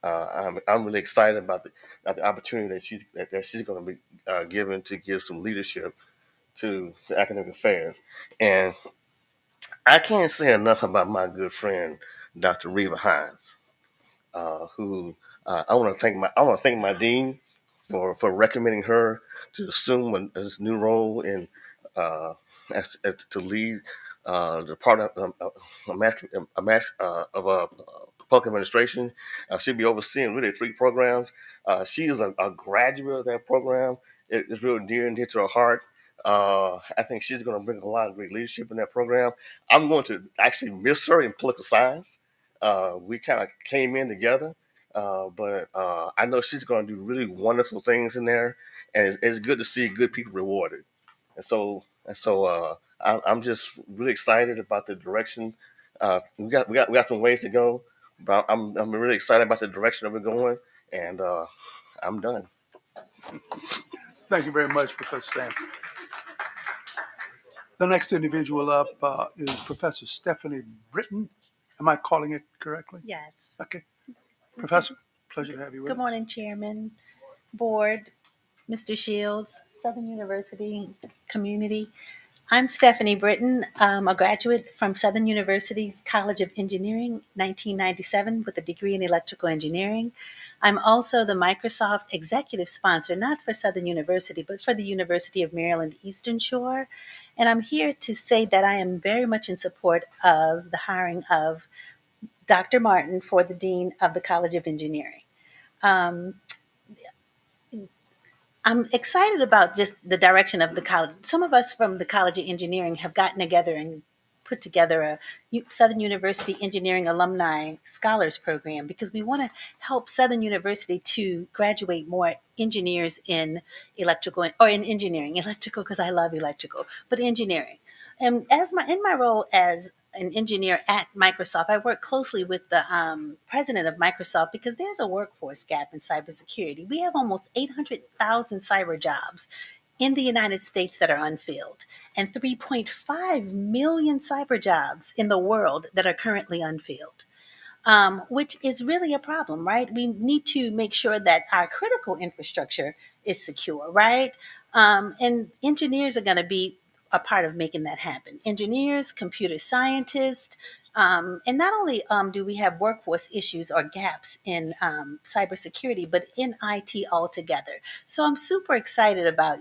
S3: I'm really excited about the opportunity that she's going to be given to give some leadership to academic affairs. And I can't say enough about my good friend, Dr. Reva Hines, who I want to thank my dean for recommending her to assume this new role in to lead the part of public administration. She'll be overseeing really 3 programs. She is a graduate of that program. It's really near and dear to her heart. I think she's going to bring a lot of great leadership in that program. I'm going to actually miss her in political science. We kind of came in together, but I know she's going to do really wonderful things in there, and it's good to see good people rewarded. I'm just really excited about the direction. We got some ways to go, but I'm really excited about the direction that we're going, and I'm done.
S8: Thank you very much, Professor Sam. The next individual up is Professor Stephanie Britton. Am I calling it correctly?
S20: Yes.
S8: Okay. Professor, pleasure to have you with us.
S20: Good morning, Chairman, Board, Mr. Shields, Southern University community.
S13: I'm Stephanie Britton, a graduate from Southern University's College of Engineering, 1997, with a degree in electrical engineering. I'm also the Microsoft executive sponsor, not for Southern University, but for the University of Maryland Eastern Shore. And I'm here to say that I am very much in support of the hiring of Dr. Martin for the Dean of the College of Engineering. Um, I'm excited about just the direction of the college. Some of us from the College of Engineering have gotten together and put together a Southern University Engineering Alumni Scholars Program because we want to help Southern University to graduate more engineers in electrical or in engineering, electrical because I love electrical, but engineering. And in my role as an engineer at Microsoft, I work closely with the president of Microsoft because there's a workforce gap in cybersecurity. We have almost 800,000 cyber jobs in the United States that are unfilled, and 3.5 million cyber jobs in the world that are currently unfilled. Which is really a problem, right? We need to make sure that our critical infrastructure is secure, right? And engineers are going to be a part of making that happen. Engineers, computer scientists, and not only do we have workforce issues or gaps in cybersecurity, but in IT altogether. So I'm super excited about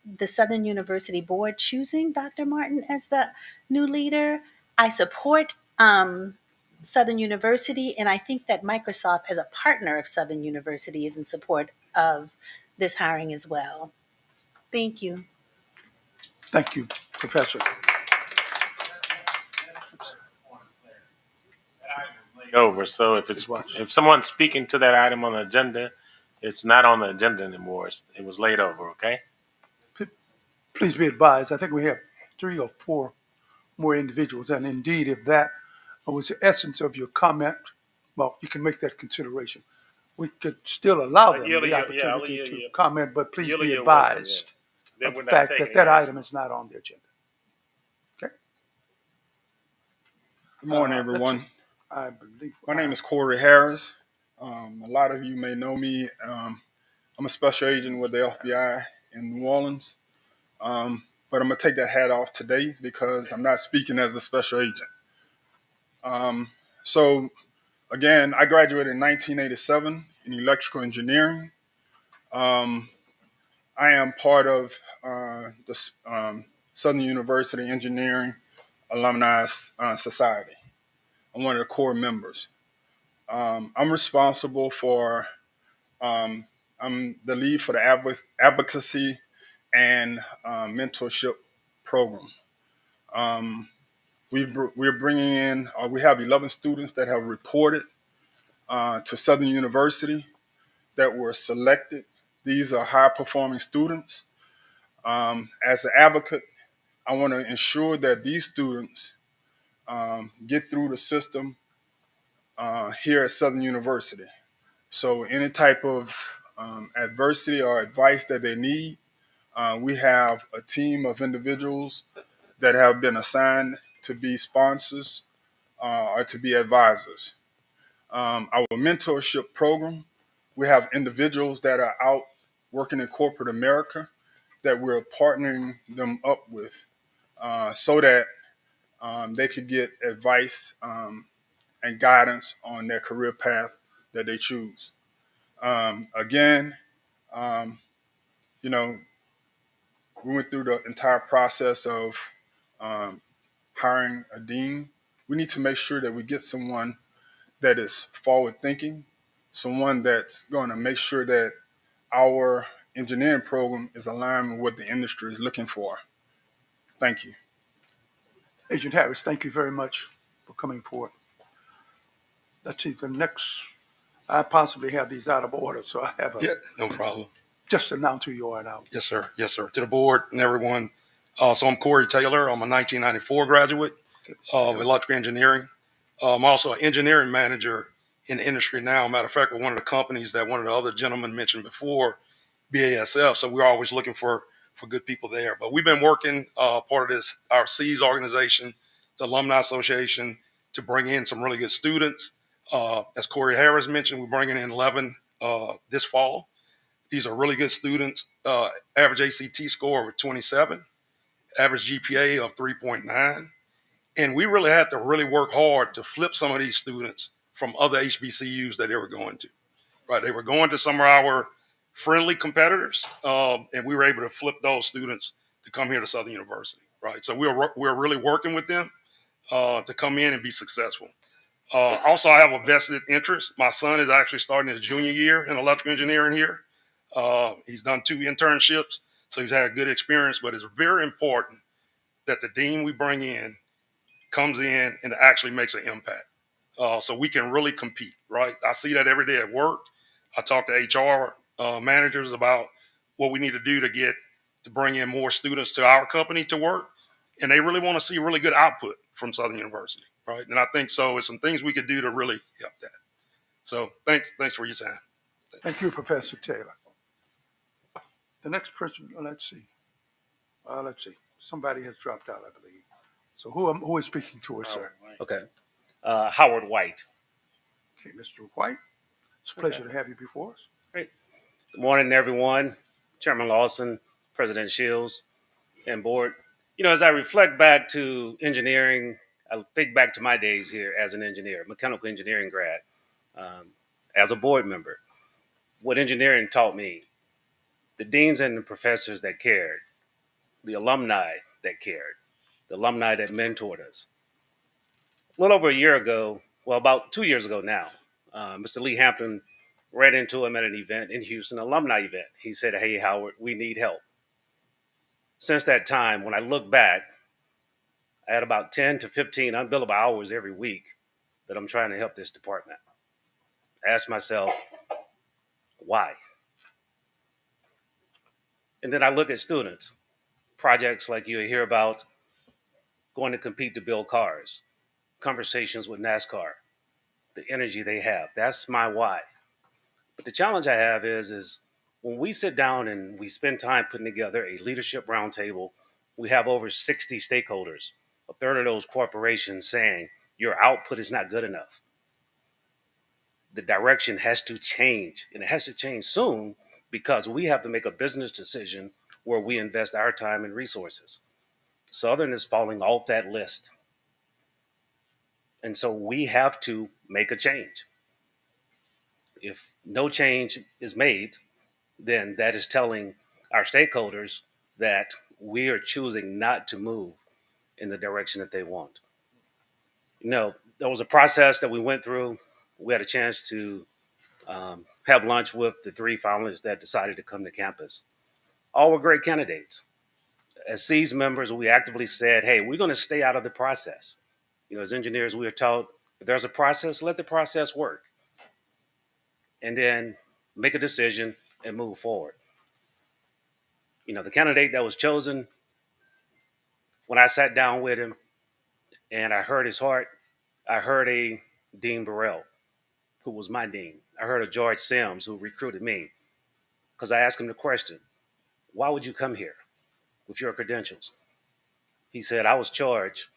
S13: the Southern University Board choosing Dr. Martin as the new leader. I support Southern University, and I think that Microsoft, as a partner of Southern University, is in support of this hiring as well. Thank you.
S8: Thank you, Professor.
S1: Over. So if someone's speaking to that item on the agenda, it's not on the agenda anymore. It was laid over. Okay.
S8: Please be advised, I think we have 3 or 4 more individuals. And indeed, if that was the essence of your comment, well, you can make that consideration. We could still allow them the opportunity to comment, but please be advised of the fact that that item is not on the agenda. Okay?
S4: Good morning, everyone.
S8: I believe
S4: my name is Corey Harris. A lot of you may know me. I'm a special agent with the FBI in New Orleans. But I'm going to take that hat off today because I'm not speaking as a special agent. So, again, I graduated in 1987 in electrical engineering. I am part of the Southern University Engineering Alumni Society. I'm one of the core members. I'm responsible for, I'm the lead for the advocacy and mentorship program. We're bringing in, we have 11 students that have reported to Southern University that were selected. These are high performing students. As an advocate, I want to ensure that these students get through the system here at Southern University. So any type of adversity or advice that they need, we have a team of individuals that have been assigned to be sponsors or to be advisors. Our mentorship program, we have individuals that are out working in corporate America that we're partnering them up with so that they could get advice and guidance on their career path that they choose. Again, you know, we went through the entire process of hiring a dean. We need to make sure that we get someone that is forward thinking, someone that's going to make sure that our engineering program is aligned with what the industry is looking for. Thank you.
S8: Agent Harris, thank you very much for coming forward. Let's see, the next, I possibly have these out of order, so I have
S20: no problem.
S8: Just announce who you are now.
S20: Yes, sir. Yes, sir. To the board and everyone. So I'm Corey Taylor. I'm a 1994 graduate of electrical engineering. I'm also an engineering manager in the industry now. Matter of fact, we're one of the companies that one of the other gentlemen mentioned before, BASF. So we're always looking for good people there. But we've been working part of this, our SEAS organization, the Alumni Association, to bring in some really good students. As Corey Harris mentioned, we're bringing in 11 this fall. These are really good students. Average ACT score of 27. average GPA of 3.9. And we really had to really work hard to flip some of these students from other HBCUs that they were going to. Right, they were going to some of our friendly competitors, and we were able to flip those students to come here to Southern University. Right, so we're really working with them to come in and be successful. Also, I have a vested interest. My son is actually starting his junior year in electrical engineering here. He's done 2 internships, so he's had a good experience. But it's very important that the dean we bring in comes in and actually makes an impact, so we can really compete. Right, I see that every day at work. I talk to HR managers about what we need to do to bring in more students to our company to work, and they really want to see really good output from Southern University, right? And I think so. It's some things we could do to really help that. So thanks for your time.
S8: Thank you, Professor Taylor. The next person, let's see. Somebody has dropped out, I believe. So who is speaking to us, sir?
S19: Okay. Howard White.
S8: Okay, Mr. White. It's a pleasure to have you before us.
S19: Great. Good morning, everyone. Chairman Lawson, President Shields, and board. You know, as I reflect back to engineering, I think back to my days here as an engineer, mechanical engineering grad, as a board member. What engineering taught me, the deans and the professors that cared, the alumni that cared, the alumni that mentored us. A little over a year ago, well, about 2 years ago now, Mr. Lee Hampton ran into him at an event in Houston, alumni event. He said, "Hey, Howard, we need help." Since that time, when I look back, I had about 10 to 15 unbillable hours every week that I'm trying to help this department. I ask myself, why? And then I look at students, projects like you hear about, going to compete to build cars, conversations with NASCAR, the energy they have. That's my why. But the challenge I have is when we sit down and we spend time putting together a leadership roundtable, we have over 60 stakeholders, a third of those corporations saying your output is not good enough. The direction has to change, and it has to change soon because we have to make a business decision where we invest our time and resources. Southern is falling off that list. And so we have to make a change. If no change is made, then that is telling our stakeholders that we are choosing not to move in the direction that they want. You know, there was a process that we went through. We had a chance to have lunch with the 3 finalists that decided to come to campus. All were great candidates. As SEAS members, we actively said, hey, we're going to stay out of the process. You know, as engineers, we are taught if there's a process, let the process work. And then make a decision and move forward. You know, the candidate that was chosen, when I sat down with him and I heard his heart, I heard a Dean Burrell, who was my dean. I heard a George Sims, who recruited me, because I asked him the question, why would you come here with your credentials? He said, I was charged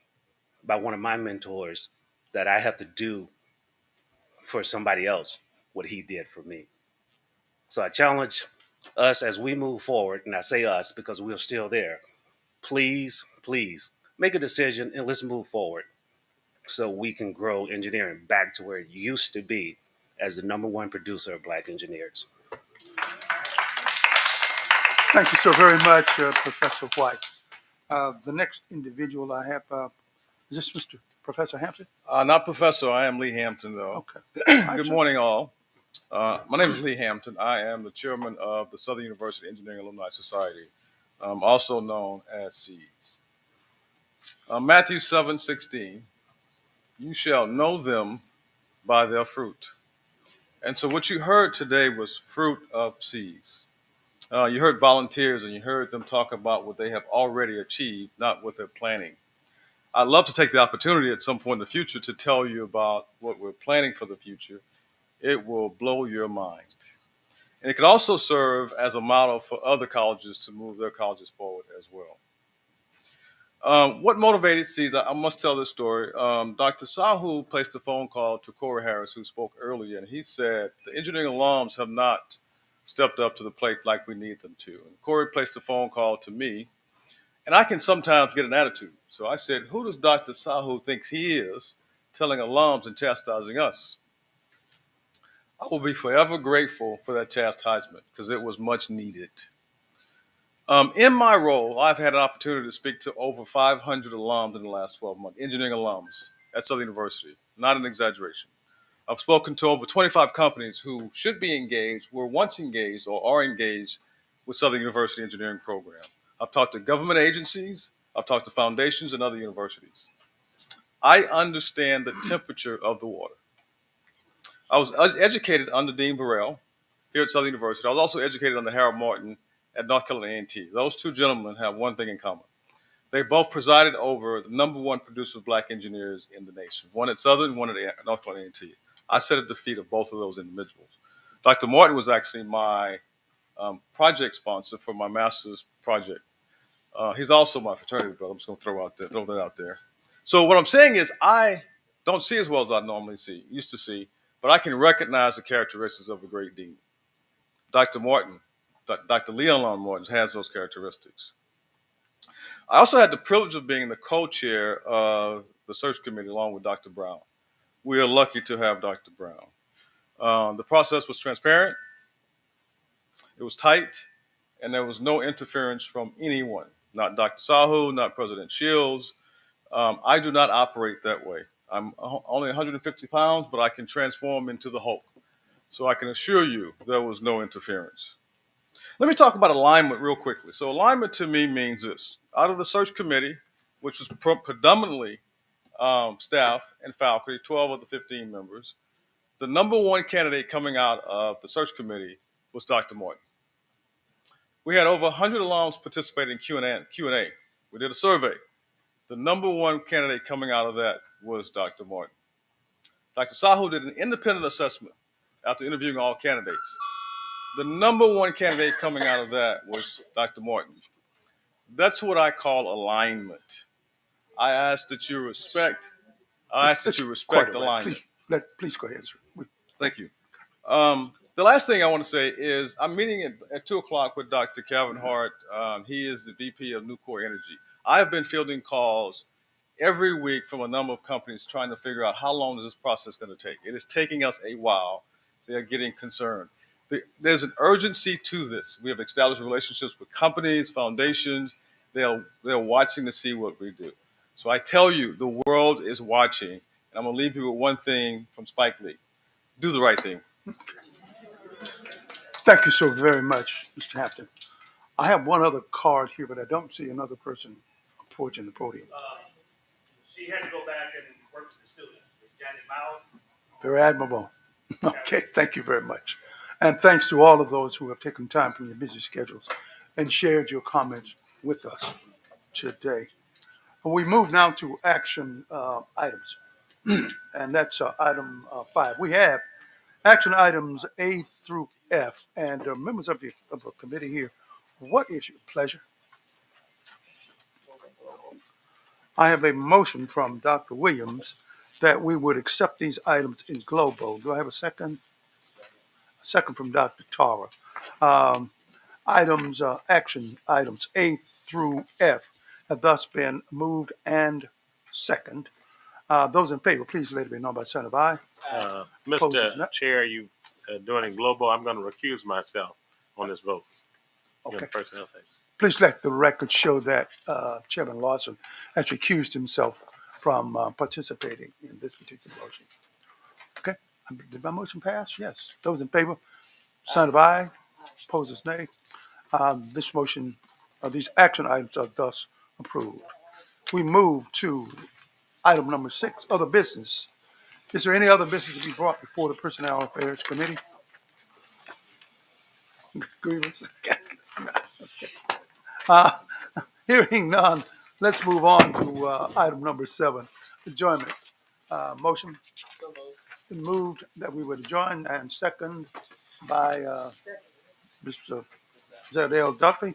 S19: by one of my mentors that I have to do for somebody else what he did for me. So I challenge us as we move forward, and I say us because we're still there. Please, please make a decision and let's move forward so we can grow engineering back to where it used to be as the #1 producer of Black engineers.
S8: Thank you so very much, Professor White. The next individual I have, is this Mr. Professor Hampton?
S21: Not Professor, I am Lee Hampton, though.
S8: Okay.
S21: Good morning, all. My name is Lee Hampton. I am the chairman of the Southern University Engineering Alumni Society, also known as SEES. Matthew 7:16, you shall know them by their fruit. And so what you heard today was fruit of SEES. You heard volunteers and you heard them talk about what they have already achieved, not what they're planning. I'd love to take the opportunity at some point in the future to tell you about what we're planning for the future. It will blow your mind. And it could also serve as a model for other colleges to move their colleges forward as well. What motivated SEES? I must tell this story. Dr. Sahu placed a phone call to Corey Harris, who spoke earlier, and he said the engineering alums have not stepped up to the plate like we need them to. And Corey placed a phone call to me, And I can sometimes get an attitude. So I said, who does Dr. Sahu think he is telling alums and chastising us? I will be forever grateful for that chastisement because it was much needed. In my role, I've had an opportunity to speak to over 500 alums in the last 12 months, engineering alums at Southern University, not an exaggeration. I've spoken to over 25 companies who should be engaged, were once engaged, or are engaged with Southern University engineering program. I've talked to government agencies, I've talked to foundations and other universities. I understand the temperature of the water. I was educated under Dean Burrell here at Southern University. I was also educated under Harold Martin at North Carolina A&T. Those two gentlemen have one thing in common. They both presided over the #1 producer of black engineers in the nation, one at Southern, one at North Carolina A&T. I sat at the feet of both of those individuals. Dr. Martin was actually my project sponsor for my master's project. He's also my fraternity brother. I'm just going to throw that out there. So what I'm saying is I don't see as well as I normally used to see, but I can recognize the characteristics of a great dean. Dr. Martin, Dr. Leon Martin has those characteristics. I also had the privilege of being the co-chair of the search committee along with Dr. Brown. We are lucky to have Dr. Brown. The process was transparent, it was tight, and there was no interference from anyone, not Dr. Sahu, not President Shields. I do not operate that way. I'm only 150 pounds, but I can transform into the Hulk. So I can assure you there was no interference. Let me talk about alignment real quickly. So alignment to me means this. Out of the search committee, which was predominantly staff and faculty, 12 of the 15 members, the #1 candidate coming out of the search committee was Dr. Martin. We had over 100 alums participate in Q&A. We did a survey. The #1 candidate coming out of that was Dr. Martin. Dr. Sahu did an independent assessment after interviewing all candidates. The #1 candidate coming out of that was Dr. Martin. That's what I call alignment. I ask that you respect alignment.
S8: Please go ahead, sir.
S21: Thank you. The last thing I want to say is I'm meeting at 2 o'clock with Dr. Calvin Hart. He is the VP of Nucor Energy. I've been fielding calls every week from a number of companies trying to figure out how long is this process going to take. It is taking us a while. They're getting concerned. There's an urgency to this. We have established relationships with companies, foundations. They're watching to see what we do. So I tell you, the world is watching. And I'm going to leave you with one thing from Spike Lee. Do the right thing.
S8: Thank you so very much, Mr. Hampton. I have one other card here, but I don't see another person approaching the podium.
S1: She had to go back and work with the students. It's Janet Miles.
S8: Very admirable. Okay, thank you very much. And thanks to all of those who have taken time from your busy schedules and shared your comments with us today. We move now to action items, and that's item 5. We have action items A through F, and members of the committee here, what is your pleasure? I have a motion from Dr. Williams that we would accept these items in global. Do I have a second? A second from Dr. Tara. Action items A through F have thus been moved and second. Those in favor, please let it be known by sign of aye.
S1: Mr. Chair, you doing it global. I'm going to recuse myself on this vote.
S8: Okay.
S1: Personnel things.
S8: Please let the record show that Chairman Lawson has recused himself from participating in this particular motion. Okay. Did my motion pass? Yes. Those in favor, sign of aye. Opposers, nay. This motion, these action items are thus approved. We move to item number 6, other business. Is there any other business to be brought before the Personnel Affairs Committee? Grievance? Hearing none, let's move on to item number 7, adjournment. Motion moved that we would adjourn, and second by Mr. Zadell Duffy.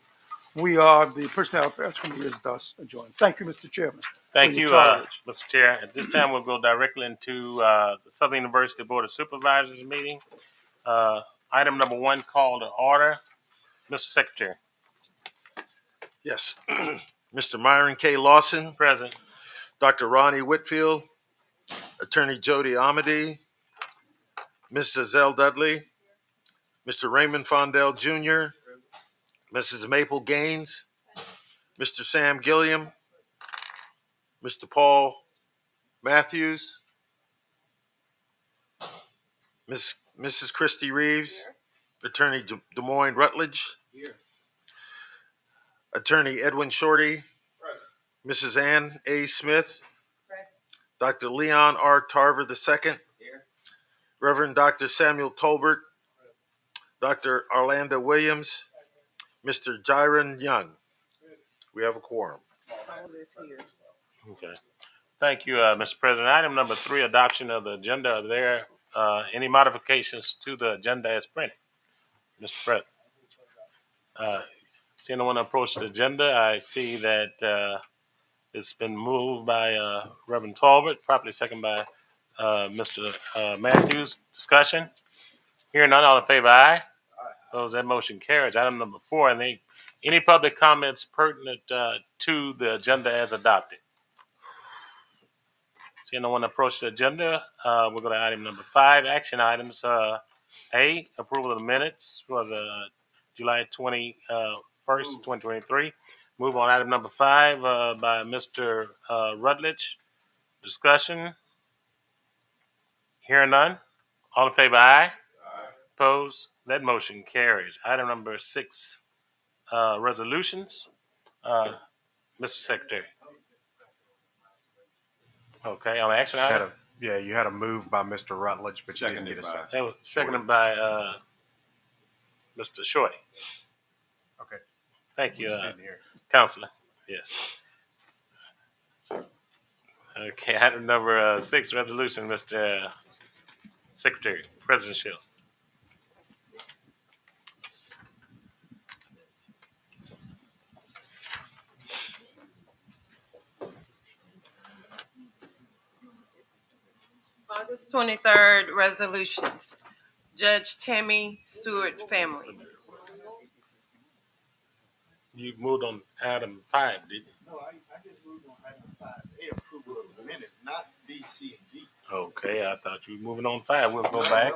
S8: The Personnel Affairs Committee is thus adjourned. Thank you, Mr. Chairman.
S1: Thank you, Mr. Chair. At this time, we'll go directly into the Southern University Board of Supervisors meeting. Item number 1, call to order. Mr. Secretary.
S2: Yes. Mr. Myron K. Lawson,
S1: Present.
S2: Dr. Ronnie Whitfield, Attorney Jody Amity, Ms. Zell Dudley, Mr. Raymond Fondell Jr., Mrs. Maple Gaines, Mr. Sam Gilliam, Mr. Paul Matthews, Mrs. Christy Reeves, Attorney Des Moines Rutledge, Attorney Edwin Shorty, Mrs. Ann A. Smith, Dr. Leon R. Tarver II, Reverend Dr. Samuel Tolbert, Dr. Orlando Williams, Mr. Jiron Young. We have a quorum.
S1: Okay. Thank you, Mr. President. Item number 3, adoption of the agenda. Are there any modifications to the agenda as printed? Mr. President. Seeing no one approach the agenda, I see that it's been moved by Reverend Talbot, properly second by Mr. Matthews. Discussion? Hearing none, all in favor, aye. Opposed, that motion carries. Item number 4, any public comments pertinent to the agenda as adopted? Seeing no one approach the agenda, we'll go to item number 5, action items. A, approval of the minutes for the July 21st, 2023. Move on item number 5 by Mr. Rutledge. Discussion? Hearing none. All in favor, aye. Opposed? That motion carries. Item number 6, resolutions. Mr. Secretary. Okay, on action item.
S11: You had a move by Mr. Rutledge, but you didn't get a second.
S1: That was seconded by Mr. Shorty.
S11: Okay.
S1: Thank you, Counselor. Yes. Okay, item number 6, resolution, Mr. Secretary, President Shields.
S12: August 23rd, resolutions. Judge Tammy Seward family.
S1: You moved on item 5, didn't you?
S9: No, I just moved on item 5A, approval of the minutes, not B, C, and D.
S1: Okay, I thought you were moving on 5. We'll go back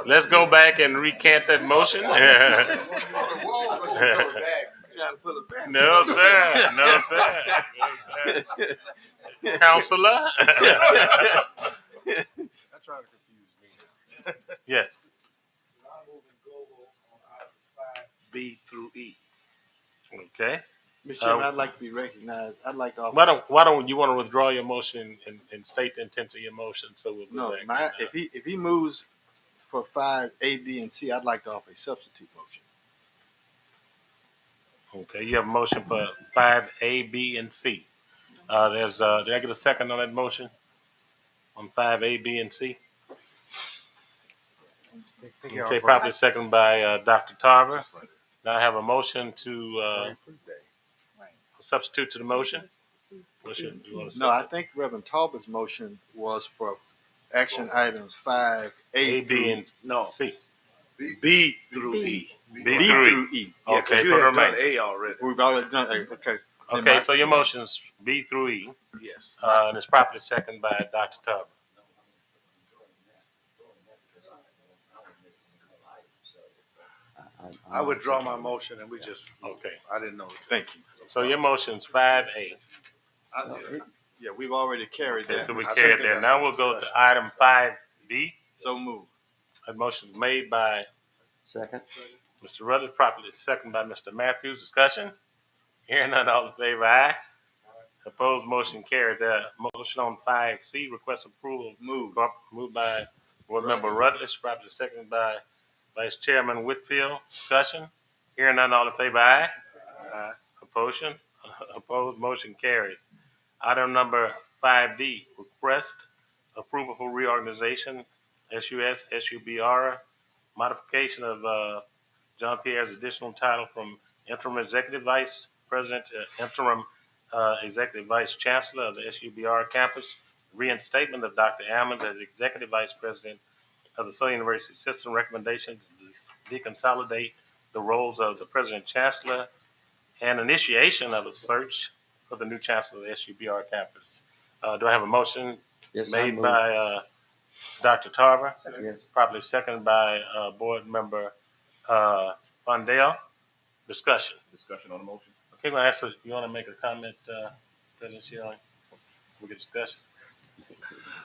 S1: let's go back and recant that motion. No, sir. No, sir. Counselor.
S11: That's trying to confuse me.
S1: Yes.
S16: B through E.
S1: Okay.
S9: Mr. Chairman, I'd like to be recognized. I'd like to offer.
S1: Why don't you want to withdraw your motion and state the intent of your motion? So we'll go back.
S9: If he moves for 5A, B, and C, I'd like to offer a substitute motion.
S1: Okay, you have a motion for 5A, B, and C. Did I get a second on that motion? On 5A, B, and C? Okay, properly seconded by Dr. Tarver. Now I have a motion to substitute to the motion.
S9: No, I think Reverend Talbot's motion was for action items 5A,
S1: B, and C.
S16: B through E.
S1: B through E.
S16: Yeah, because you have done A already.
S9: We've already done A. Okay.
S1: Okay, so your motion's B through E.
S16: Yes.
S1: And it's properly seconded by Dr. Tarver.
S16: I withdraw my motion and we just.
S1: Okay.
S16: I didn't know.
S9: Thank you.
S1: So your motion's 5A.
S9: Yeah, we've already carried that.
S1: So we carried that. Now we'll go to item 5B.
S9: So moved.
S1: That motion's made by
S7: Second.
S1: Mr. Rutledge, properly seconded by Mr. Matthews. Discussion? Hearing none, all in favor, aye. Opposed, motion carries. Motion on 5C, request approval. Moved by Board Member Rutledge, properly seconded by Vice Chairman Whitfield. Discussion? Hearing none, all in favor, aye.
S16: Aye.
S1: Opposed, motion carries. Item number 5D, request approval for reorganization, SUS, SUBR, modification of John Pierre's additional title from interim executive vice president to interim executive vice chancellor of the SUBR campus, reinstatement of Dr. Ammons as executive vice president of the Southern University System, recommendation to deconsolidate the roles of the president chancellor and initiation of a search for the new chancellor of the SUBR campus. Do I have a motion
S7: Yes, I
S1: made
S7: move.
S1: by Dr. Tarver,
S7: Yes.
S1: properly seconded by board member Fondale? Discussion.
S23: Discussion on the motion.
S1: Okay, well, ask you want to make a comment, President Shearing? We can discuss.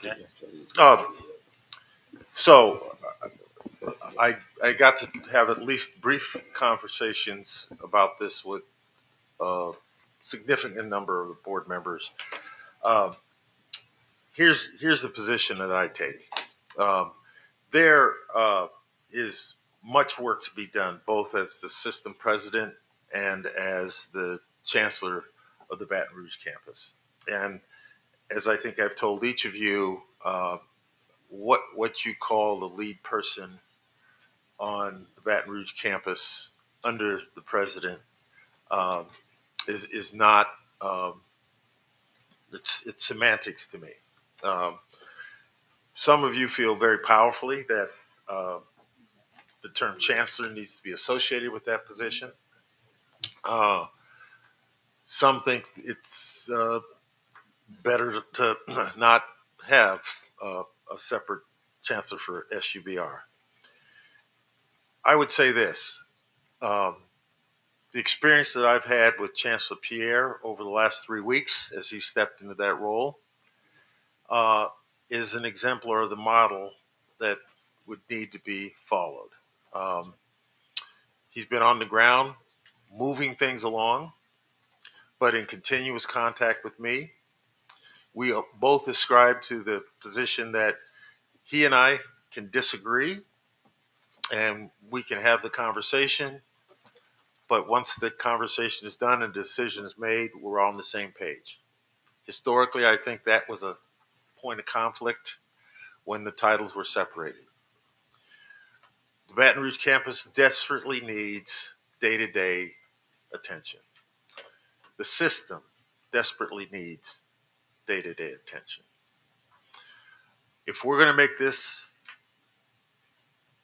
S1: Okay.
S2: So I got to have at least brief conversations about this with a significant number of the board members. Um, here's the position that I take. There is much work to be done, both as the system president and as the chancellor of the Baton Rouge campus. And as I think I've told each of you, what you call the lead person on the Baton Rouge campus under the president um, is not it's semantics to me. Um, some of you feel very powerfully that uh, the term chancellor needs to be associated with that position. Uh, some think it's better to not have a separate chancellor for SUBR. I would say this. Um, the experience that I've had with Chancellor Pierre over the last 3 weeks as he stepped into that role uh, is an exemplar of the model that would need to be followed. Um, he's been on the ground, moving things along, but in continuous contact with me. We both ascribe to the position that he and I can disagree and we can have the conversation. But once the conversation is done and decision is made, we're on the same page. Historically, I think that was a point of conflict when the titles were separated. The Baton Rouge campus desperately needs day-to-day attention. The system desperately needs day-to-day attention. If we're going to make this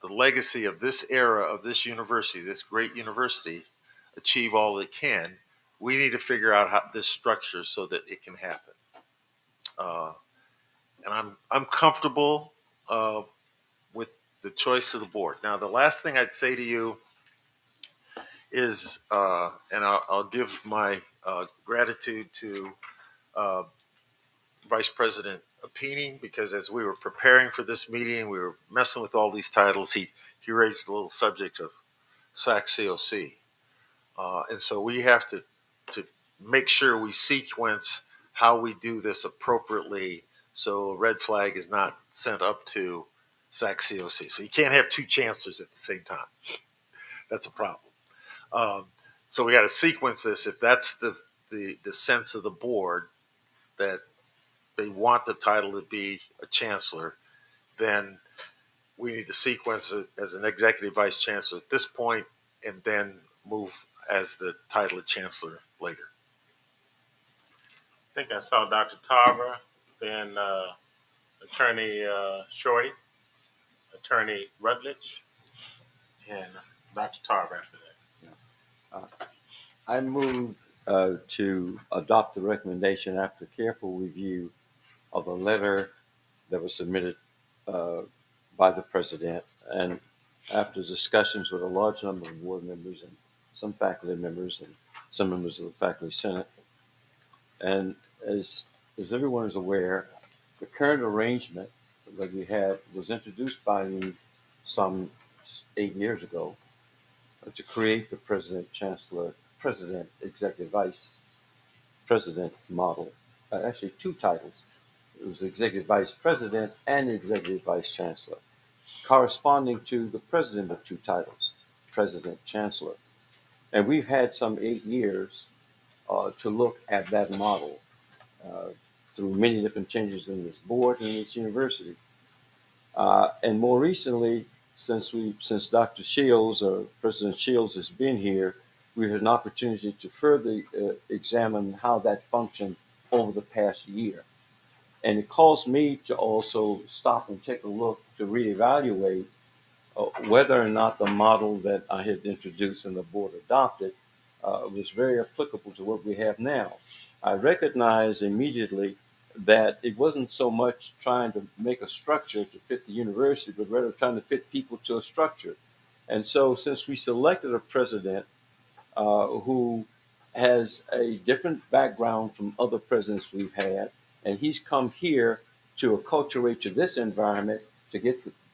S2: the legacy of this era of this university, this great university, achieve all it can, we need to figure out how this structure so that it can happen. And I'm comfortable with the choice of the board. Now, the last thing I'd say to you is, and I'll give my gratitude to Vice President Apini, because as we were preparing for this meeting, we were messing with all these titles. He raised the little subject of SAC-COC. And so we have to make sure we sequence how we do this appropriately so a red flag is not sent up to SAC-COC. So you can't have two chancellors at the same time. That's a problem. So we got to sequence this. If that's the sense of the board that they want the title to be a chancellor, then we need to sequence it as an executive vice chancellor at this point and then move as the title of chancellor later.
S1: I think I saw Dr. Tarver, then Attorney Shorty, Attorney Rutledge, and Dr. Tarver after that.
S7: I move to adopt the recommendation after careful review of the letter that was submitted by the president and after discussions with a large number of board members and some faculty members and some members of the faculty senate. And as everyone is aware, the current arrangement that we had was introduced by me some 8 years ago to create the president, chancellor, president, executive vice president model. Actually, two titles. It was executive vice president and executive vice chancellor, corresponding to the president of two titles, president, chancellor. And we've had some 8 years to look at that model through many different changes in this board and this university. And more recently, since Dr. Shields or President Shields has been here, we've had an opportunity to further examine how that functioned over the past year. And it caused me to also stop and take a look to reevaluate whether or not the model that I had introduced and the board adopted was very applicable to what we have now. I recognized immediately that it wasn't so much trying to make a structure to fit the university, but rather trying to fit people to a structure. And so, since we selected a president who has a different background from other presidents we've had, and he's come here to acculturate to this environment to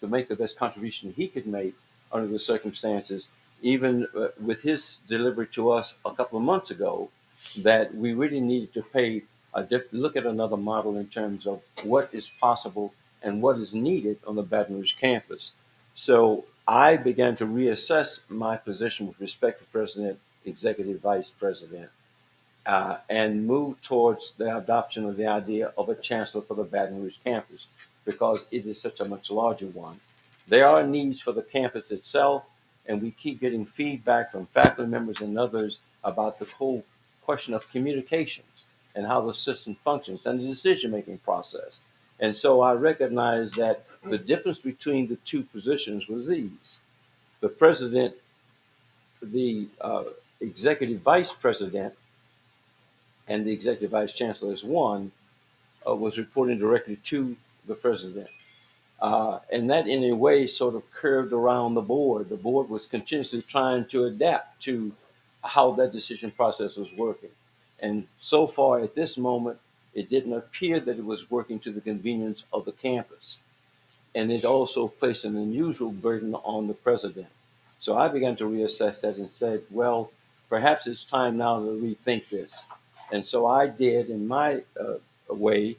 S7: make the best contribution he could make under the circumstances. Even with his delivery to us a couple of months ago, that we really needed to look at another model in terms of what is possible and what is needed on the Baton Rouge campus. So I began to reassess my position with respect to President, Executive Vice President, and move towards the adoption of the idea of a chancellor for the Baton Rouge campus because it is such a much larger one. There are needs for the campus itself, and we keep getting feedback from faculty members and others about the whole question of communications and how the system functions and the decision-making process. And so I recognize that the difference between the two positions was these. The president, the executive vice president, and the executive vice chancellor as one, was reporting directly to the president. And that, in a way, sort of curved around the board. The board was continuously trying to adapt to how that decision process was working. And so far, at this moment, it didn't appear that it was working to the convenience of the campus. And it also placed an unusual burden on the president. So I began to reassess that and said, well, perhaps it's time now to rethink this. And so I did in my way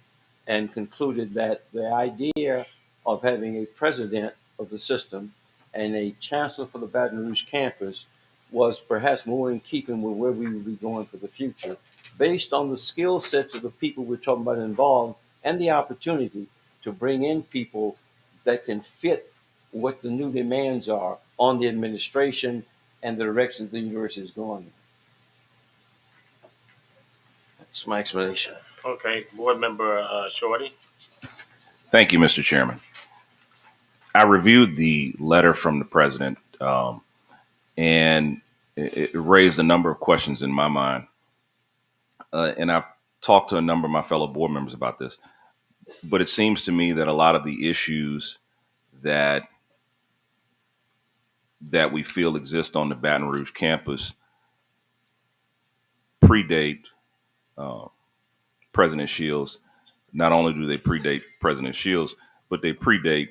S7: and concluded that the idea of having a president of the system and a chancellor for the Baton Rouge campus was perhaps more in keeping with where we would be going for the future, based on the skill sets of the people we're talking about involved and the opportunity to bring in people that can fit what the new demands are on the administration and the direction the university is going.
S19: That's my explanation.
S1: Okay, Board Member Shorty.
S23: Thank you, Mr. Chairman. I reviewed the letter from the president, and it raised a number of questions in my mind. And I've talked to a number of my fellow board members about this. But it seems to me that a lot of the issues that we feel exist on the Baton Rouge campus predate President Shields. Not only do they predate President Shields, but they predate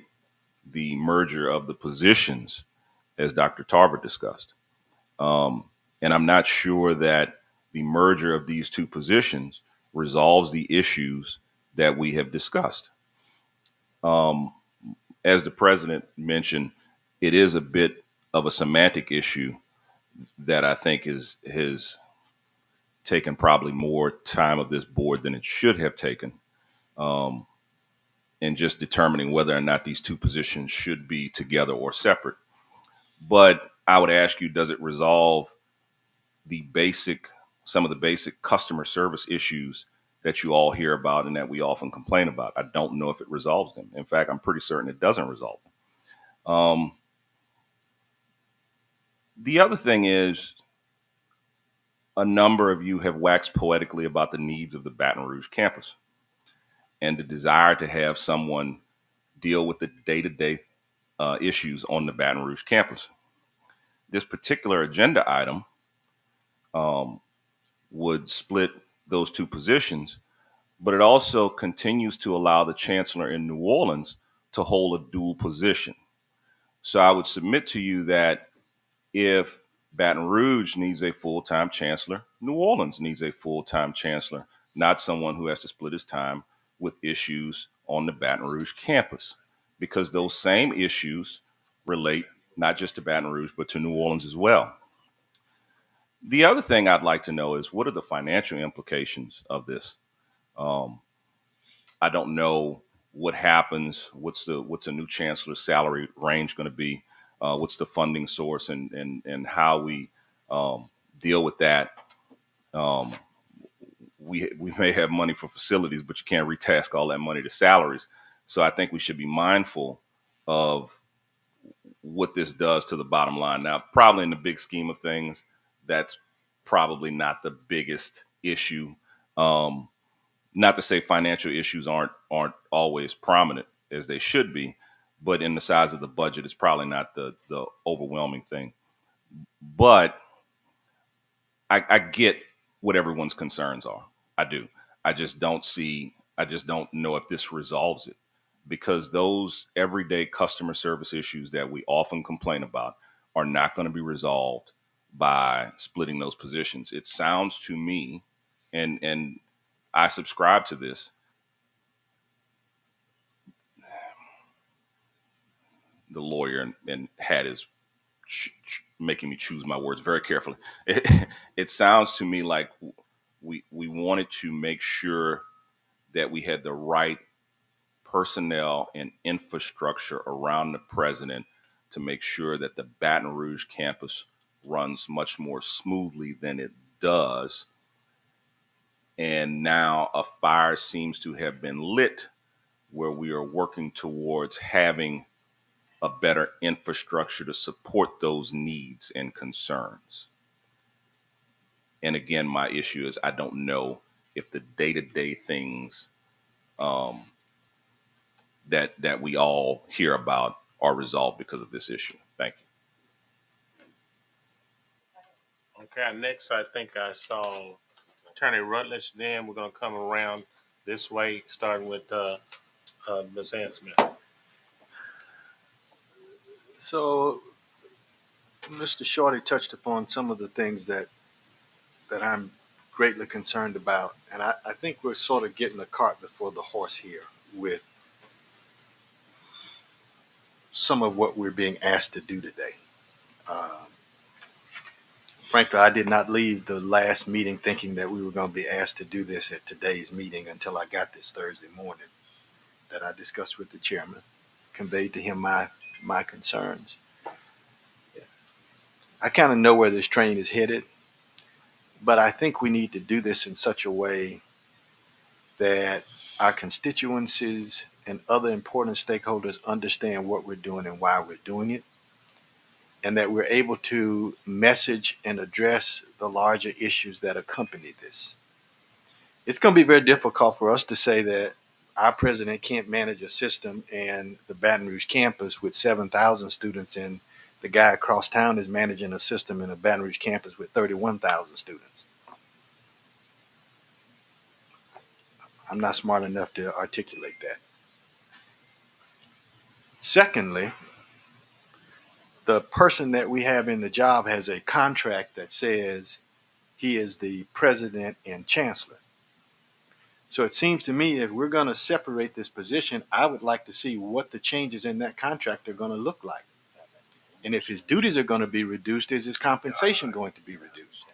S23: the merger of the positions, as Dr. Tarver discussed. And I'm not sure that the merger of these two positions resolves the issues that we have discussed. As the president mentioned, it is a bit of a semantic issue that I think has taken probably more time of this board than it should have taken, in just determining whether or not these two positions should be together or separate. But I would ask you, does it resolve some of the basic customer service issues that you all hear about and that we often complain about? I don't know if it resolves them. In fact, I'm pretty certain it doesn't resolve them. The other thing is, a number of you have waxed poetically about the needs of the Baton Rouge campus and the desire to have someone deal with the day-to-day issues on the Baton Rouge campus. This particular agenda item would split those two positions, but it also continues to allow the chancellor in New Orleans to hold a dual position. So I would submit to you that if Baton Rouge needs a full-time chancellor, New Orleans needs a full-time chancellor, not someone who has to split his time with issues on the Baton Rouge campus, because those same issues relate not just to Baton Rouge, but to New Orleans as well. The other thing I'd like to know is, what are the financial implications of this? I don't know what happens. What's a new chancellor's salary range going to be? What's the funding source, and how we deal with that? We may have money for facilities, but you can't retask all that money to salaries. So I think we should be mindful of what this does to the bottom line. Now, probably in the big scheme of things, that's probably not the biggest issue. Not to say financial issues aren't always prominent as they should be, but in the size of the budget, it's probably not the overwhelming thing. But I get what everyone's concerns are. I do. I just don't see. I just don't know if this resolves it, because those everyday customer service issues that we often complain about are not going to be resolved by splitting those positions. It sounds to me, and I subscribe to this. The lawyer and had his making me choose my words very carefully. It sounds to me like we wanted to make sure that we had the right personnel and infrastructure around the president to make sure that the Baton Rouge campus runs much more smoothly than it does. And now a fire seems to have been lit where we are working towards having a better infrastructure to support those needs and concerns. And again, my issue is I don't know if the day-to-day things that we all hear about are resolved because of this issue. Thank you.
S1: Okay, next I think I saw Attorney Rutledge. Then we're going to come around this way, starting with Ms. Ann Smith.
S9: So, Mr. Shorty touched upon some of the things that I'm greatly concerned about, and I think we're sort of getting the cart before the horse here with some of what we're being asked to do today. Frankly, I did not leave the last meeting thinking that we were going to be asked to do this at today's meeting until I got this Thursday morning that I discussed with the chairman, conveyed to him my concerns. I kind of know where this train is headed, but I think we need to do this in such a way that our constituencies and other important stakeholders understand what we're doing and why we're doing it, and that we're able to message and address the larger issues that accompany this. It's going to be very difficult for us to say that our president can't manage a system and the Baton Rouge campus with 7,000 students, and the guy across town is managing a system in a Baton Rouge campus with 31,000 students. I'm not smart enough to articulate that. Secondly, the person that we have in the job has a contract that says he is the president and chancellor. So it seems to me if we're going to separate this position, I would like to see what the changes in that contract are going to look like. And if his duties are going to be reduced, is his compensation going to be reduced?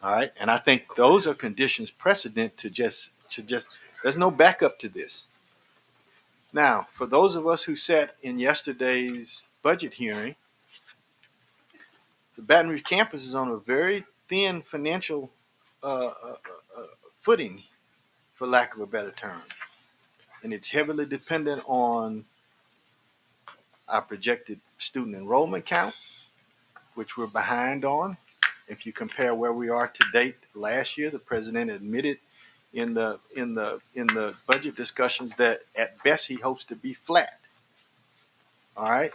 S9: All right. And I think those are conditions precedent to just, there's no backup to this. Now, for those of us who sat in yesterday's budget hearing, the Baton Rouge campus is on a very thin financial footing, for lack of a better term. And it's heavily dependent on our projected student enrollment count, which we're behind on. If you compare where we are to date last year, the president admitted in the budget discussions that at best he hopes to be flat. All right.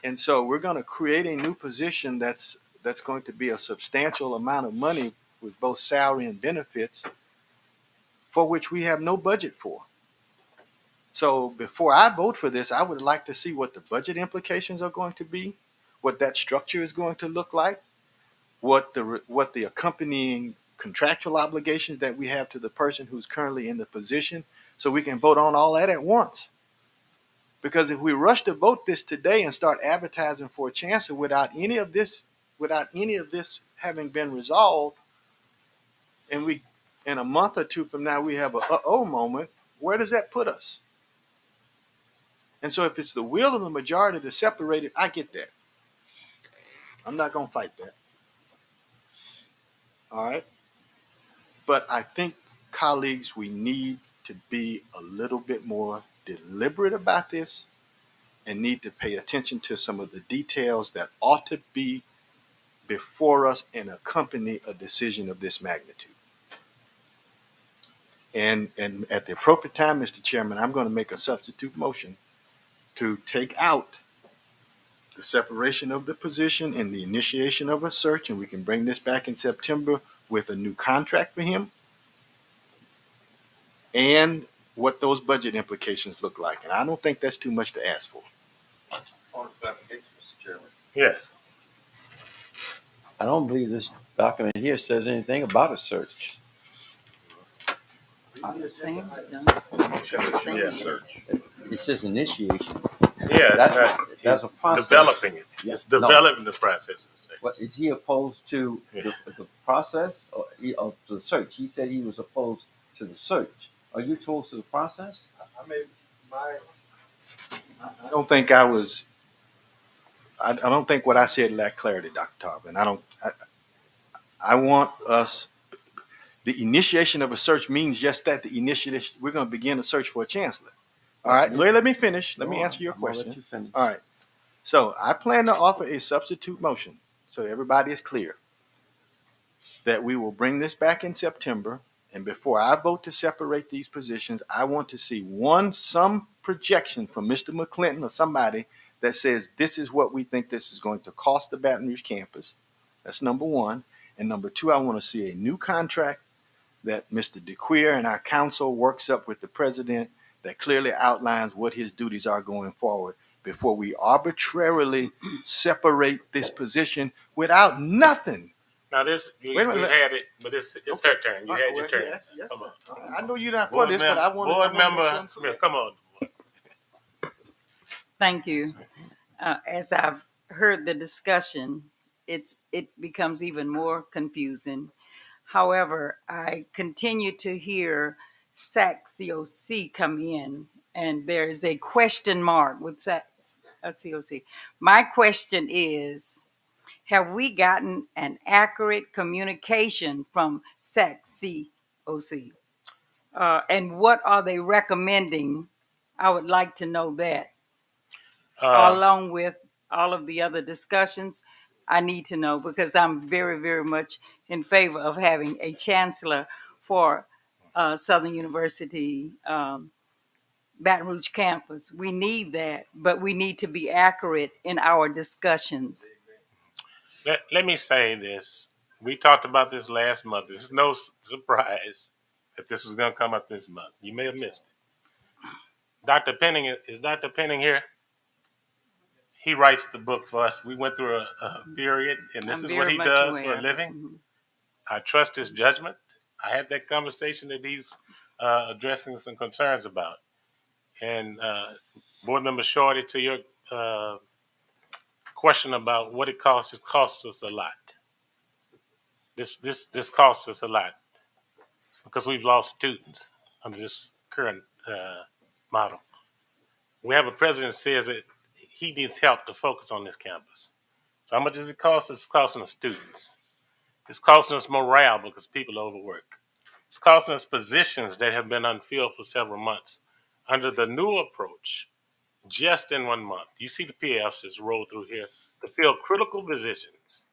S9: And so we're going to create a new position that's going to be a substantial amount of money with both salary and benefits, for which we have no budget for. So before I vote for this, I would like to see what the budget implications are going to be, what that structure is going to look like, what the accompanying contractual obligations that we have to the person who's currently in the position, so we can vote on all that at once. Because if we rush to vote this today and start advertising for a chancellor without any of this having been resolved, and we in a month or two from now we have a uh-oh moment, where does that put us? And so if it's the will of the majority to separate it, I get that. I'm not going to fight that. All right? But I think, colleagues, we need to be a little bit more deliberate about this and need to pay attention to some of the details that ought to be before us and accompany a decision of this magnitude. And at the appropriate time, Mr. Chairman, I'm going to make a substitute motion to take out the separation of the position and the initiation of a search, and we can bring this back in September with a new contract for him and what those budget implications look like. And I don't think that's too much to ask for.
S1: Yes.
S7: I don't believe this document here says anything about a search.
S1: Search.
S7: It says initiation.
S1: Yeah,
S7: that's a process.
S1: Developing it. It's developing the process.
S7: What, is he opposed to the process or to the search? He said he was opposed to the search. Are you opposed to the process?
S9: I don't think I don't think what I said lacked clarity, Dr. Tarvin. I want us, the initiation of a search means just that, the initiation, we're going to begin a search for a chancellor. All right, let me finish. Let me answer your question. All right. So I plan to offer a substitute motion so everybody is clear that we will bring this back in September. And before I vote to separate these positions, I want to see some projection from Mr. McClinton or somebody that says this is what we think this is going to cost the Baton Rouge campus. That's number one. And number two, I want to see a new contract that Mr. DeQueer and our council works up with the president that clearly outlines what his duties are going forward before we arbitrarily separate this position without nothing.
S1: Now this, you had it, but it's her turn. You had your turn.
S9: Yes.
S1: Come on.
S9: I know you're not for this, but I want to.
S1: Board member Smith, come on.
S14: Thank you. As I've heard the discussion, it becomes even more confusing. However, I continue to hear SAC-COC come in, and there is a question mark with SAC-COC. My question is, have we gotten an accurate communication from SAC-COC? And what are they recommending? I would like to know that. Along with all of the other discussions, I need to know because I'm very, very much in favor of having a chancellor for Southern University Baton Rouge campus. We need that, but we need to be accurate in our discussions.
S1: Let me say this. We talked about this last month. This is no surprise that this was going to come up this month. You may have missed it. Dr. Penning, is Dr. Penning here? He writes the book for us. We went through a period, and this is what he does for a living. Mm-hmm. I trust his judgment. I had that conversation that he's addressing some concerns about. And Board Member Shorty, to your question about what it costs us a lot. This costs us a lot because we've lost students under this current model. We have a president who says that he needs help to focus on this campus. So how much does it cost us? It's costing us students. It's costing us morale because people overwork. It's costing us positions that have been unfilled for several months. Under the new approach, just in 1 month, you see the PFs just roll through here to fill critical positions.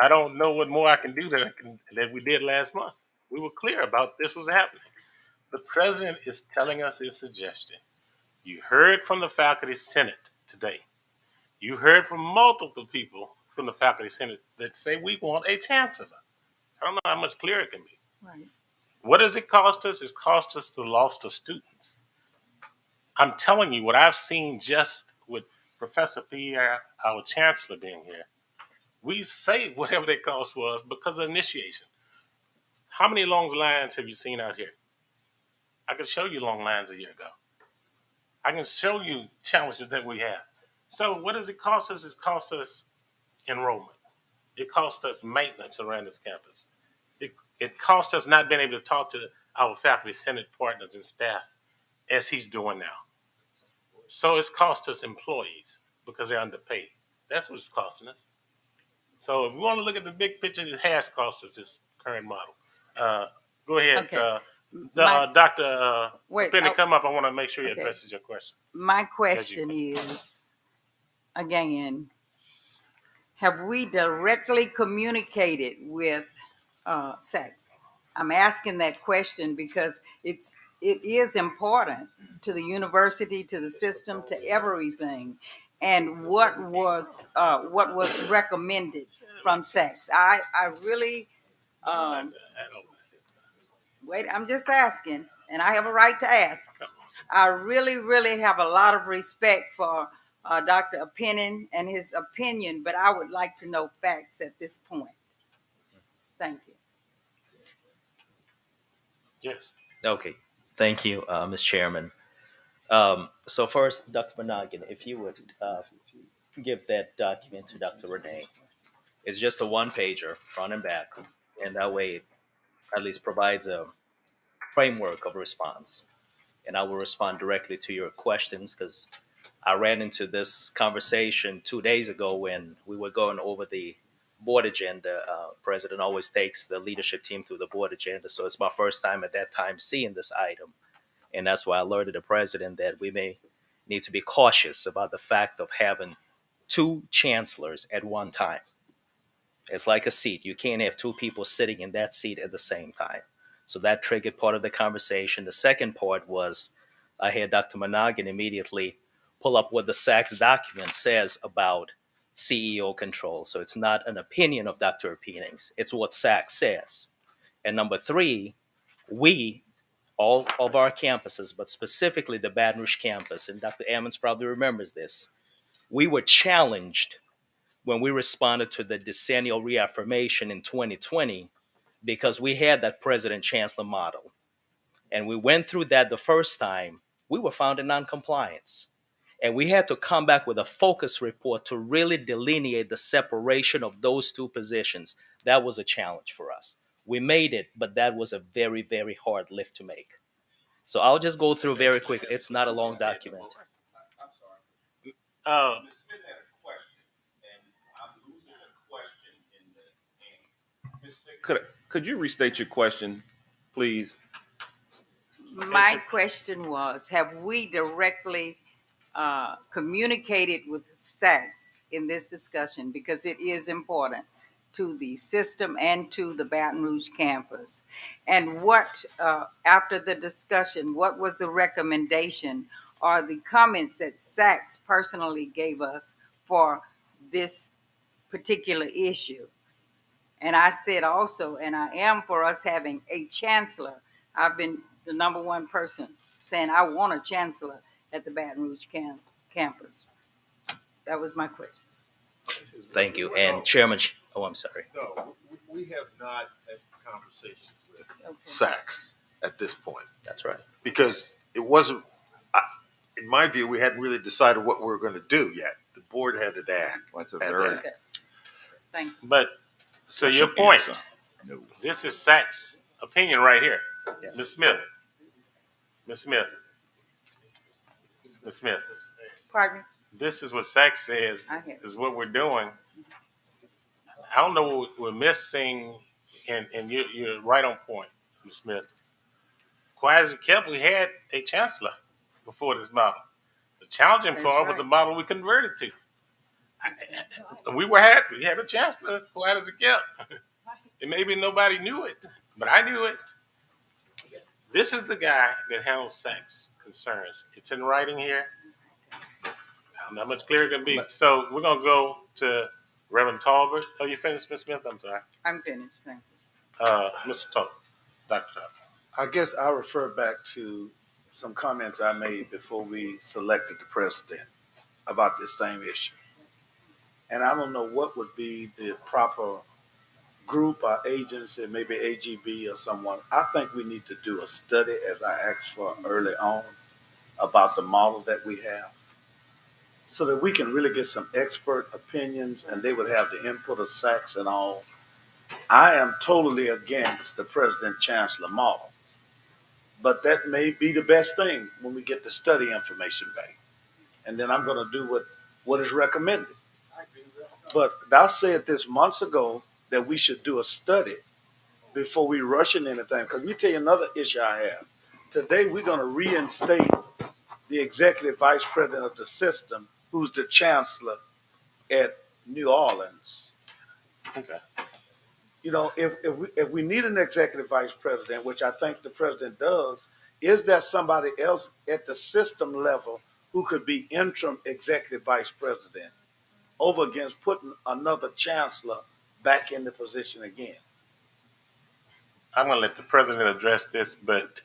S1: I don't know what more I can do than we did last month. We were clear about this was happening. The president is telling us his suggestion. You heard from the faculty senate today. You heard from multiple people from the faculty senate that say we want a chancellor. I don't know how much clearer it can be.
S14: Right.
S1: What does it cost us? It cost us the loss of students. I'm telling you what I've seen just with Professor Pierre, our chancellor, being here. We've saved whatever they cost was because of initiation. How many long lines have you seen out here? I could show you long lines a year ago. I can show you challenges that we have. So what does it cost us? It costs us enrollment. It costs us maintenance around this campus. It costs us not being able to talk to our faculty senate partners and staff as he's doing now. So it's cost us employees because they're underpaid. That's what it's costing us. So if we want to look at the big picture, it has cost us this current model. Go ahead,
S14: Okay.
S1: Dr.
S14: Wait,
S1: Penny, come up. I want to make sure he addresses your question.
S14: My question is, again, have we directly communicated with SACS? I'm asking that question because it is important to the university, to the system, to everything. And what was recommended from SACS? I really wait. I'm just asking, and I have a right to ask. I really, really have a lot of respect for Dr. Pennin and his opinion, but I would like to know facts at this point. Thank you.
S1: Yes.
S10: Okay. Thank you, Ms. Chairman. So first, Dr. Monaghan, if you would give that document to Dr. Renee. It's just a one pager, front and back, and that way it at least provides a framework of response. And I will respond directly to your questions because I ran into this conversation 2 days ago when we were going over the board agenda. President always takes the leadership team through the board agenda, so it's my first time at that time seeing this item, and that's why I alerted the president that we may need to be cautious about the fact of having two chancellors at one time. It's like a seat. You can't have two people sitting in that seat at the same time. So that triggered part of the conversation. The second part was I had Dr. Monaghan immediately pull up what the SACS document says about CEO control. So it's not an opinion of Dr. Pening's, it's what SACS says. And number three, we, all of our campuses, but specifically the Baton Rouge campus, and Dr. Ammons probably remembers this, we were challenged when we responded to the decennial reaffirmation in 2020 because we had that president chancellor model. And we went through that the first time, we were found in noncompliance. And we had to come back with a focus report to really delineate the separation of those two positions. That was a challenge for us. We made it, but that was a very, very hard lift to make. So I'll just go through very quick. It's not a long document.
S1: Uh,
S23: Could you restate your question, please?
S14: My question was, have we directly communicated with SACS in this discussion? Because it is important to the system and to the Baton Rouge campus. And what, after the discussion, what was the recommendation or the comments that SACS personally gave us for this particular issue? And I said also, and I am for us having a chancellor. I've been the number one person saying I want a chancellor at the Baton Rouge campus. That was my question.
S10: Thank you. And Chairman, I'm sorry.
S2: No, we have not had conversations with SACS at this point.
S10: That's right.
S2: Because it wasn't, in my view, we hadn't really decided what we were going to do yet. The board had to act.
S14: Okay. Thank you.
S1: but to your point, this is SAC's opinion right here.
S10: Yeah.
S1: Ms. Smith. Ms. Smith. Ms. Smith.
S14: Pardon me?
S1: This is what SACS says is what we're doing. I don't know what we're missing, and you're right on point, Ms. Smith. Quiet as it kept, we had a chancellor before this model. The challenging part was the model we converted to. We were happy. We had a chancellor, quiet as it kept. And maybe nobody knew it, but I knew it. This is the guy that handles SACS concerns. It's in writing here. I'm not much clearer it can be. So we're going to go to Reverend Talbot. Oh, you finished, Ms. Smith? I'm sorry.
S14: I'm finished. Thank you.
S1: Mr. Talbot, Dr. Talbot.
S16: I guess I'll refer back to some comments I made before we selected the president about this same issue. And I don't know what would be the proper group or agency, maybe AGB or someone. I think we need to do a study, as I asked for early on, about the model that we have, so that we can really get some expert opinions and they would have the input of SACS and all. I am totally against the president-chancellor model, but that may be the best thing when we get the study information back. And then I'm going to do what is recommended. But I said this months ago that we should do a study before we rush in anything. Because let me tell you another issue I have. Today we're going to reinstate the executive vice president of the system, who's the chancellor at New Orleans.
S1: Okay.
S16: You know, if we need an executive vice president, which I think the president does, is there somebody else at the system level who could be interim executive vice president over against putting another chancellor back in the position again?
S1: I'm going to let the president address this, but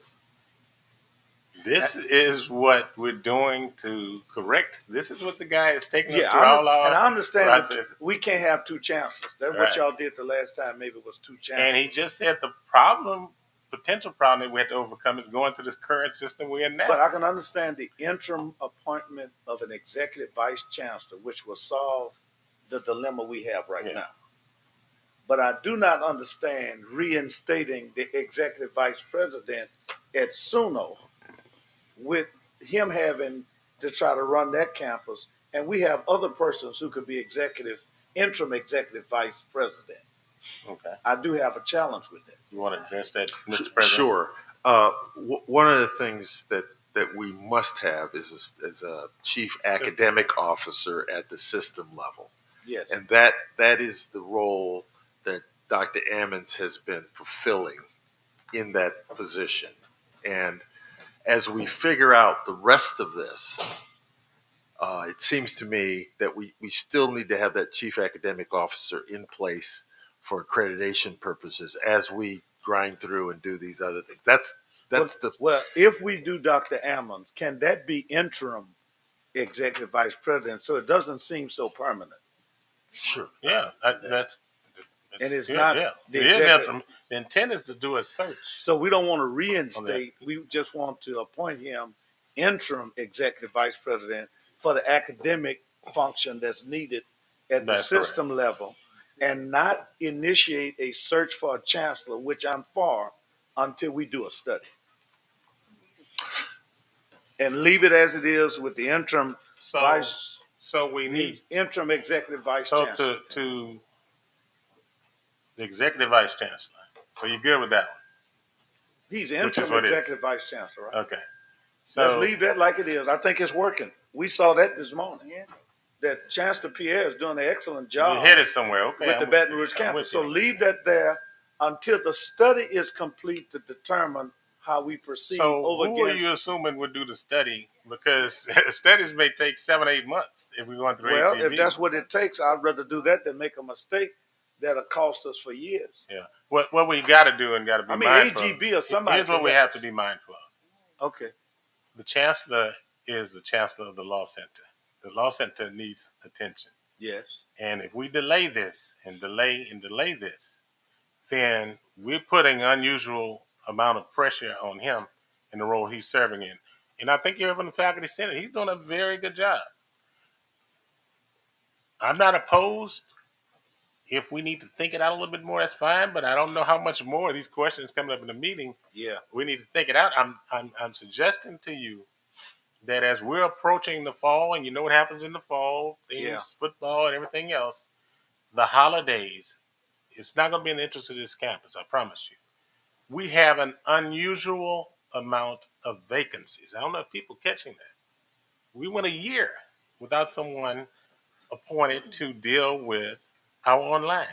S1: this is what we're doing to correct. This is what the guy is taking us through all our
S16: and I understand that
S1: processes.
S16: we can't have two chancellors. That's what y'all did the last time. Maybe it was two chancellors.
S1: And he just said the problem, potential problem that we have to overcome is going to this current system we're in now.
S16: But I can understand the interim appointment of an executive vice chancellor, which will solve the dilemma we have right now. But I do not understand reinstating the executive vice president at SUNO with him having to try to run that campus, and we have other persons who could be interim executive vice president.
S1: Okay.
S16: I do have a challenge with that.
S1: You want to address that, Mr. President?
S2: Sure. One of the things that we must have is a chief academic officer at the system level.
S16: Yes.
S2: And that is the role that Dr. Ammons has been fulfilling in that position. And as we figure out the rest of this, it seems to me that we still need to have that chief academic officer in place for accreditation purposes as we grind through and do these other things.
S16: Well, if we do Dr. Ammons, can that be interim executive vice president so it doesn't seem so permanent?
S2: Sure.
S1: Yeah, that's
S16: and it's
S1: good,
S16: not
S1: yeah.
S16: the
S1: intent is to do a search.
S16: So we don't want to reinstate. We just want to appoint him interim executive vice president for the academic function that's needed at the system level, and not initiate a search for a chancellor, which I'm for, until we do a study. And leave it as it is with the interim vice.
S1: So we need
S16: interim executive vice chancellor.
S1: to the executive vice chancellor. So you're good with that one?
S16: He's interim executive vice chancellor, right?
S1: Okay. So
S16: let's leave that like it is. I think it's working. We saw that this morning. Yeah. That Chancellor Pierre is doing an excellent job.
S1: We headed somewhere, okay?
S16: With the Baton Rouge campus. So leave that there until the study is complete to determine how we proceed.
S1: So who are you assuming would do the study? Because studies may take 7-8 months if we're going through
S16: Well,
S1: AGB.
S16: if that's what it takes, I'd rather do that than make a mistake that'll cost us for years.
S1: Yeah. What we got to do and got to be mindful
S16: AGB
S1: of.
S16: or somebody.
S1: Here's what we have to be mindful of.
S16: Okay.
S1: The chancellor is the chancellor of the law center. The law center needs attention.
S16: Yes.
S1: And if we delay this and delay this, then we're putting unusual amount of pressure on him in the role he's serving in. And I think you're in the faculty senate. He's doing a very good job. I'm not opposed. If we need to think it out a little bit more, that's fine. But I don't know how much more of these questions coming up in the meeting.
S16: Yeah.
S1: We need to think it out. I'm suggesting to you that as we're approaching the fall, and you know what happens in the fall, things, football and everything else, the holidays, it's not going to be in the interest of this campus, I promise you. We have an unusual amount of vacancies. I don't know if people are catching that. We went a year without someone appointed to deal with our online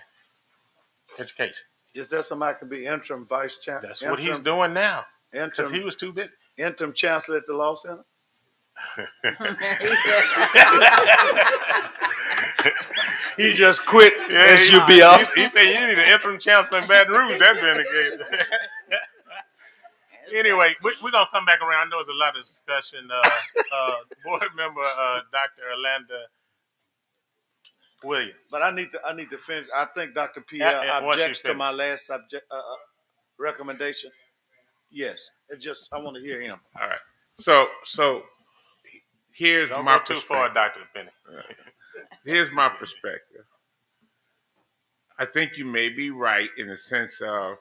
S1: education.
S16: Is there somebody can be interim vice chancellor?
S1: That's what he's doing now. Because he was too big.
S16: Interim chancellor at the law center? He just quit SUBL.
S1: He said you need an interim chancellor in Baton Rouge. That's been the case. Anyway, we're going to come back around. I know there's a lot of discussion. Board member Dr. Orlando Williams.
S16: But I need to finish. I think Dr. Pierre objects to my last recommendation. Yes. I want to hear him.
S6: All right. So here's
S1: Don't
S6: my
S1: go too far, Dr. Penny.
S6: Here's my perspective. I think you may be right in the sense of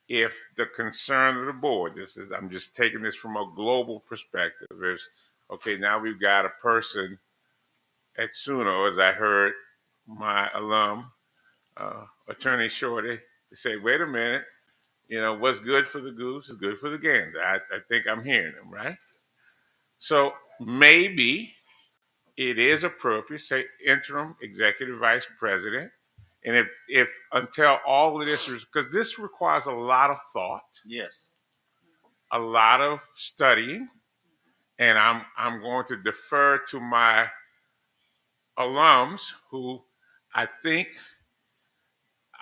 S6: if the concern of the board, I'm just taking this from a global perspective, is okay, now we've got a person at SUNO, as I heard my alum, Attorney Shorty, say, wait a minute, what's good for the goose is good for the gander. I think I'm hearing him, right? So maybe it is appropriate, say interim executive vice president. And if until all of this is, because this requires a lot of thought,
S3: Yes.
S6: a lot of studying, and I'm going to defer to my alums who I think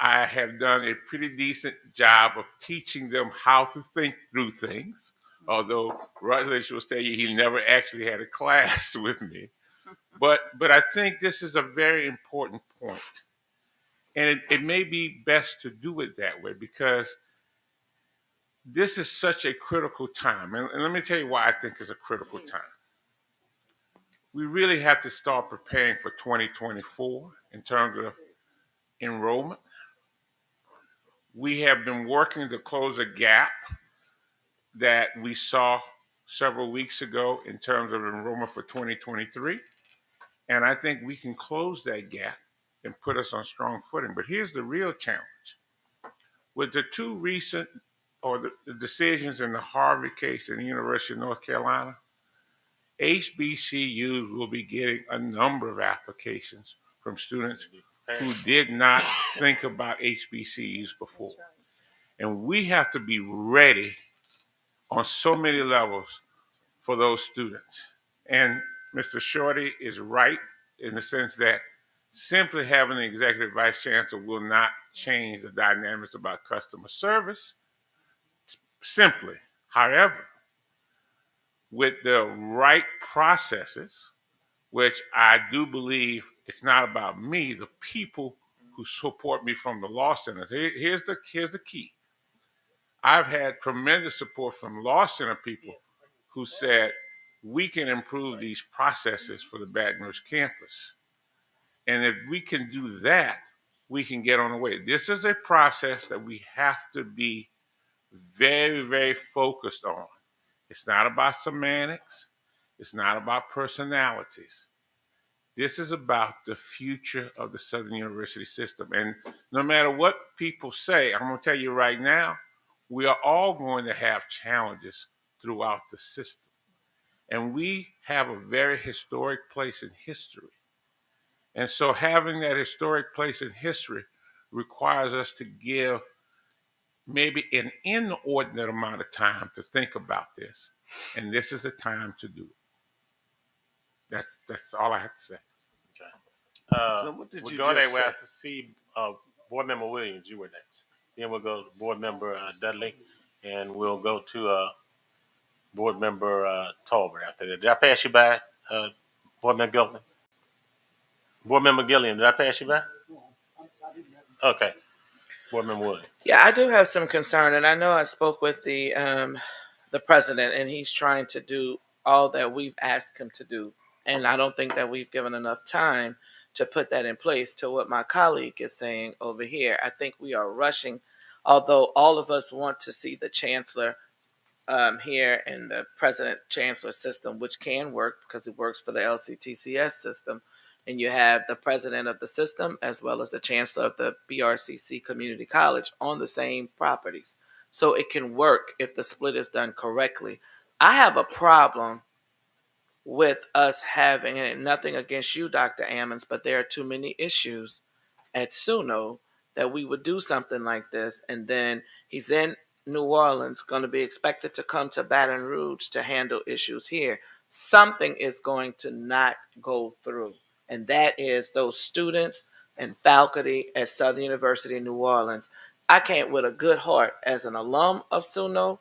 S6: I have done a pretty decent job of teaching them how to think through things. Although Rutledge will tell you he never actually had a class with me. But I think this is a very important point. And it may be best to do it that way because this is such a critical time. And let me tell you why I think it's a critical time. We really have to start preparing for 2024 in terms of enrollment. We have been working to close a gap that we saw several weeks ago in terms of enrollment for 2023. And I think we can close that gap and put us on strong footing. But here's the real challenge. With the two recent or the decisions in the Harvard case and the University of North Carolina, HBCUs will be getting a number of applications from students who did not think about HBCUs before. And we have to be ready on so many levels for those students. And Mr. Shorty is right in the sense that simply having an executive vice chancellor will not change the dynamics about customer service. Simply. However, with the right processes, which I do believe it's not about me, the people who support me from the law center. Here's the key. I've had tremendous support from law center people who said we can improve these processes for the Baton Rouge campus. And if we can do that, we can get on the way. This is a process that we have to be very, very focused on. It's not about semantics. It's not about personalities. This is about the future of the Southern University system. And no matter what people say, I'm going to tell you right now, we are all going to have challenges throughout the system. And we have a very historic place in history. And so having that historic place in history requires us to give maybe an inordinate amount of time to think about this. And this is the time to do it. That's all I have to say.
S3: So what did
S1: we'll
S3: you
S1: go there.
S3: just
S1: We'll
S3: say?
S1: have to see Board Member Williams. You were next. Then we'll go to Board Member Dudley, and we'll go to Board Member Tolbert after that. Did I pass you by, Board Member Gilliam? Board Member Gilliam, did I pass you by? Okay. Board Member Williams.
S5: Yeah, I do have some concern, and I know I spoke with the president, and he's trying to do all that we've asked him to do, and I don't think that we've given enough time to put that in place. To what my colleague is saying over here, I think we are rushing. Although all of us want to see the chancellor here in the president chancellor system, which can work because it works for the LCTCS system. And you have the president of the system as well as the chancellor of the BRCC Community College on the same properties. So it can work if the split is done correctly. I have a problem with us having, and nothing against you, Dr. Ammons, but there are too many issues at Suno that we would do something like this, and then he's in New Orleans, going to be expected to come to Baton Rouge to handle issues here. Something is going to not go through, and that is those students and faculty at Southern University in New Orleans. I can't, with a good heart, as an alum of Suno,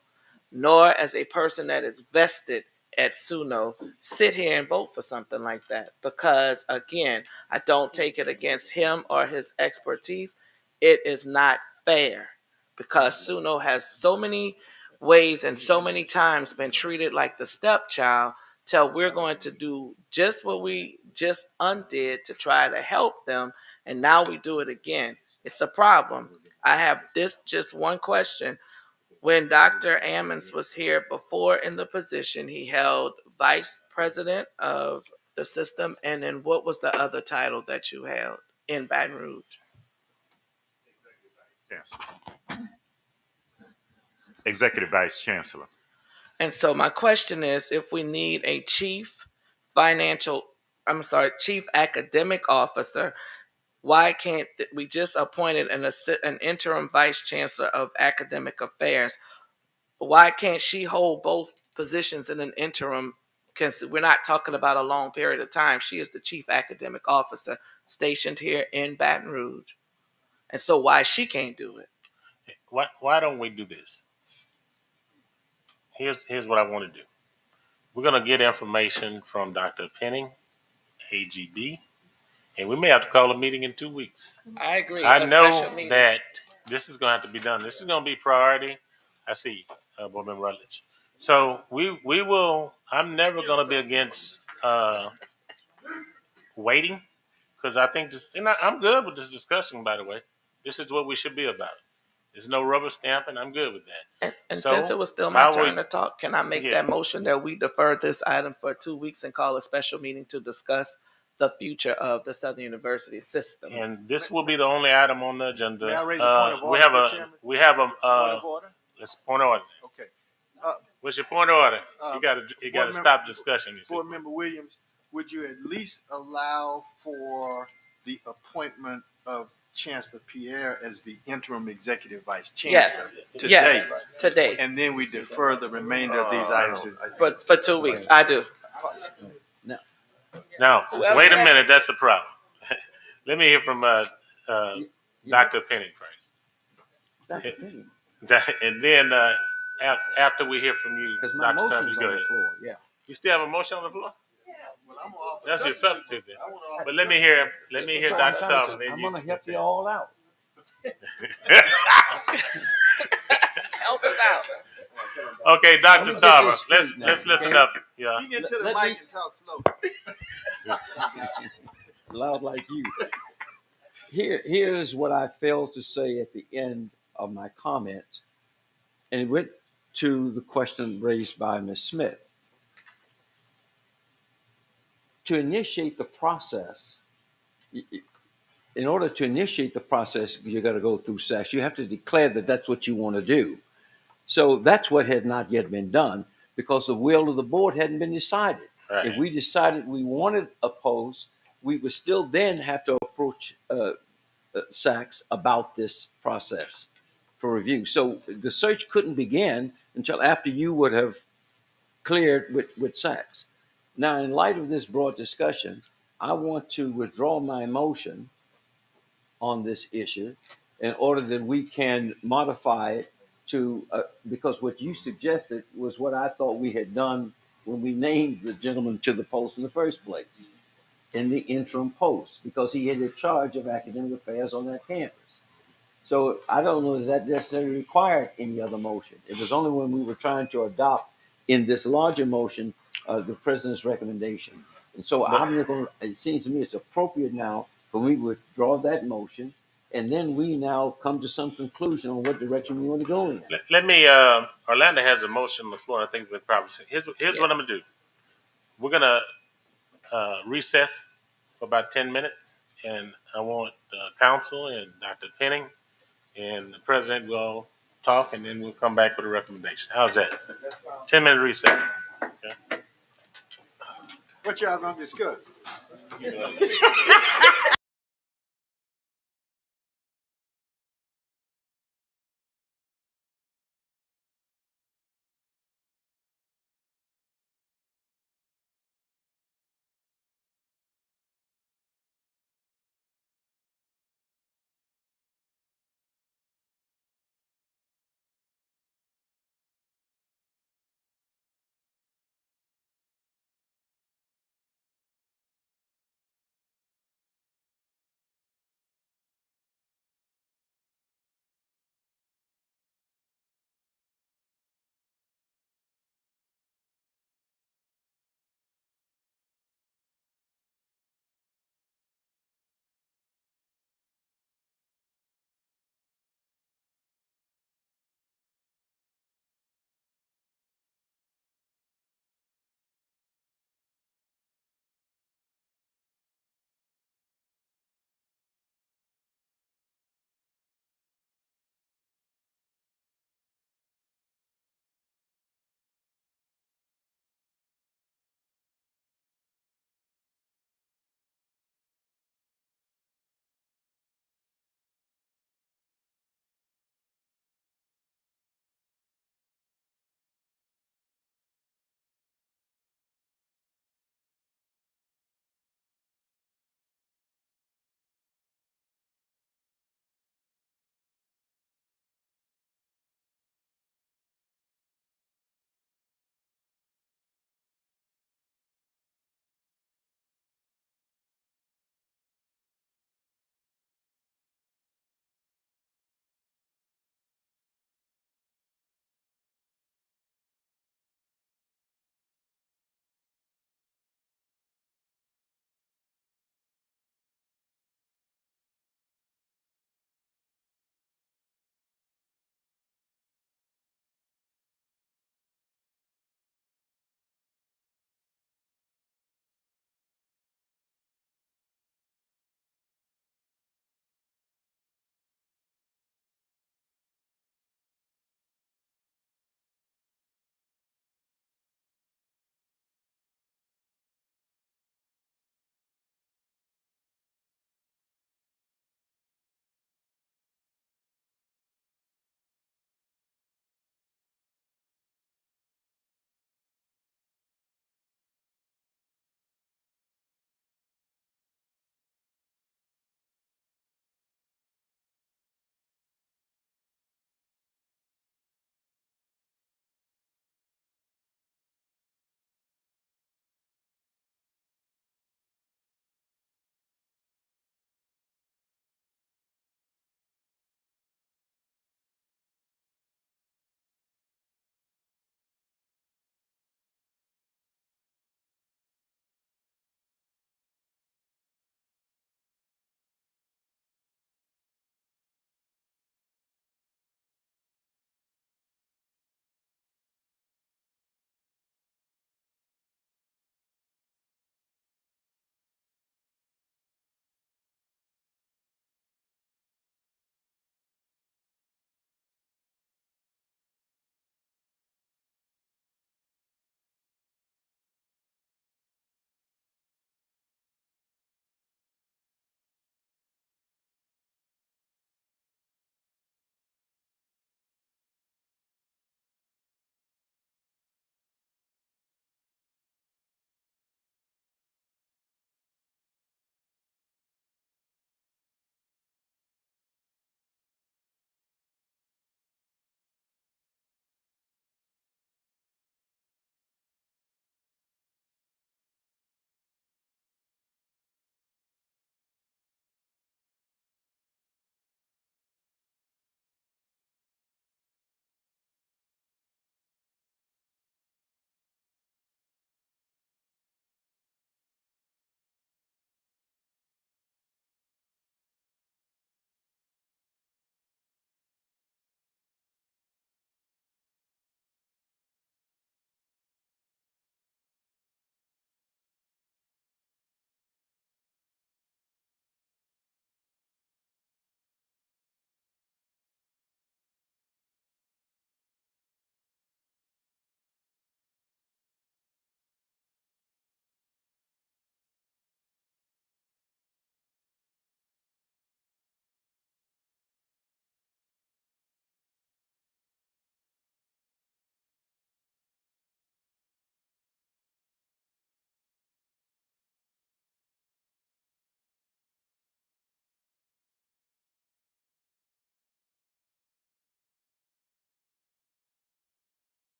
S5: nor as a person that is vested at Suno, sit here and vote for something like that. Because, again, I don't take it against him or his expertise. It is not fair because Suno has so many ways and so many times been treated like the stepchild till we're going to do just what we just undid to try to help them, and now we do it again. It's a problem. I have this just one question. When Dr. Ammons was here before in the position, he held vice president of the system. And then what was the other title that you held in Baton Rouge?
S15: Yes. Executive Vice Chancellor.
S5: And so my question is, if we need a chief financial chief academic officer, why can't we just appointed an interim vice chancellor of academic affairs? Why can't she hold both positions in an interim? Because we're not talking about a long period of time. She is the chief academic officer stationed here in Baton Rouge. And so why she can't do it?
S1: Why don't we do this? Here's what I want to do. We're going to get information from Dr. Penning, AGB, and we may have to call a meeting in 2 weeks.
S5: I agree.
S1: I know that this is going to have to be done. This is going to be priority. I see, Board Member Rutledge. So we will. I'm never going to be against waiting, because I think this. And I'm good with this discussion. By the way, this is what we should be about. There's no rubber stamping. I'm good with that.
S5: And
S1: So,
S5: since it was still my turn to talk, can I make that motion that we defer this item for 2 weeks and call a special meeting to discuss the future of the Southern University system?
S1: And this will be the only item on the agenda.
S9: May I raise a point of order,
S1: Point of
S9: order?
S1: Let's point of order.
S9: Okay.
S1: What's your point of order? You got to stop discussion.
S9: Board Member Williams, would you at least allow for the appointment of Chancellor Pierre as the interim executive vice chancellor today?
S5: Yes, today.
S9: And then we defer the remainder of these items
S5: For 2 weeks. I do.
S1: Now, wait a minute. That's the problem. Let me hear from Dr. Penning first.
S7: Dr. Penning.
S1: And then after we hear from you,
S7: Because my
S1: Dr. Tubbs,
S7: motion's
S1: you go
S7: on
S1: ahead.
S7: the floor, yeah.
S1: You still have a motion on the floor? That's your substitute then. But let me hear Dr. Tubbs.
S7: I'm going to help you all out.
S5: Help us out.
S1: Okay, Dr. Tubbs, let's listen up. Yeah.
S9: Speak into the mic and talk slow.
S7: Loud like you. Here's what I failed to say at the end of my comment, and it went to the question raised by Ms. Smith. To initiate the process, in order to initiate the process, you got to go through SACS. You have to declare that that's what you want to do. So that's what had not yet been done because the will of the board hadn't been decided.
S1: Right.
S7: If we decided we wanted a post, we would still then have to approach SACS about this process for review. So the search couldn't begin until after you would have cleared with SACS. Now, in light of this broad discussion, I want to withdraw my motion on this issue in order that we can modify it to, because what you suggested was what I thought we had done when we named the gentleman to the post in the first place, in the interim post, because he had a charge of academic affairs on that campus. So I don't know that necessarily required any other motion. It was only when we were trying to adopt in this larger motion the president's recommendation. And so it seems to me it's appropriate now for me to withdraw that motion, and then we now come to some conclusion on what direction we want to go in.
S1: Let me, Orlando has a motion on the floor. I think it's been probably said. Here's what I'm going to do. We're going to recess for about 10 minutes, and I want council and Dr. Penning and the president will all talk, and then we'll come back with a recommendation. How's that? 10-minute recess. Okay.
S9: What y'all gonna discuss?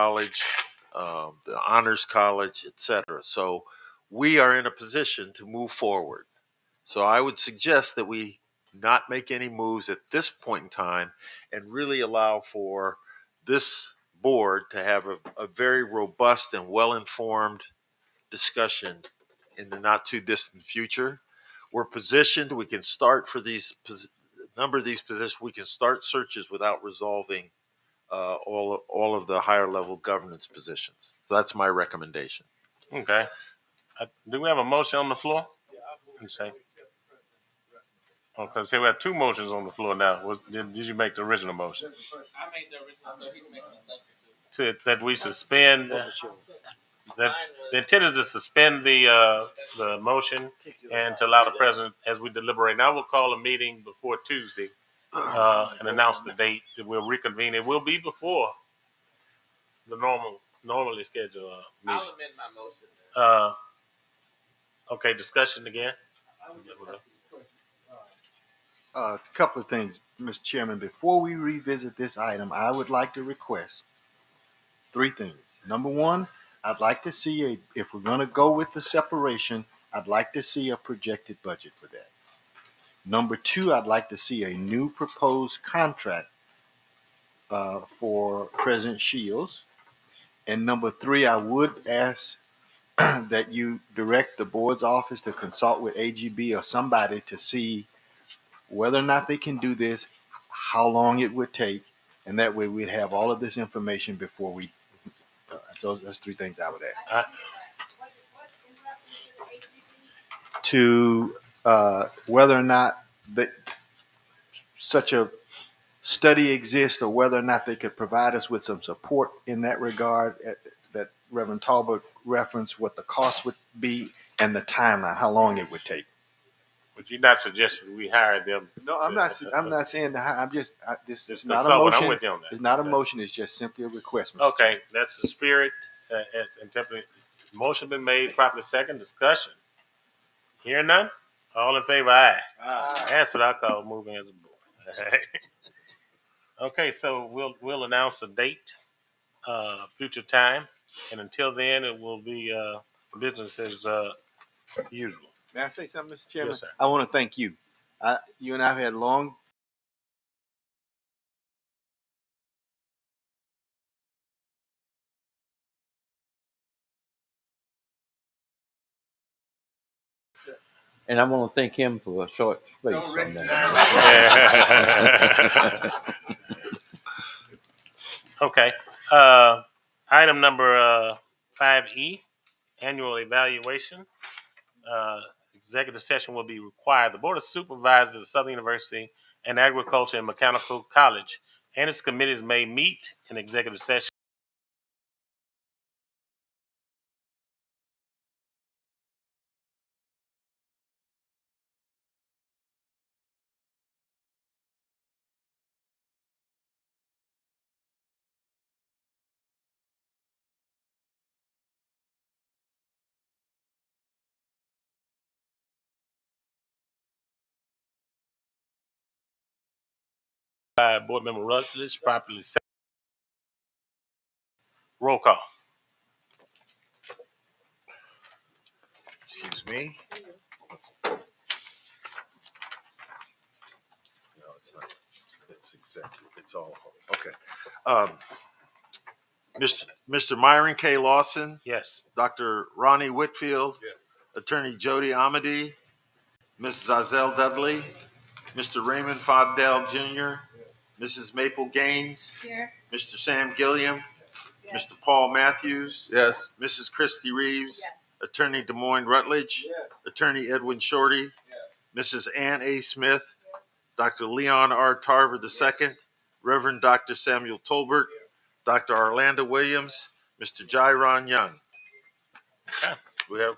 S2: college, the honors college, etc. So we are in a position to move forward. So I would suggest that we not make any moves at this point in time and really allow for this board to have a very robust and well-informed discussion in the not too distant future. We're positioned, we can start for these number of these positions, we can start searches without resolving all of the higher level governance positions. So that's my recommendation.
S1: Okay. Do we have a motion on the floor? You say. Okay, so we have two motions on the floor now. Did you make the original motion?
S5: I made the original, so he's making a substitute.
S1: That we suspend. That the intent is to suspend the motion and to allow the president, as we deliberate. Now we'll call a meeting before Tuesday and announce the date that we'll reconvene. It will be before the normally scheduled meeting.
S5: I'll amend my motion.
S1: Okay, discussion again.
S9: A couple of things, Mr. Chairman. Before we revisit this item, I would like to request three things. Number one, I'd like to see if we're going to go with the separation, I'd like to see a projected budget for that. Number two, I'd like to see a new proposed contract for President Shields. And number three, I would ask that you direct the board's office to consult with AGB or somebody to see whether or not they can do this, how long it would take, and that way we'd have all of this information before we. So that's three things I would ask. To whether or not that such a study exists, or whether or not they could provide us with some support in that regard. That Reverend Talbot referenced what the cost would be and the timeline, how long it would take.
S1: But you're not suggesting we hire them?
S9: No, I'm not saying that. I'm just this is not a
S1: consultant.
S9: motion.
S1: I'm with you on that.
S9: It's not a motion. It's just simply a request. Mr.
S1: Okay,
S9: Chairman.
S1: that's the spirit. And temporary motion been made. Properly second discussion. Hear none. All in favor? Aye. Aye. That's what I call moving as a board. Okay, so we'll announce a date, future time, and until then, it will be business as usual.
S9: May I say something, Mr. Chairman?
S1: Yes, sir.
S9: I want to thank you. You and I have had long
S7: And I want to thank him for a short space on that.
S1: Okay. Item number 5E, annual evaluation. Executive session will be required. The Board of Supervisors of Southern University and Agriculture and Mechanical College and its committees may meet in executive session by Board Member Rutledge, properly set. Roll call.
S2: Excuse me. No, it's not. It's executive. It's all okay. Mr. Myron K. Lawson.
S1: Yes.
S2: Dr. Ronnie Whitfield.
S21: Yes.
S2: Attorney Jody Amity. Mrs. Azelle Dudley. Mr. Raymond Fodell Jr. Mrs. Maple Gaines.
S12: Here.
S2: Mr. Sam Gilliam. Mr. Paul Matthews.
S21: Yes.
S2: Mrs. Christy Reeves. Attorney Des Moines Rutledge. Attorney Edwin Shorty. Mrs. Ann A. Smith. Dr. Leon R. Tarver II. Reverend Dr. Samuel Tolbert. Dr. Orlando Williams. Mr. Jairon Young.
S1: Okay.
S2: We have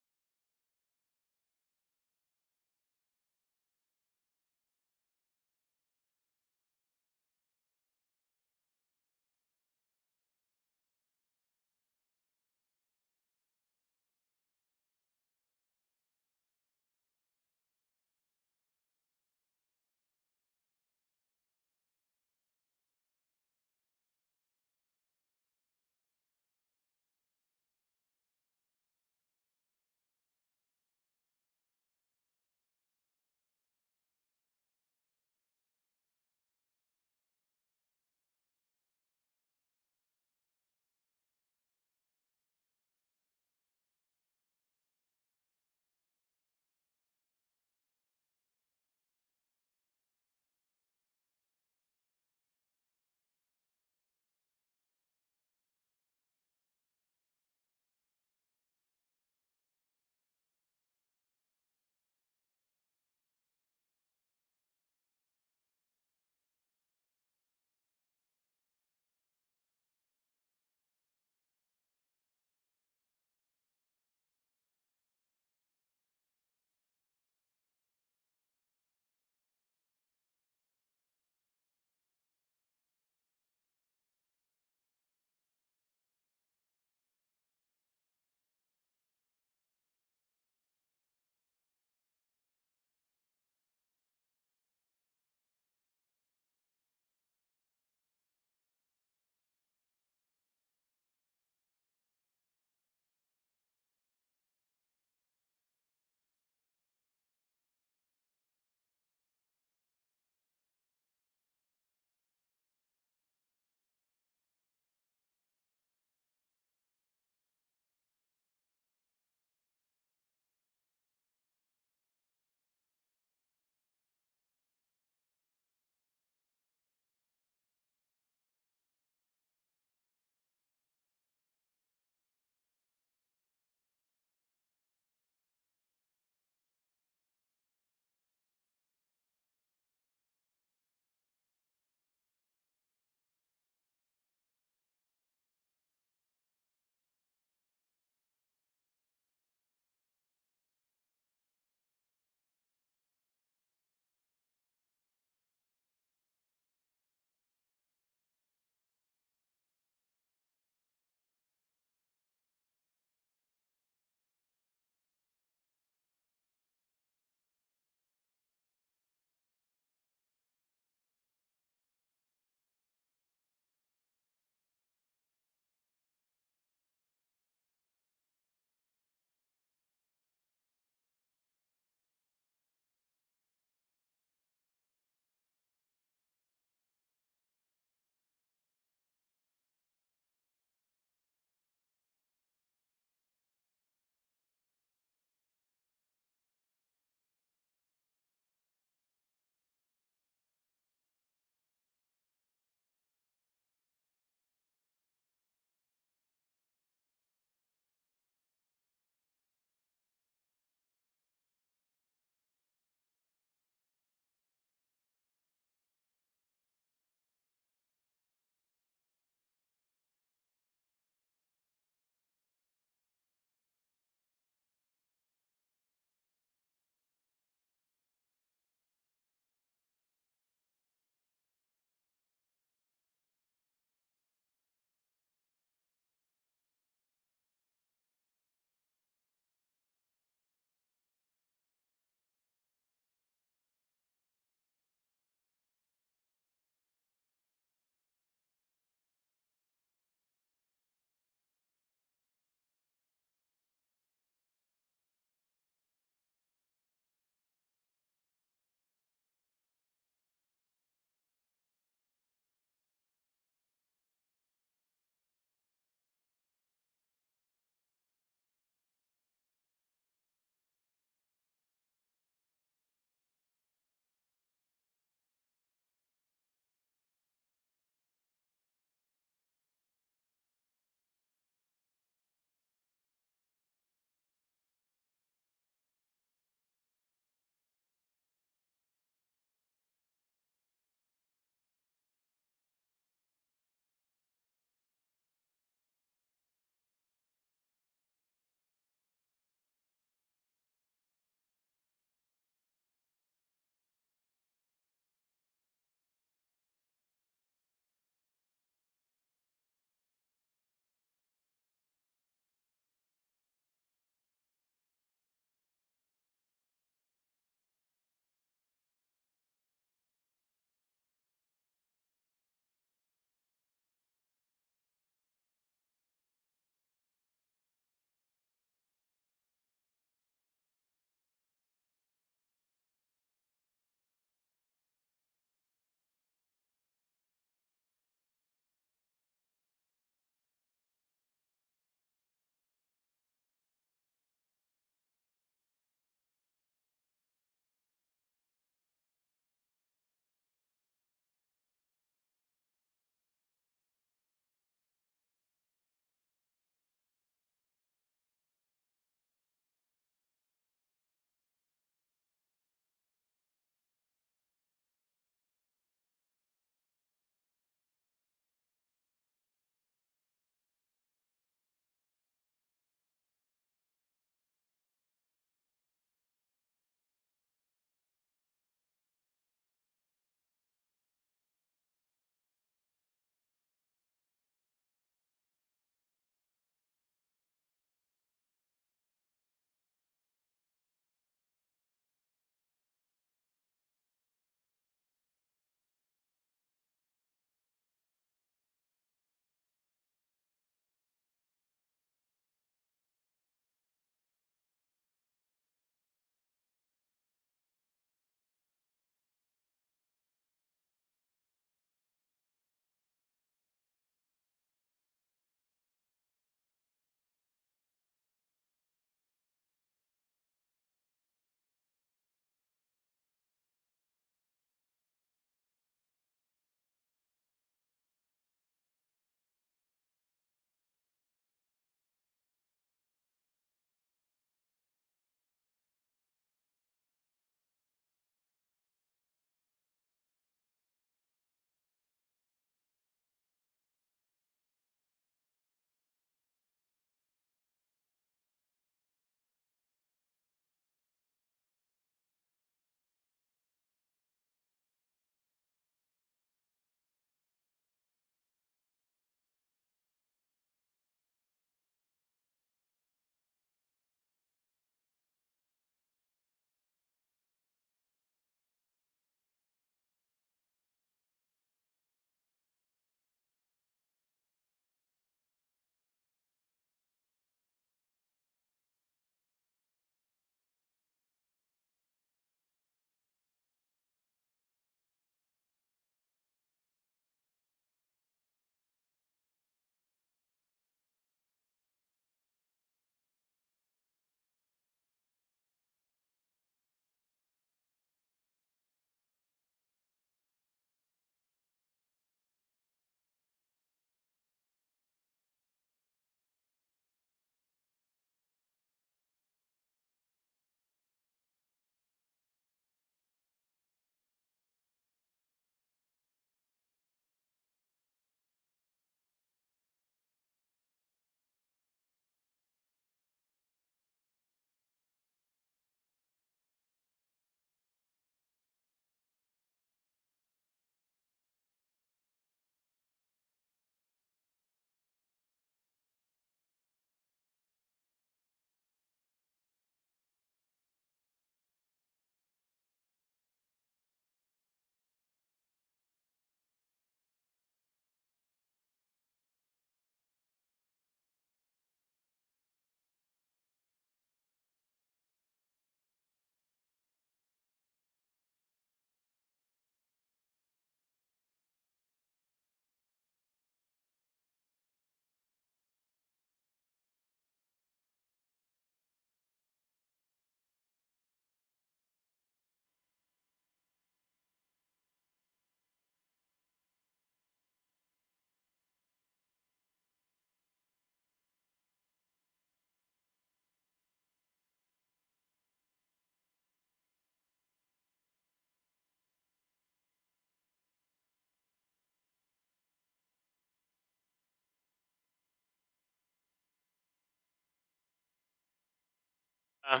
S1: Uh,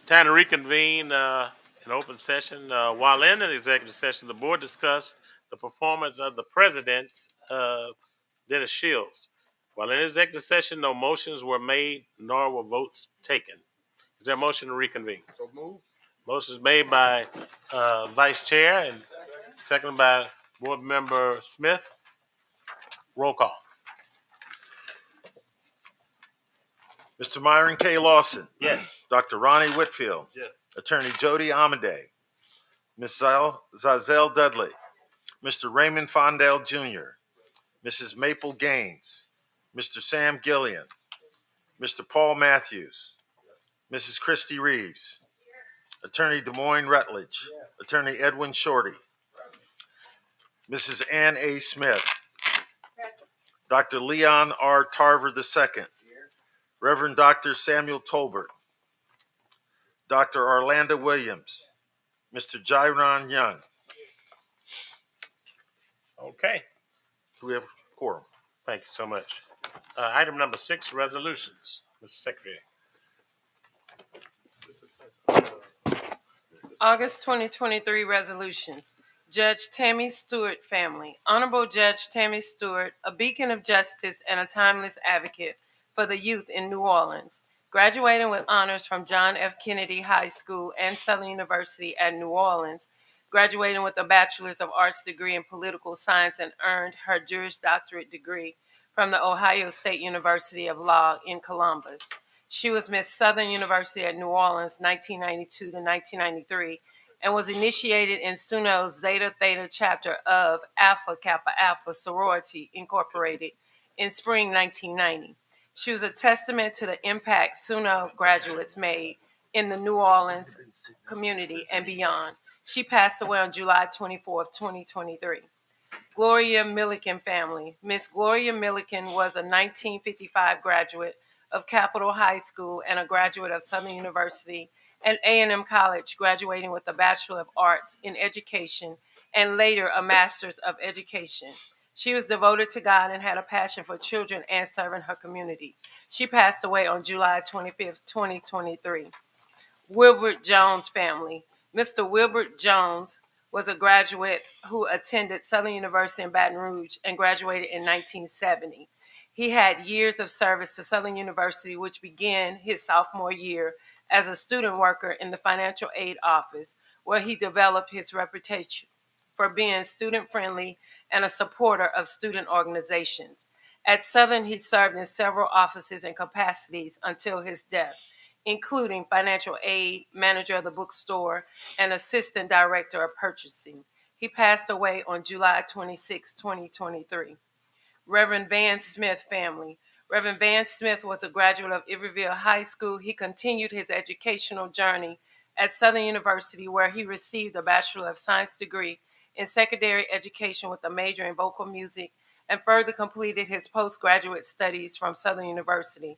S1: Time to reconvene in open session. While in an executive session, the board discussed the performance of the president, Dennis Shields. While in executive session, no motions were made nor were votes taken. Is there a motion to reconvene?
S2: So move.
S1: Motion is made by Vice Chair and seconded by Board Member Smith. Roll call.
S2: Mr. Myron K. Lawson.
S1: Yes.
S2: Dr. Ronnie Whitfield.
S1: Yes.
S2: Attorney Jody Amade. Ms. Zazelle Dudley. Mr. Raymond Fondale Jr. Mrs. Maple Gaines. Mr. Sam Gillian. Mr. Paul Matthews. Mrs. Christy Reeves. Attorney Des Moines Rutledge. Attorney Edwin Shorty. Mrs. Ann A. Smith. Dr. Leon R. Tarver II. Reverend Dr. Samuel Tolbert. Dr. Orlando Williams. Mr. Jairon Young.
S1: Okay.
S2: Do we have quorum?
S1: Thank you so much. Item number 6, resolutions. Mr. Secretary.
S12: August 2023 resolutions. Judge Tammy Stewart family. Honorable Judge Tammy Stewart, a beacon of justice and a timeless advocate for the youth in New Orleans. Graduating with honors from John F. Kennedy High School and Southern University at New Orleans. Graduating with a Bachelor's of Arts degree in Political Science and earned her Juris Doctorate degree from the Ohio State University of Law in Columbus. She was Miss Southern University at New Orleans 1992 to 1993 and was initiated in SUNO's Zeta Theta chapter of Alpha Kappa Alpha Sorority Incorporated in spring 1990. She was a testament to the impact SUNO graduates made in the New Orleans community and beyond. She passed away on July 24th, 2023. Gloria Milliken family. Miss Gloria Milliken was a 1955 graduate of Capitol High School and a graduate of Southern University and A&M College, graduating with a Bachelor of Arts in Education and later a Master's of Education. She was devoted to God and had a passion for children and serving her community. She passed away on July 25th, 2023. Wilbert Jones family. Mr. Wilbert Jones was a graduate who attended Southern University in Baton Rouge and graduated in 1970. He had years of service to Southern University, which began his sophomore year as a student worker in the financial aid office, where he developed his reputation for being student-friendly and a supporter of student organizations. At Southern, he served in several offices and capacities until his death, including financial aid, manager of the bookstore, and assistant director of purchasing. He passed away on July 26, 2023. Reverend Van Smith family. Reverend Van Smith was a graduate of Iberville High School. He continued his educational journey at Southern University, where he received a Bachelor of Science degree in secondary education with a major in vocal music and further completed his postgraduate studies from Southern University.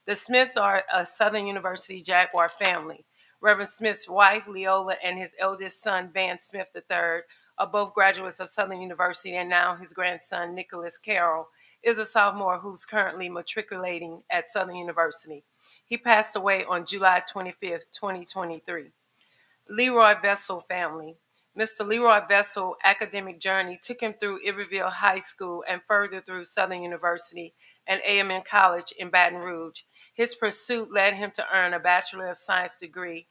S12: The Smiths are a Southern University Jaguar family. Reverend Smith's wife, Leola, and his eldest son, Van Smith III, are both graduates of Southern University, and now his grandson, Nicholas Carroll, is a sophomore who's currently matriculating at Southern University. He passed away on July 25th, 2023. Leroy Vessel family. Mr. Leroy Vessel academic journey took him through Iberville High School and further through Southern University and A&M College in Baton Rouge. His pursuit led him to earn a Bachelor of Science degree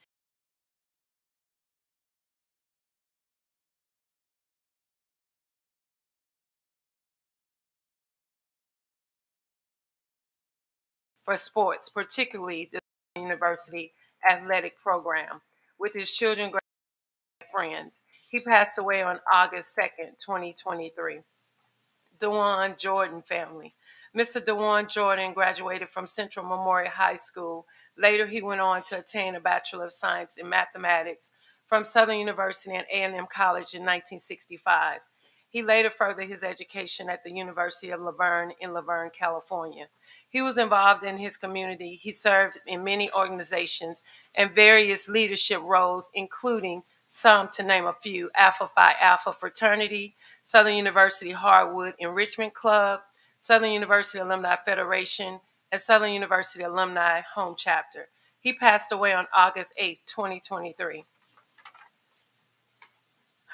S12: for sports, particularly the University athletic program, with his children friends. He passed away on August 2nd, 2023. Dewan Jordan family. Mr. Dewan Jordan graduated from Central Memorial High School. Later, he went on to attain a Bachelor of Science in Mathematics from Southern University and A&M College in 1965. He later furthered his education at the University of Laverne in Laverne, California. He was involved in his community. He served in many organizations and various leadership roles, including some to name a few: Alpha Phi Alpha Fraternity, Southern University Hardwood Enrichment Club, Southern University Alumni Federation, and Southern University Alumni Home Chapter. He passed away on August 8, 2023.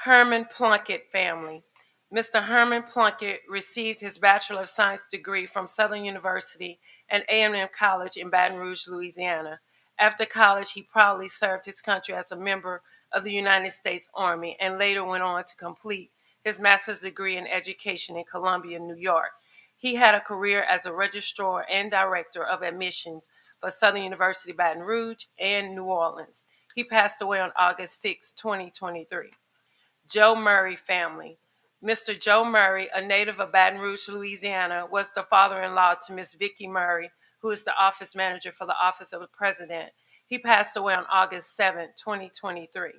S12: Herman Plunkett family. Mr. Herman Plunkett received his Bachelor of Science degree from Southern University and A&M College in Baton Rouge, Louisiana. After college, he proudly served his country as a member of the United States Army and later went on to complete his master's degree in education in Columbia, New York. He had a career as a registrar and director of admissions for Southern University Baton Rouge and New Orleans. He passed away on August 6, 2023. Joe Murray family. Mr. Joe Murray, a native of Baton Rouge, Louisiana, was the father-in-law to Miss Vicki Murray, who is the office manager for the Office of the President. He passed away on August 7, 2023.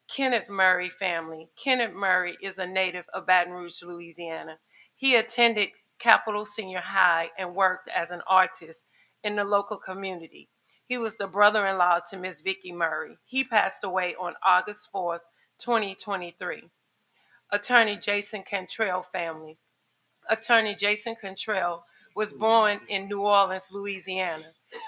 S12: Kenneth Murray family. Kenneth Murray is a native of Baton Rouge, Louisiana. He attended Capital Senior High and worked as an artist in the local community. He was the brother-in-law to Miss Vicki Murray. He passed away on August 4th, 2023. Attorney Jason Cantrell family. Attorney Jason Cantrell was born in New Orleans, Louisiana.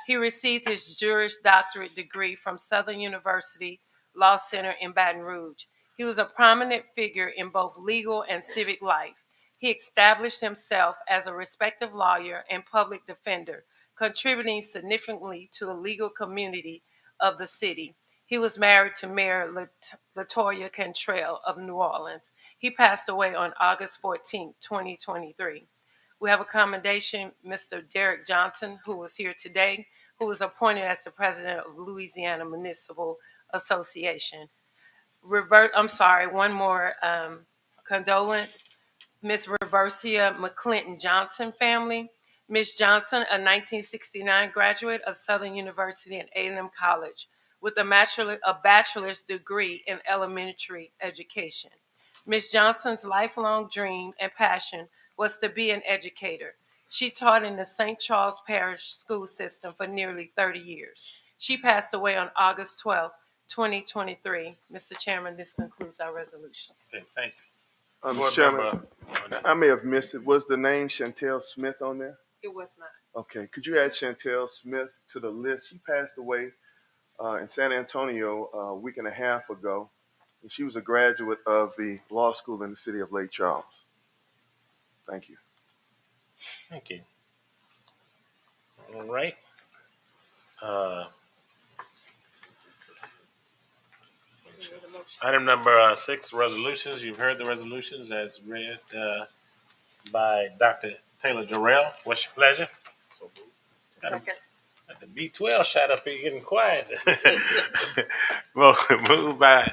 S12: He received his Juris Doctorate degree from Southern University Law Center in Baton Rouge. He was a prominent figure in both legal and civic life. He established himself as a respected lawyer and public defender, contributing significantly to the legal community of the city. He was married to Mayor Latoya Cantrell of New Orleans. He passed away on August 14, 2023. We have a commendation, Mr. Derek Johnson, who was here today, who was appointed as the president of Louisiana Municipal Association. One more condolence. Miss Reversia McClinton Johnson family. Miss Johnson, a 1969 graduate of Southern University and A&M College with a bachelor's degree in elementary education. Miss Johnson's lifelong dream and passion was to be an educator. She taught in the St. Charles Parish school system for nearly 30 years. She passed away on August 12, 2023. Mr. Chairman, this concludes our resolution.
S1: Okay, thank you.
S15: Mr. Chairman, I may have missed it. Was the name Chantel Smith on there?
S12: It was not.
S15: Okay, could you add Chantel Smith to the list? She passed away in San Antonio a week and a half ago, and she was a graduate of the law school in the city of Lake Charles. Thank you.
S1: Thank you. All right. Item number 6, resolutions. You've heard the resolutions as read by Dr. Taylor Jarrell. What's your pleasure?
S12: Second.
S1: The B12 shot up here getting quiet. Moved by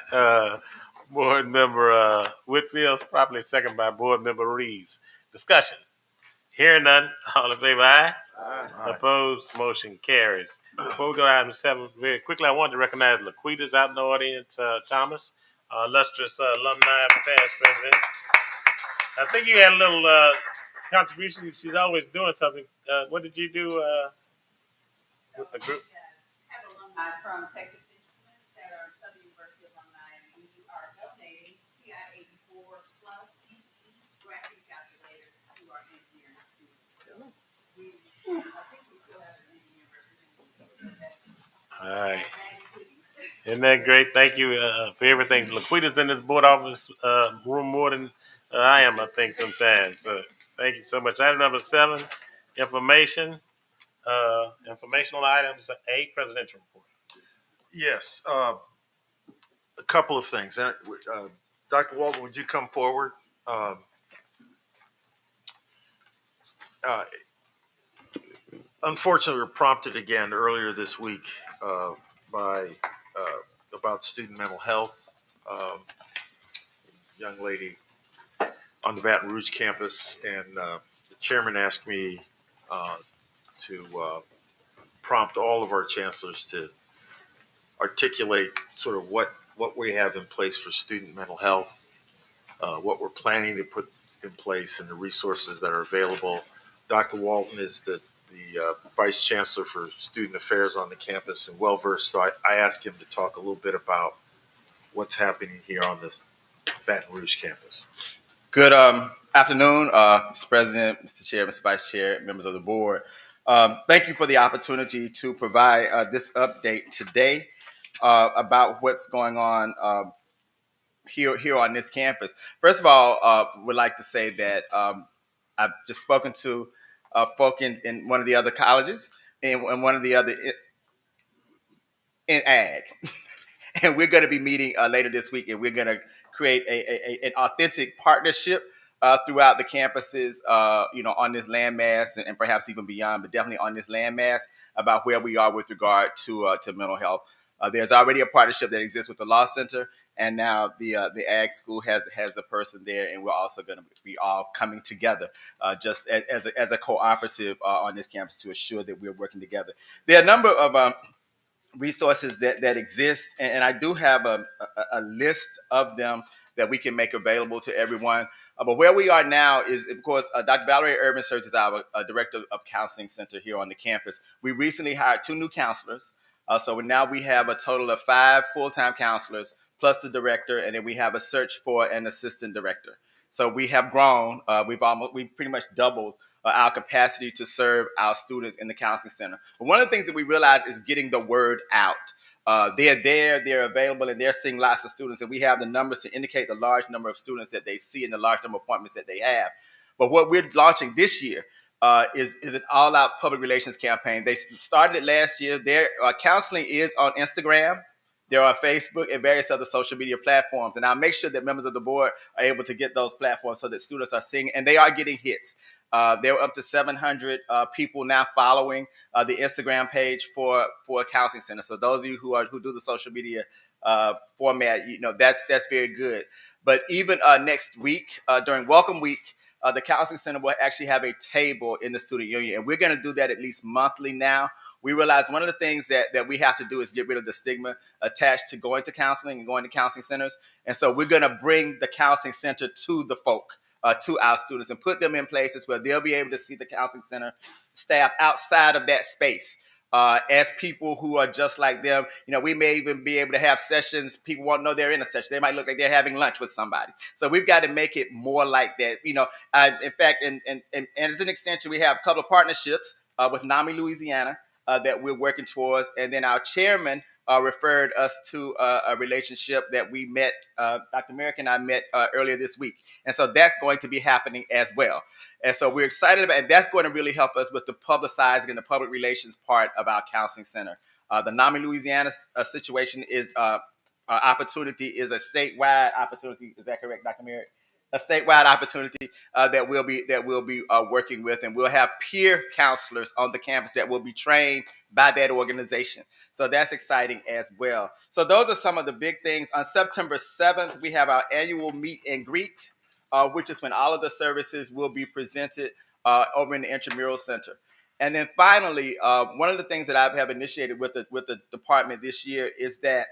S1: Board Member Whitfield, properly second by Board Member Reeves. Discussion. Hearing none. All in favor, aye? Aye. Opposed, motion carries. Before we go to item 7, very quickly, I wanted to recognize Laquita's out in the audience, Thomas, illustrious alumni, past president. I think you had a little contribution. She's always doing something. What did you do with the group?
S17: Have alumni from Texas Instruments that are Southern University alumni, and we are donating TI-84 plus CE graphic calculators to our engineering students. I think we still have an engineer representative.
S1: All right. Isn't that great? Thank you for everything. Laquita's in this board office room more than I am, I think, sometimes. So thank you so much. Item number 7, information. Informational items. A, presidential report.
S2: Yes, a couple of things. Dr. Walton, would you come forward? Unfortunately, we were prompted again earlier this week by about student mental health. Young lady on the Baton Rouge campus, and the chairman asked me to prompt all of our chancellors to articulate sort of what we have in place for student mental health, what we're planning to put in place, and the resources that are available. Dr. Walton is the Vice Chancellor for Student Affairs on the campus and well-versed, so I asked him to talk a little bit about what's happening here on the Baton Rouge campus.
S22: Good afternoon, Mr. President, Mr. Chair, Mr. Vice Chair, members of the board.
S13: Thank you for the opportunity to provide this update today about what's going on here on this campus. First of all, would like to say that I've just spoken to folk in one of the other colleges and one of the other in ag. And we're going to be meeting later this week, and we're going to create an authentic partnership throughout the campuses, on this landmass and perhaps even beyond, but definitely on this landmass about where we are with regard to mental health. There's already a partnership that exists with the Law Center, and now the Ag School has a person there, and we're also going to be all coming together just as a cooperative on this campus to assure that we're working together. There are a number of resources that exist, and I do have a list of them that we can make available to everyone. But where we are now is, of course, Dr. Valerie Urban serves as our director of counseling center here on the campus. We recently hired 2 new counselors. So now we have a total of 5 full-time counselors plus the director, and then we have a search for an assistant director. So we have grown. We've pretty much doubled our capacity to serve our students in the counseling center. But one of the things that we realize is getting the word out. They're there, they're available, and they're seeing lots of students, and we have the numbers to indicate the large number of students that they see and the large number of appointments that they have. But what we're launching this year is an all-out public relations campaign. They started it last year. Their counseling is on Instagram. They're on Facebook and various other social media platforms. And I'll make sure that members of the board are able to get those platforms so that students are seeing, and they are getting hits. There are up to 700 people now following the Instagram page for a counseling center. So those of you who do the social media format, that's very good. But even next week, during Welcome Week, the counseling center will actually have a table in the student union, and we're going to do that at least monthly now. We realize one of the things that we have to do is get rid of the stigma attached to going to counseling and going to counseling centers. And so we're going to bring the counseling center to the folk, to our students, and put them in places where they'll be able to see the counseling center staff outside of that space. As people who are just like them, we may even be able to have sessions. People won't know they're in a session. They might look like they're having lunch with somebody. So we've got to make it more like that. In fact, and as an extension, we have a couple of partnerships with NAMI, Louisiana, that we're working towards. And then our chairman referred us to a relationship that we met, Dr. Merrick and I met earlier this week. And so that's going to be happening as well. And so we're excited about it. And that's going to really help us with the publicizing and the public relations part of our counseling center. The NAMI, Louisiana situation is opportunity is a statewide opportunity. Is that correct, Dr. Merrick? A statewide opportunity that we'll be working with, and we'll have peer counselors on the campus that will be trained by that organization. So that's exciting as well. So those are some of the big things. On September 7th, we have our annual meet and greet, which is when all of the services will be presented over in the Intramural Center. And then finally, one of the things that I have initiated with the department this year is that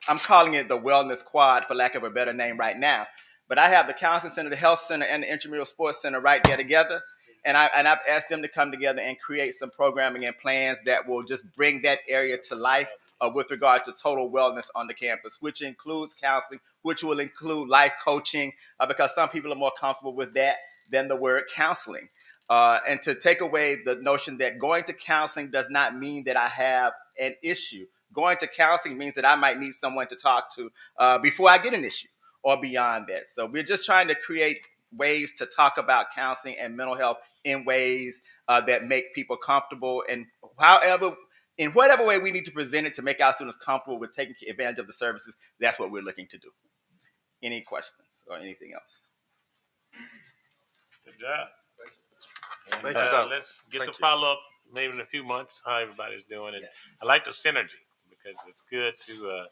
S13: I'm calling it the Wellness Quad, for lack of a better name right now. But I have the Counseling Center, the Health Center, and the Intramural Sports Center right there together. And I've asked them to come together and create some programming and plans that will just bring that area to life with regard to total wellness on the campus, which includes counseling, which will include life coaching, because some people are more comfortable with that than the word counseling. And to take away the notion that going to counseling does not mean that I have an issue. Going to counseling means that I might need someone to talk to before I get an issue or beyond that. So we're just trying to create ways to talk about counseling and mental health in ways that make people comfortable. And in whatever way we need to present it to make our students comfortable with taking advantage of the services, that's what we're looking to do. Any questions or anything else?
S1: Good job. And,
S2: Thank you, Doc.
S1: let's get
S2: Thank
S1: the
S2: you.
S1: follow-up maybe in a few months, how everybody's doing. And I like the synergy because it's good to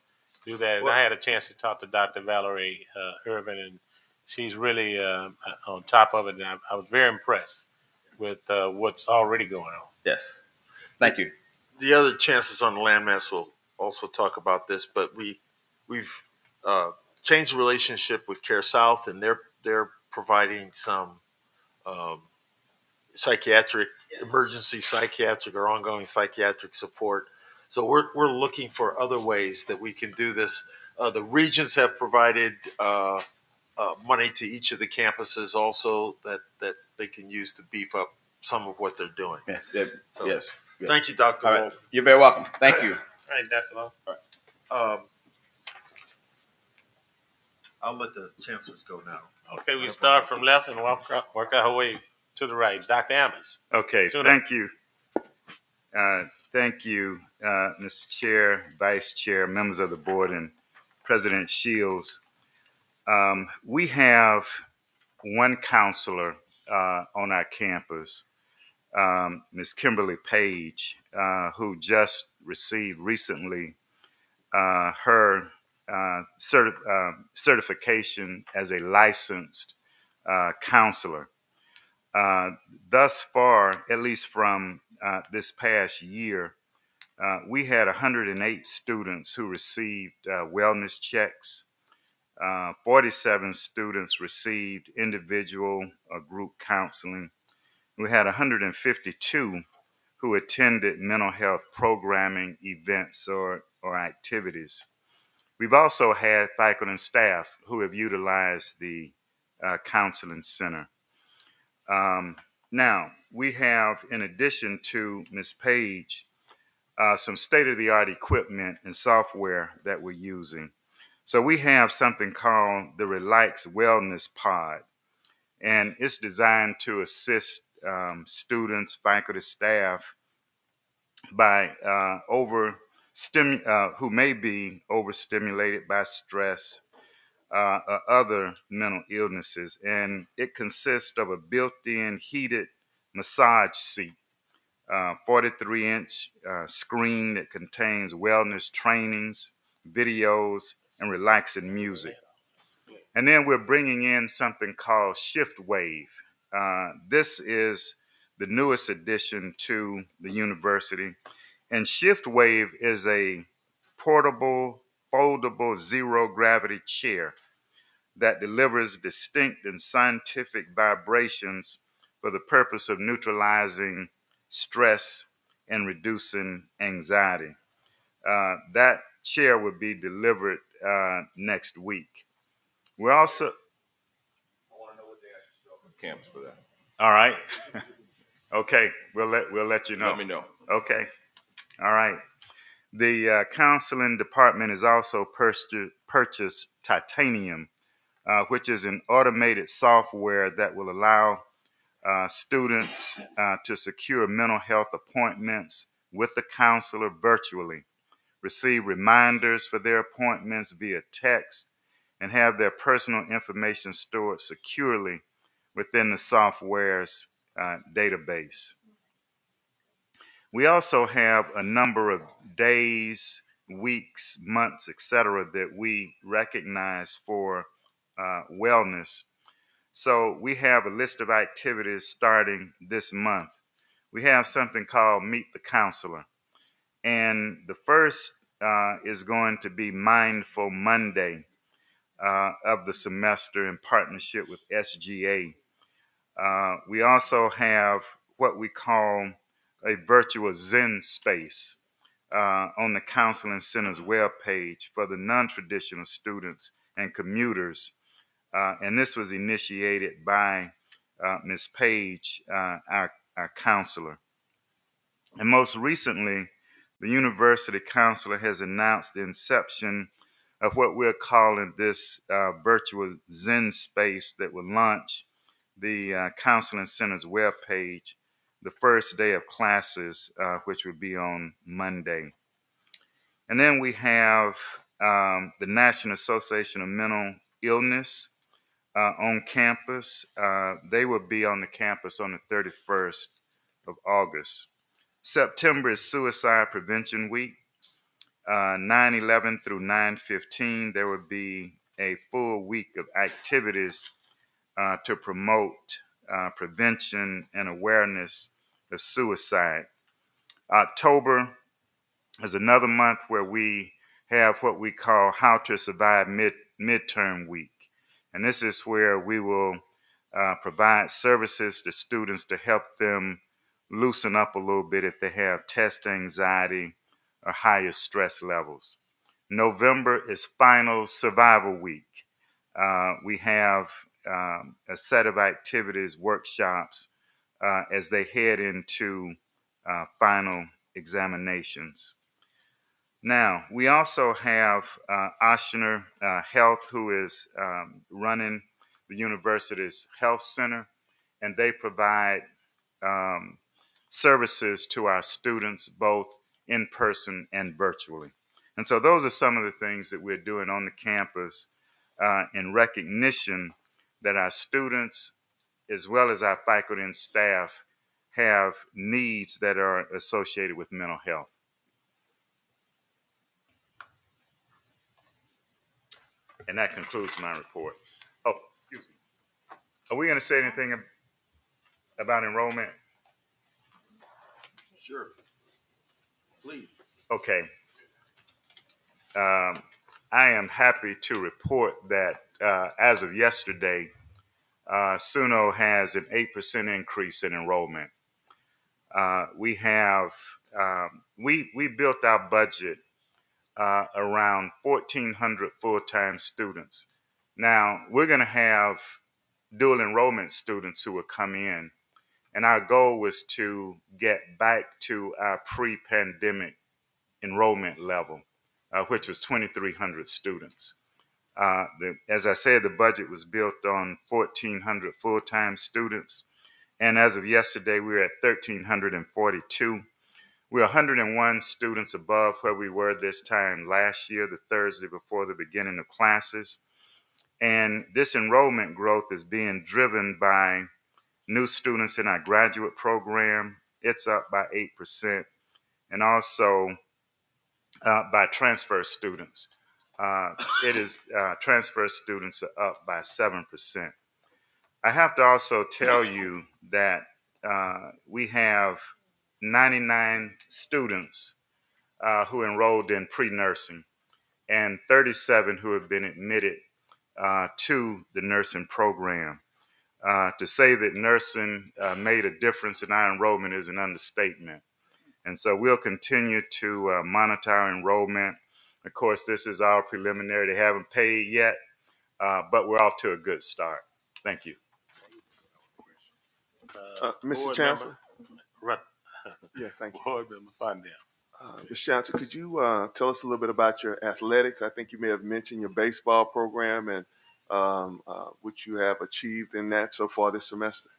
S1: do that. And I had a chance to talk to Dr. Valerie Irvin, and she's really on top of it. And I was very impressed with what's already going on.
S13: Yes. Thank you.
S2: The other chances on the landmass will also talk about this, but we've changed the relationship with Care South, and they're providing some psychiatric, emergency psychiatric or ongoing psychiatric support. So we're looking for other ways that we can do this. The regions have provided money to each of the campuses also that they can use to beef up some of what they're doing. So,
S13: yes.
S2: Thank you, Dr.
S13: All right.
S2: Walt.
S13: You're very welcome. Thank you.
S1: All right, Dr. Lowe.
S2: I'll let the chancellors go now.
S1: Okay, we start from left and work our way to the right. Dr. Ammons.
S4: Okay,
S1: Sooner.
S4: thank you. Thank you, Mr. Chair, Vice Chair, members of the board, and President Shields. We have one counselor on our campus, Ms. Kimberly Page, who just received recently her certification as a licensed counselor. Thus far, at least from this past year, we had 108 students who received wellness checks. 47 students received individual or group counseling. We had 152 who attended mental health programming events or activities. We've also had faculty and staff who have utilized the counseling center. Now, we have, in addition to Ms. Page, some state-of-the-art equipment and software that we're using. So we have something called the Relax Wellness Pod, and it's designed to assist students, faculty, staff by who may be overstimulated by stress or other mental illnesses. And it consists of a built-in heated massage seat, 43-inch screen that contains wellness trainings, videos, and relaxing music. And then we're bringing in something called Shift Wave. This is the newest addition to the university. And Shift Wave is a portable, foldable, zero-gravity chair that delivers distinct and scientific vibrations for the purpose of neutralizing stress and reducing anxiety. That chair will be delivered next week. We also,
S23: Camps for that.
S4: all right. Okay, we'll let you know.
S23: Let me know.
S4: Okay, all right. The counseling department has also purchased Titanium, which is an automated software that will allow students to secure mental health appointments with the counselor virtually, receive reminders for their appointments via text, and have their personal information stored securely within the software's database. We also have a number of days, weeks, months, etc., that we recognize for wellness. So we have a list of activities starting this month. We have something called Meet the Counselor. And the first is going to be Mindful Monday of the semester in partnership with SGA. We also have what we call a virtual Zen space on the Counseling Center's webpage for the non-traditional students and commuters. And this was initiated by Ms. Page, our counselor. And most recently, the university counselor has announced the inception of what we're calling this virtual Zen space that will launch the Counseling Center's webpage the first day of classes, which will be on Monday. And then we have the National Association of Mental Illness on campus. They will be on the campus on the 31st of August. September is Suicide Prevention Week. 9/11 through 9/15, there will be a full week of activities to promote prevention and awareness of suicide. October is another month where we have what we call How to Survive Midterm Week. And this is where we will provide services to students to help them loosen up a little bit if they have test anxiety or higher stress levels. November is Final Survival Week. We have a set of activities, workshops as they head into final examinations. Now, we also have Oshner Health, who is running the university's health center, and they provide um, services to our students both in person and virtually. And so those are some of the things that we're doing on the campus in recognition that our students, as well as our faculty and staff, have needs that are associated with mental health. And that concludes my report. Oh, excuse me. Are we going to say anything about enrollment?
S2: Sure. Please.
S4: Okay. I am happy to report that as of yesterday, SUNO has an 8% increase in enrollment. We built our budget around 1,400 full-time students. Now, we're going to have dual enrollment students who will come in, and our goal was to get back to our pre-pandemic enrollment level, which was 2,300 students. As I said, the budget was built on 1,400 full-time students, and as of yesterday, we were at 1,342. We're 101 students above where we were this time last year, the Thursday before the beginning of classes. And this enrollment growth is being driven by new students in our graduate program. It's up by 8%, and also by transfer students. Transfer students are up by 7%. I have to also tell you that we have 99 students who enrolled in pre-nursing and 37 who have been admitted to the nursing program. To say that nursing made a difference in our enrollment is an understatement. And so we'll continue to monitor our enrollment. Of course, this is our preliminary. They haven't paid yet, but we're off to a good start. Thank you.
S15: Mr. Chancellor?
S1: Yeah,
S15: thank you.
S1: Board Member Fondell.
S15: Mr. Chancellor, could you tell us a little bit about your athletics? I think you may have mentioned your baseball program and what you have achieved in that so far this semester.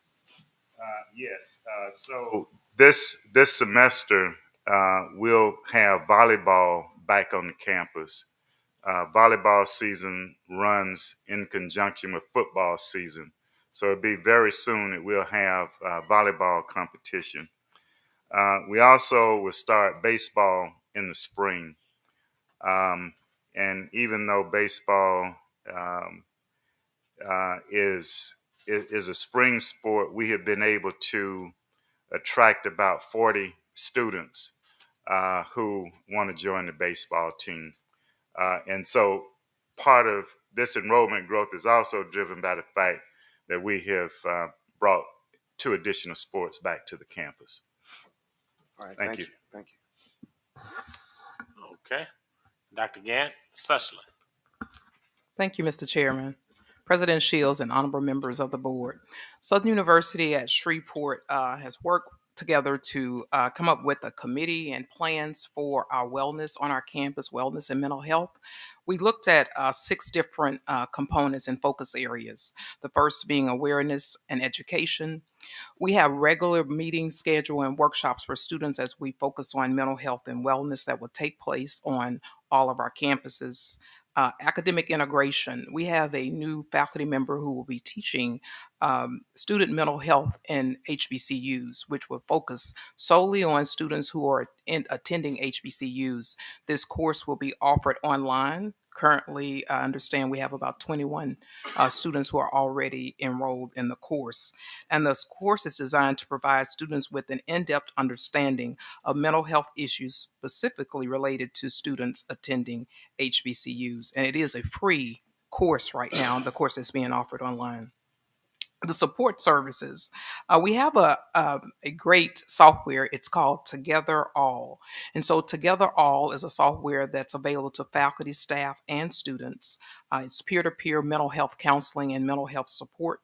S4: Yes. So this semester, we'll have volleyball back on the campus. Volleyball season runs in conjunction with football season. So it'll be very soon that we'll have volleyball competition. We also will start baseball in the spring. And even though baseball is a spring sport, we have been able to attract about 40 students who want to join the baseball team. And so part of this enrollment growth is also driven by the fact that we have brought 2 additional sports back to the campus.
S15: All right,
S4: Thank you.
S15: Thank you.
S1: Okay. Dr. Gant Sussler.
S18: Thank you, Mr. Chairman. President Shields and honorable members of the board. Southern University at Shreveport has worked together to come up with a committee and plans for our wellness on our campus, wellness and mental health. We looked at 6 different components and focus areas. The first being awareness and education. We have regular meetings, schedule, and workshops for students as we focus on mental health and wellness that will take place on all of our campuses. Academic integration. We have a new faculty member who will be teaching student mental health in HBCUs, which will focus solely on students who are attending HBCUs. This course will be offered online. Currently, I understand we have about 21 students who are already enrolled in the course. And this course is designed to provide students with an in-depth understanding of mental health issues specifically related to students attending HBCUs. And it is a free course right now, the course is being offered online. the support services. We have a great software. It's called Together All. And so Together All is a software that's available to faculty, staff, and students. It's peer-to-peer mental health counseling and mental health support.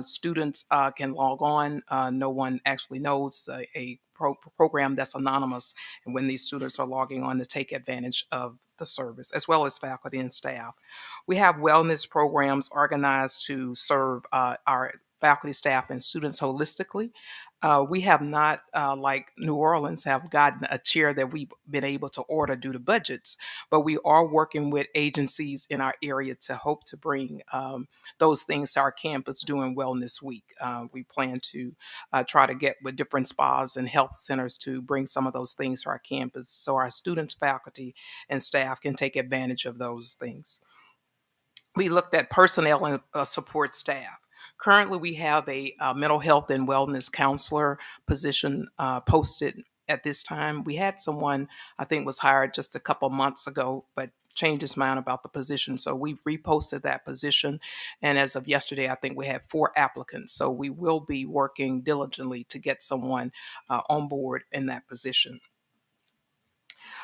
S18: Students can log on. No one actually knows a program that's anonymous, and when these students are logging on to take advantage of the service, as well as faculty and staff. We have wellness programs organized to serve our faculty, staff, and students holistically. We have not, like New Orleans, have gotten a chair that we've been able to order due to budgets, but we are working with agencies in our area to hope to bring those things to our campus during Wellness Week. We plan to try to get with different spas and health centers to bring some of those things to our campus so our students, faculty, and staff can take advantage of those things. We looked at personnel and support staff. Currently, we have a mental health and wellness counselor position posted at this time. We had someone, I think, was hired just a couple months ago, but changed his mind about the position. So we reposted that position. And as of yesterday, I think we had 4 applicants. So we will be working diligently to get someone on board in that position.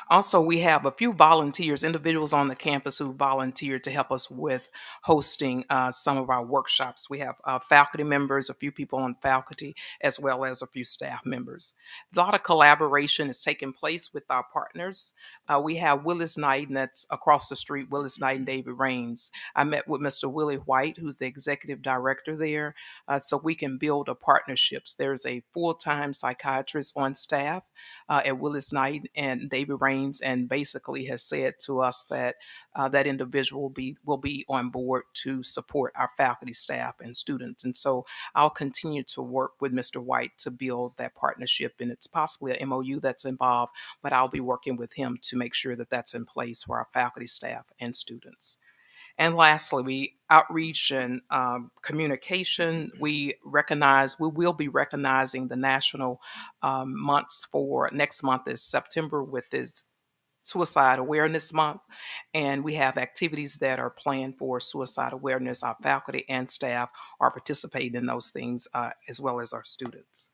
S18: Also, we have a few volunteers, individuals on the campus who volunteered to help us with hosting some of our workshops. We have faculty members, a few people on faculty, as well as a few staff members. A lot of collaboration is taking place with our partners. We have Willis Knight, and that's across the street, Willis Knight and David Rains. I met with Mr. Willie White, who's the executive director there, so we can build a partnerships. There's a full-time psychiatrist on staff at Willis Knight and David Rains, and basically has said to us that that individual will be on board to support our faculty, staff, and students. And so I'll continue to work with Mr. White to build that partnership, and it's possibly a MOU that's involved, but I'll be working with him to make sure that that's in place for our faculty, staff, and students. And lastly, we outreach and communication. We will be recognizing the national months for next month is September with this Suicide Awareness Month. And we have activities that are planned for suicide awareness. Our faculty and staff are participating in those things as well as our students.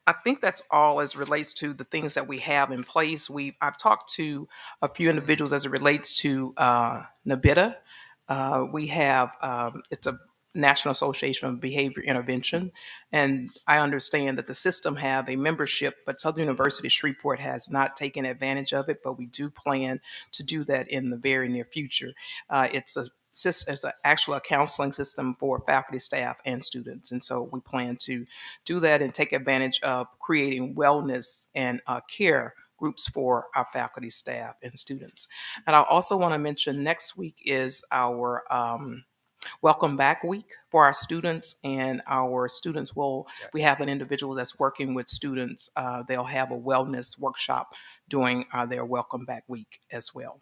S18: I think that's all as relates to the things that we have in place. I've talked to a few individuals as it relates to NABITA. We have it's a National Association of Behavior Intervention, and I understand that the system have a membership, but Southern University Shreveport has not taken advantage of it. But we do plan to do that in the very near future. It's actually a counseling system for faculty, staff, and students. And so we plan to do that and take advantage of creating wellness and care groups for our faculty, staff, and students. And I also want to mention next week is our Welcome Back Week for our students, and our students we have an individual that's working with students. They'll have a wellness workshop during their Welcome Back Week as well.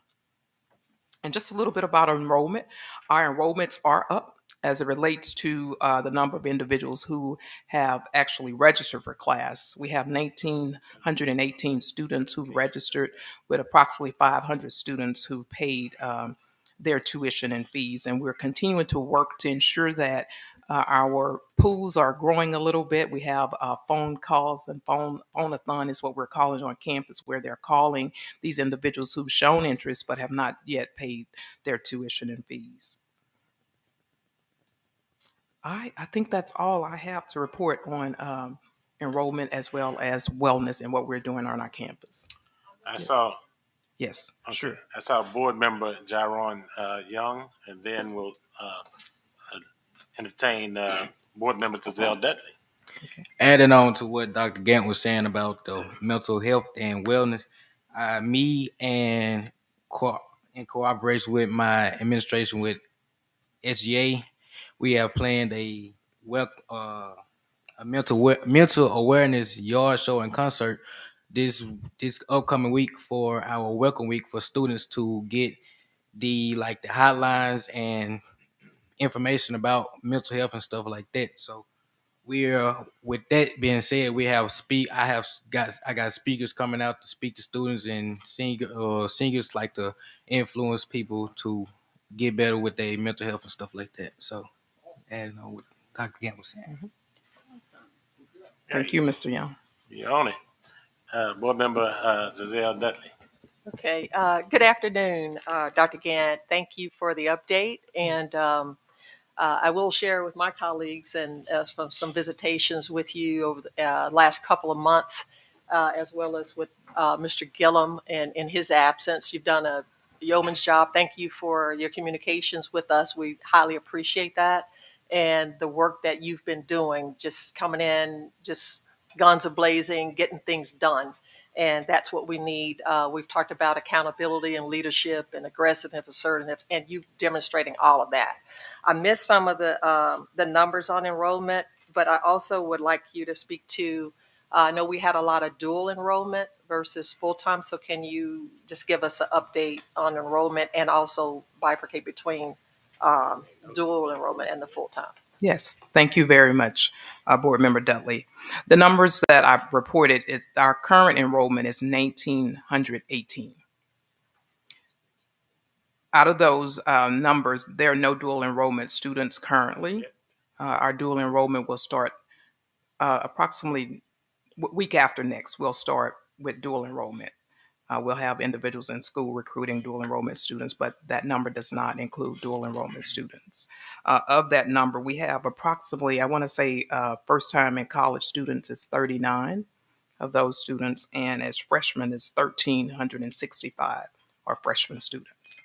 S18: And just a little bit about enrollment. Our enrollments are up as it relates to the number of individuals who have actually registered for class. We have 1,918 students who've registered, with approximately 500 students who paid their tuition and fees. And we're continuing to work to ensure that our pools are growing a little bit. We have phone calls, and phone-a-thon is what we're calling on campus, where they're calling these individuals who've shown interest but have not yet paid their tuition and fees. I think that's all I have to report on enrollment as well as wellness and what we're doing on our campus. Yes,
S1: Okay.
S18: sure.
S1: I saw board member Jaron Young, and then we'll entertain board member Tazelle Dudley.
S8: Adding on to what Dr. Gant was saying about the mental health and wellness, me and in cooperation with my administration with SGA, we have planned a mental awareness yard show and concert this upcoming week for our welcome week for students to get the hotlines and information about mental health and stuff like that. So we're with that being said, I got speakers coming out to speak to students and singers like to influence people to get better with their mental health and stuff like that. So as what Dr. Gant was saying.
S18: Thank you, Mr. Young.
S1: You own it. Board Member Zazelle Dudley.
S11: Okay. Good afternoon, Dr. Gant. Thank you for the update. And I will share with my colleagues and from some visitations with you over the last couple of months, as well as with Mr. Gillum and in his absence. You've done a yeoman's job. Thank you for your communications with us. We highly appreciate that. And the work that you've been doing, just coming in, just guns a-blazing, getting things done. And that's what we need. We've talked about accountability and leadership and aggressiveness, assertiveness, and you demonstrating all of that. I missed some of the numbers on enrollment, but I also would like you to speak to. I know we had a lot of dual enrollment versus full time. So can you just give us an update on enrollment and also bifurcate between dual enrollment and the full time?
S18: Yes, thank you very much, Board Member Dudley. The numbers that I reported is our current enrollment is 1,918. Out of those numbers, there are no dual enrollment students currently. Our dual enrollment will start approximately week after next. We'll start with dual enrollment. We'll have individuals in school recruiting dual enrollment students, but that number does not include dual enrollment students. Of that number, we have approximately, I want to say, first time in college students is 39 of those students, and as freshmen is 1,365 are freshman students.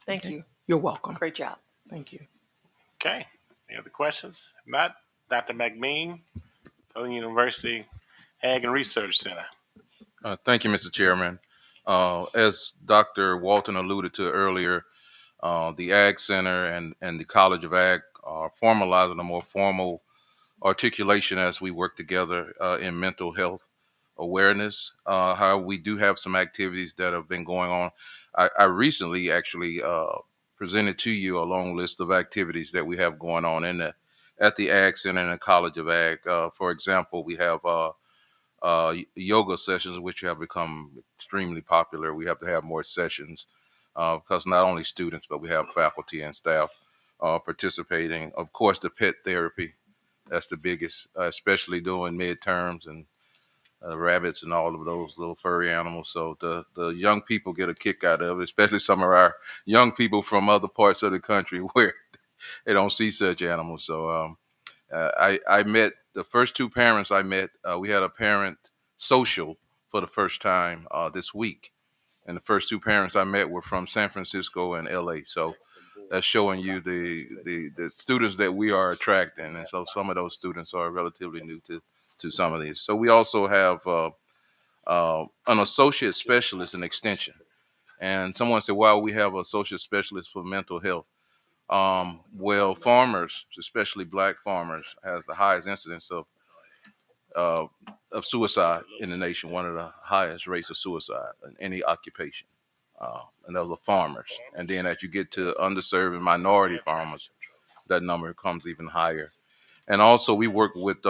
S11: Thank you.
S18: You're welcome.
S11: Great job.
S18: Thank you.
S1: Okay. Any other questions? If not, Dr. McMean, Southern University Ag and Research Center.
S20: Thank you, Mr. Chairman. As Dr. Walton alluded to earlier, the Ag Center and the College of Ag are formalizing a more formal articulation as we work together in mental health awareness. However, we do have some activities that have been going on. I recently actually presented to you a long list of activities that we have going on at the Ag Center and the College of Ag. For example, we have yoga sessions, which have become extremely popular. We have to have more sessions because not only students, but we have faculty and staff participating. Of course, the pet therapy, that's the biggest, especially during midterms and rabbits and all of those little furry animals. So the young people get a kick out of it, especially some of our young people from other parts of the country where they don't see such animals. So I met the first two parents I met. We had a parent social for the first time this week. And the first two parents I met were from San Francisco and LA. So that's showing you the students that we are attracting. And so some of those students are relatively new to some of these. So we also have an associate specialist in extension. And someone said, wow, we have an associate specialist for mental health. Well, farmers, especially black farmers, has the highest incidence of suicide in the nation, one of the highest rates of suicide in any occupation. And those are farmers. And then as you get to underserved and minority farmers, that number comes even higher. And also we work with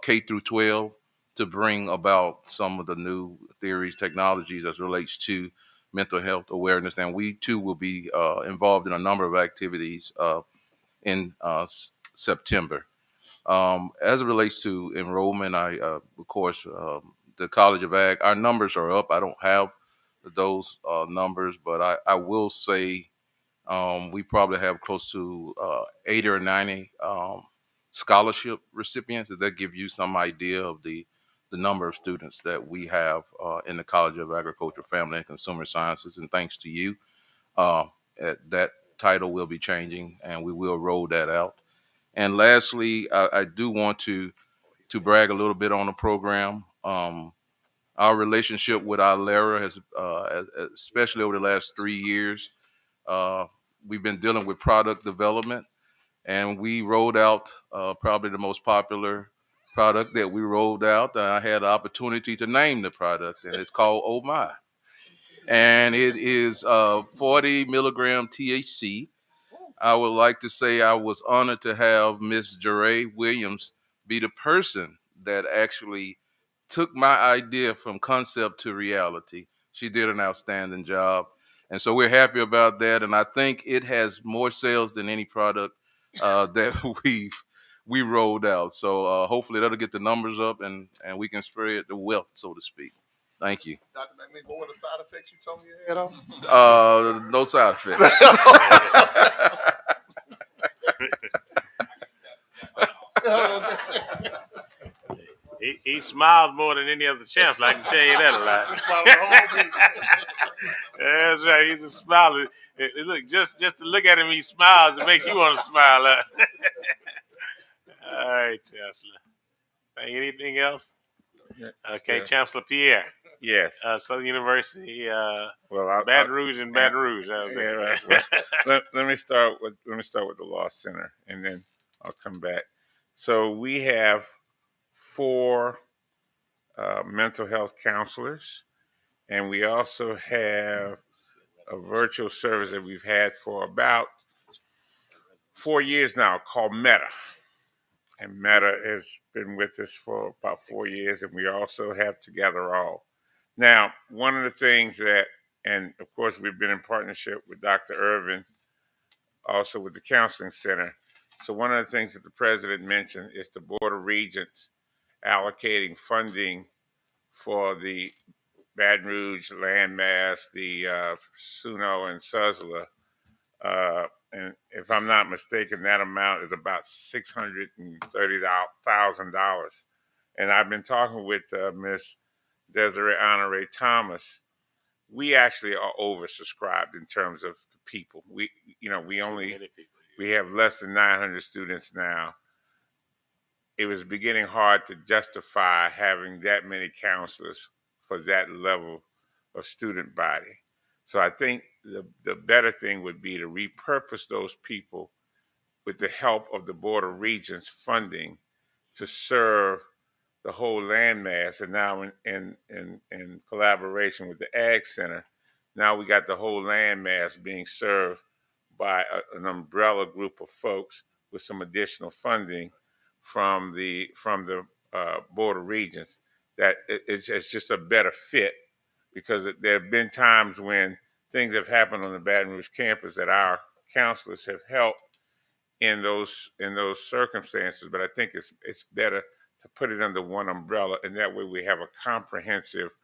S20: K through 12 to bring about some of the new theories, technologies as relates to mental health awareness. And we too will be involved in a number of activities in September. As it relates to enrollment, of course, the College of Ag, our numbers are up. I don't have those numbers, but I will say we probably have close to 80 or 90 scholarship recipients. That give you some idea of the number of students that we have in the College of Agriculture, Family, and Consumer Sciences. And thanks to you, that title will be changing, and we will roll that out. And lastly, I do want to brag a little bit on the program. Our relationship with our Lara has, especially over the last 3 years, we've been dealing with product development, and we rolled out probably the most popular product that we rolled out. I had the opportunity to name the product, and it's called Oh My. And it is 40 milligram THC. I would like to say I was honored to have Miss Jeray Williams be the person that actually took my idea from concept to reality. She did an outstanding job. And so we're happy about that. And I think it has more sales than any product that we rolled out. So hopefully that'll get the numbers up and we can spread the wealth, so to speak. Thank you.
S2: Dr. McNeil, what were the side effects you told me you had on?
S20: No side effects.
S1: He smiled more than any other chancellor. I can tell you that a lot. That's right. He's a smiler. Look, just to look at him, he smiles. It makes you want to smile. All right, Chancellor. Anything else? Okay, Chancellor Pierre.
S6: Yes.
S1: Southern University,
S6: Well,
S1: Baton Rouge and Baton Rouge. How's that?
S6: Let me start with the Law Center, and then I'll come back. So we have 4 mental health counselors, and we also have a virtual service that we've had for about 4 years now called Meta. And Meta has been with us for about 4 years, and we also have Together All. Now, one of the things that, and of course, we've been in partnership with Dr. Irvin, also with the Counseling Center. So one of the things that the president mentioned is the Board of Regents allocating funding for the Baton Rouge landmass, the Suno and Suzla. And if I'm not mistaken, that amount is about $630,000. And I've been talking with Miss Desiree Honore Thomas. We actually are oversubscribed in terms of the people. We have less than 900 students now. It was beginning hard to justify having that many counselors for that level of student body. So I think the better thing would be to repurpose those people with the help of the Board of Regents funding to serve the whole landmass. And now in collaboration with the Ag Center, now we got the whole landmass being served by an umbrella group of folks with some additional funding from the Board of Regents. That it's just a better fit, because there have been times when things have happened on the Baton Rouge campus that our counselors have helped in those circumstances. But I think it's better to put it under one umbrella, and that way we have a comprehensive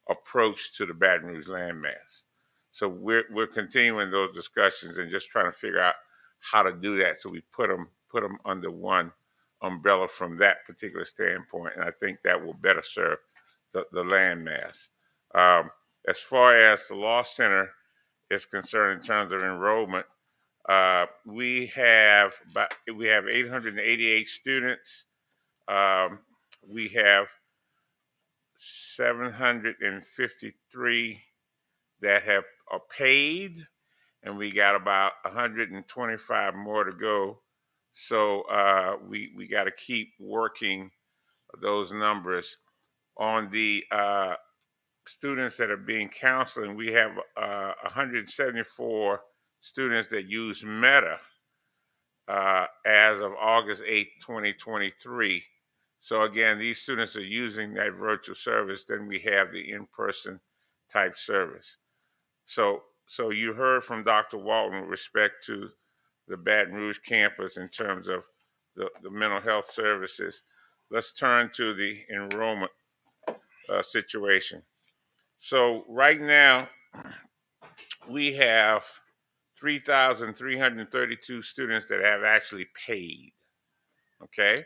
S6: approach to the Baton Rouge landmass. So we're continuing those discussions and just trying to figure out how to do that. So we put them under one umbrella from that particular standpoint, and I think that will better serve the landmass. As far as the Law Center is concerned in terms of enrollment, we have 888 students. We have 753 that are paid, and we got about 125 more to go. So we got to keep working those numbers. On the students that are being counseled, we have 174 students that use Meta as of August 8th, 2023. So again, these students are using that virtual service. Then we have the in-person type service. So you heard from Dr. Walton with respect to the Baton Rouge campus in terms of the mental health services. Let's turn to the enrollment situation. So right now, we have 3,332 students that have actually paid. Okay?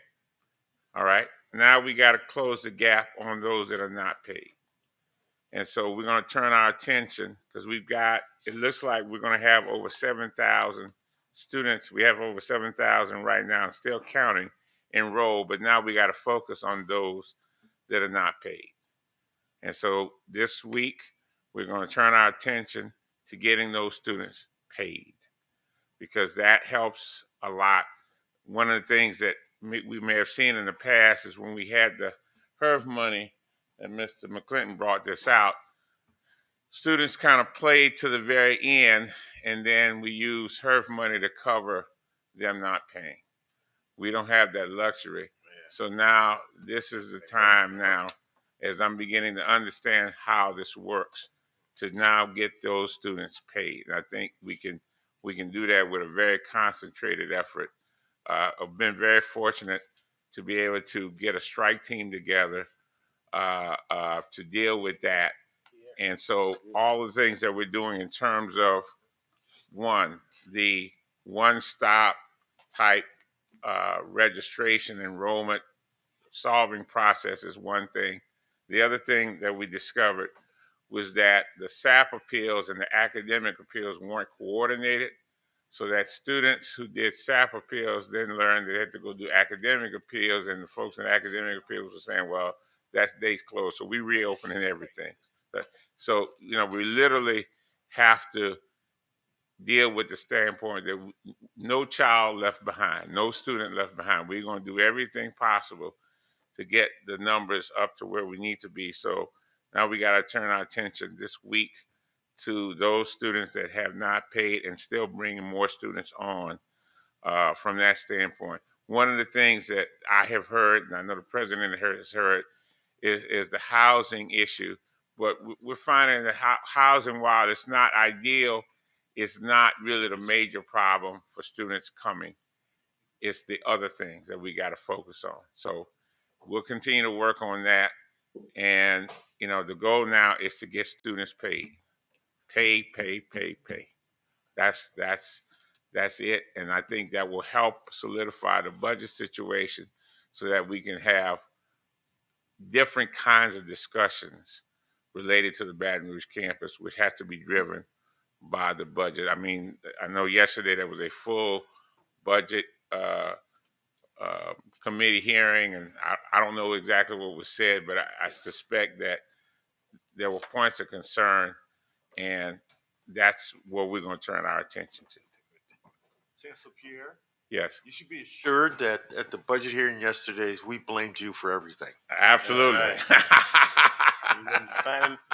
S6: All right. Now we got to close the gap on those that are not paid. And so we're going to turn our attention, because it looks like we're going to have over 7,000 students. We have over 7,000 right now, and still counting, enrolled. But now we got to focus on those that are not paid. And so this week, we're going to turn our attention to getting those students paid, because that helps a lot. One of the things that we may have seen in the past is when we had the HERF money, and Mr. McClinton brought this out, students kind of played to the very end, and then we use HERF money to cover them not paying. We don't have that luxury. So now this is the time now, as I'm beginning to understand how this works, to now get those students paid. And I think we can do that with a very concentrated effort. I've been very fortunate to be able to get a strike team together to deal with that. And so all the things that we're doing in terms of, one, the one-stop type registration, enrollment, solving process is one thing. The other thing that we discovered was that the SAP appeals and the academic appeals weren't coordinated, so that students who did SAP appeals then learned they had to go do academic appeals, and the folks in academic appeals were saying, well, that date's closed, so we reopening everything. So, we literally have to deal with the standpoint that no child left behind, no student left behind. We're going to do everything possible to get the numbers up to where we need to be. So now we got to turn our attention this week to those students that have not paid and still bringing more students on from that standpoint. One of the things that I have heard, and I know the president has heard, is the housing issue. But we're finding that housing, while it's not ideal, it's not really the major problem for students coming. It's the other things that we got to focus on. So we'll continue to work on that. And, the goal now is to get students paid. Pay. That's it. And I think that will help solidify the budget situation so that we can have different kinds of discussions related to the Baton Rouge campus, which has to be driven by the budget. I mean, I know yesterday there was a full budget committee hearing, and I don't know exactly what was said, but I suspect that there were points of concern, and that's where we're going to turn our attention to.
S2: Chancellor Pierre?
S6: Yes.
S2: You should be assured that at the budget hearing yesterday's, we blamed you for everything.
S6: Absolutely.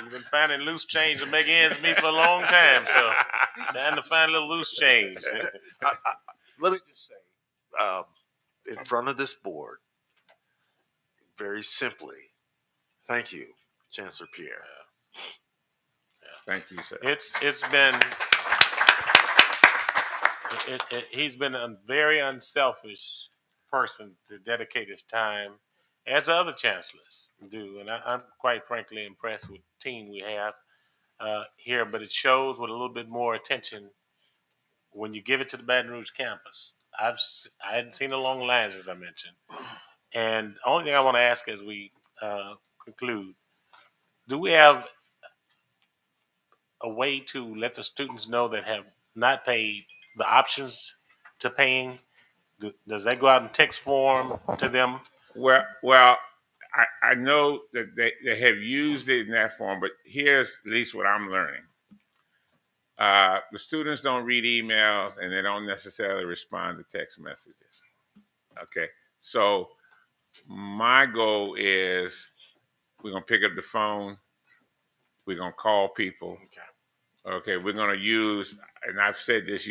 S1: You've been finding loose change to make ends meet for a long time, so time to find a little loose change.
S2: Let me just say, in front of this board, very simply, thank you, Chancellor Pierre.
S6: Thank you, sir.
S1: It's been he's been a very unselfish person to dedicate his time, as other chancellors do, and I'm quite frankly impressed with the team we have here. But it shows with a little bit more attention when you give it to the Baton Rouge campus. I hadn't seen along the lines, as I mentioned, and the only thing I want to ask as we conclude: do we have a way to let the students know that have not paid the options to paying? Does that go out in text form to them?
S6: Well, I know that they have used it in that form, but here's at least what I'm learning. The students don't read emails, and they don't necessarily respond to text messages. Okay, so my goal is we're going to pick up the phone, we're going to call people. Okay, we're going to use, and I've said this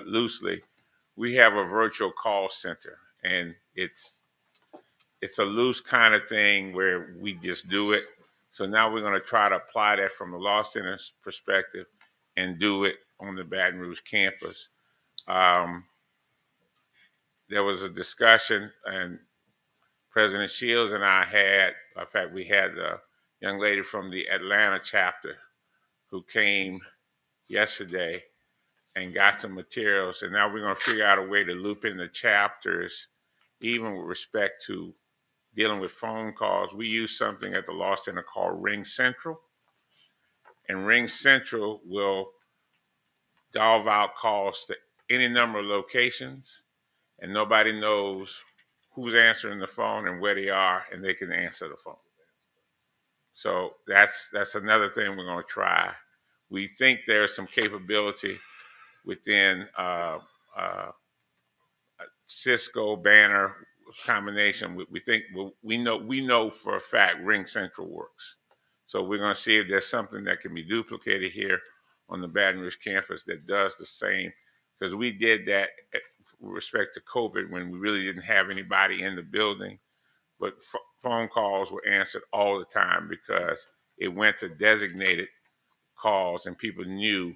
S6: loosely, we have a virtual call center, and it's a loose kind of thing where we just do it. So now we're going to try to apply that from the Law Center's perspective and do it on the Baton Rouge campus. There was a discussion, and President Shields and I had, in fact, we had a young lady from the Atlanta chapter who came yesterday and got some materials. And now we're going to figure out a way to loop in the chapters, even with respect to dealing with phone calls. We use something at the Law Center called Ring Central. And Ring Central will dial out calls to any number of locations, and nobody knows who's answering the phone and where they are, and they can answer the phone. So that's another thing we're going to try. We think there's some capability within Cisco Banner combination. We think we know for a fact Ring Central works. So we're going to see if there's something that can be duplicated here on the Baton Rouge campus that does the same, because we did that with respect to COVID when we really didn't have anybody in the building, but phone calls were answered all the time because it went to designated calls, and people knew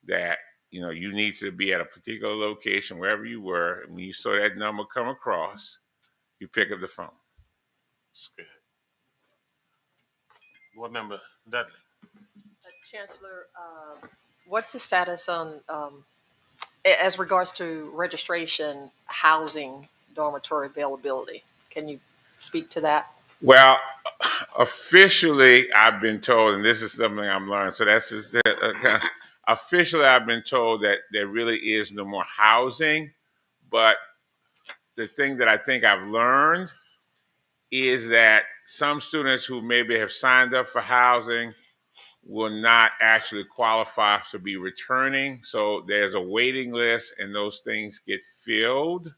S6: that you need to be at a particular location wherever you were. And when you saw that number come across, you pick up the phone. It's good. Board Member Dudley.
S11: Chancellor, what's the status on, as regards to registration, housing, dormitory availability? Can you speak to that?
S6: Well, officially, I've been told, and this is something I'm learning. So that's just officially, I've been told that there really is no more housing. But the thing that I think I've learned is that some students who maybe have signed up for housing will not actually qualify to be returning. So there's a waiting list, and those things get filled.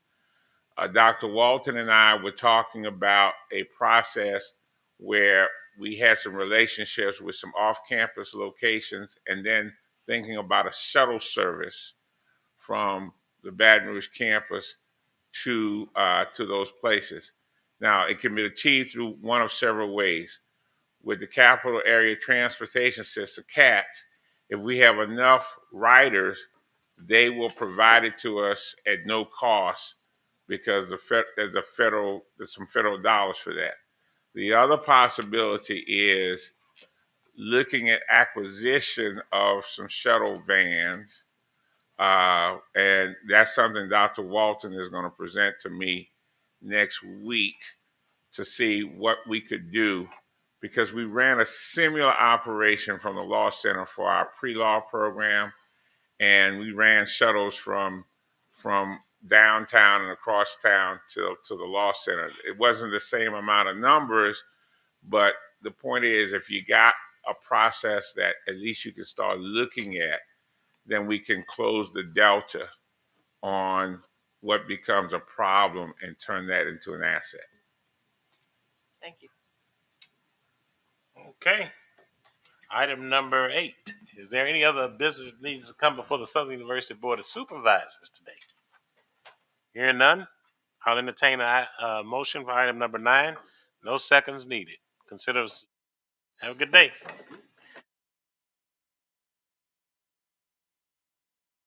S6: Dr. Walton and I were talking about a process where we had some relationships with some off-campus locations, and then thinking about a shuttle service from the Baton Rouge campus to those places. Now, it can be achieved through one of several ways. With the Capital Area Transportation System, CATS, if we have enough riders, they will provide it to us at no cost, because there's some federal dollars for that. The other possibility is looking at acquisition of some shuttle vans, and that's something Dr. Walton is going to present to me next week to see what we could do, because we ran a similar operation from the Law Center for our pre-law program, and we ran shuttles from downtown and across town to the Law Center. It wasn't the same amount of numbers, but the point is, if you got a process that at least you can start looking at, then we can close the delta on what becomes a problem and turn that into an asset.
S11: Thank you.
S1: Okay. Item number 8. Is there any other business that needs to come before the Southern University Board of Supervisors today? Hearing none, I'll entertain a motion for item number 9. No seconds needed. Consider. Have a good day.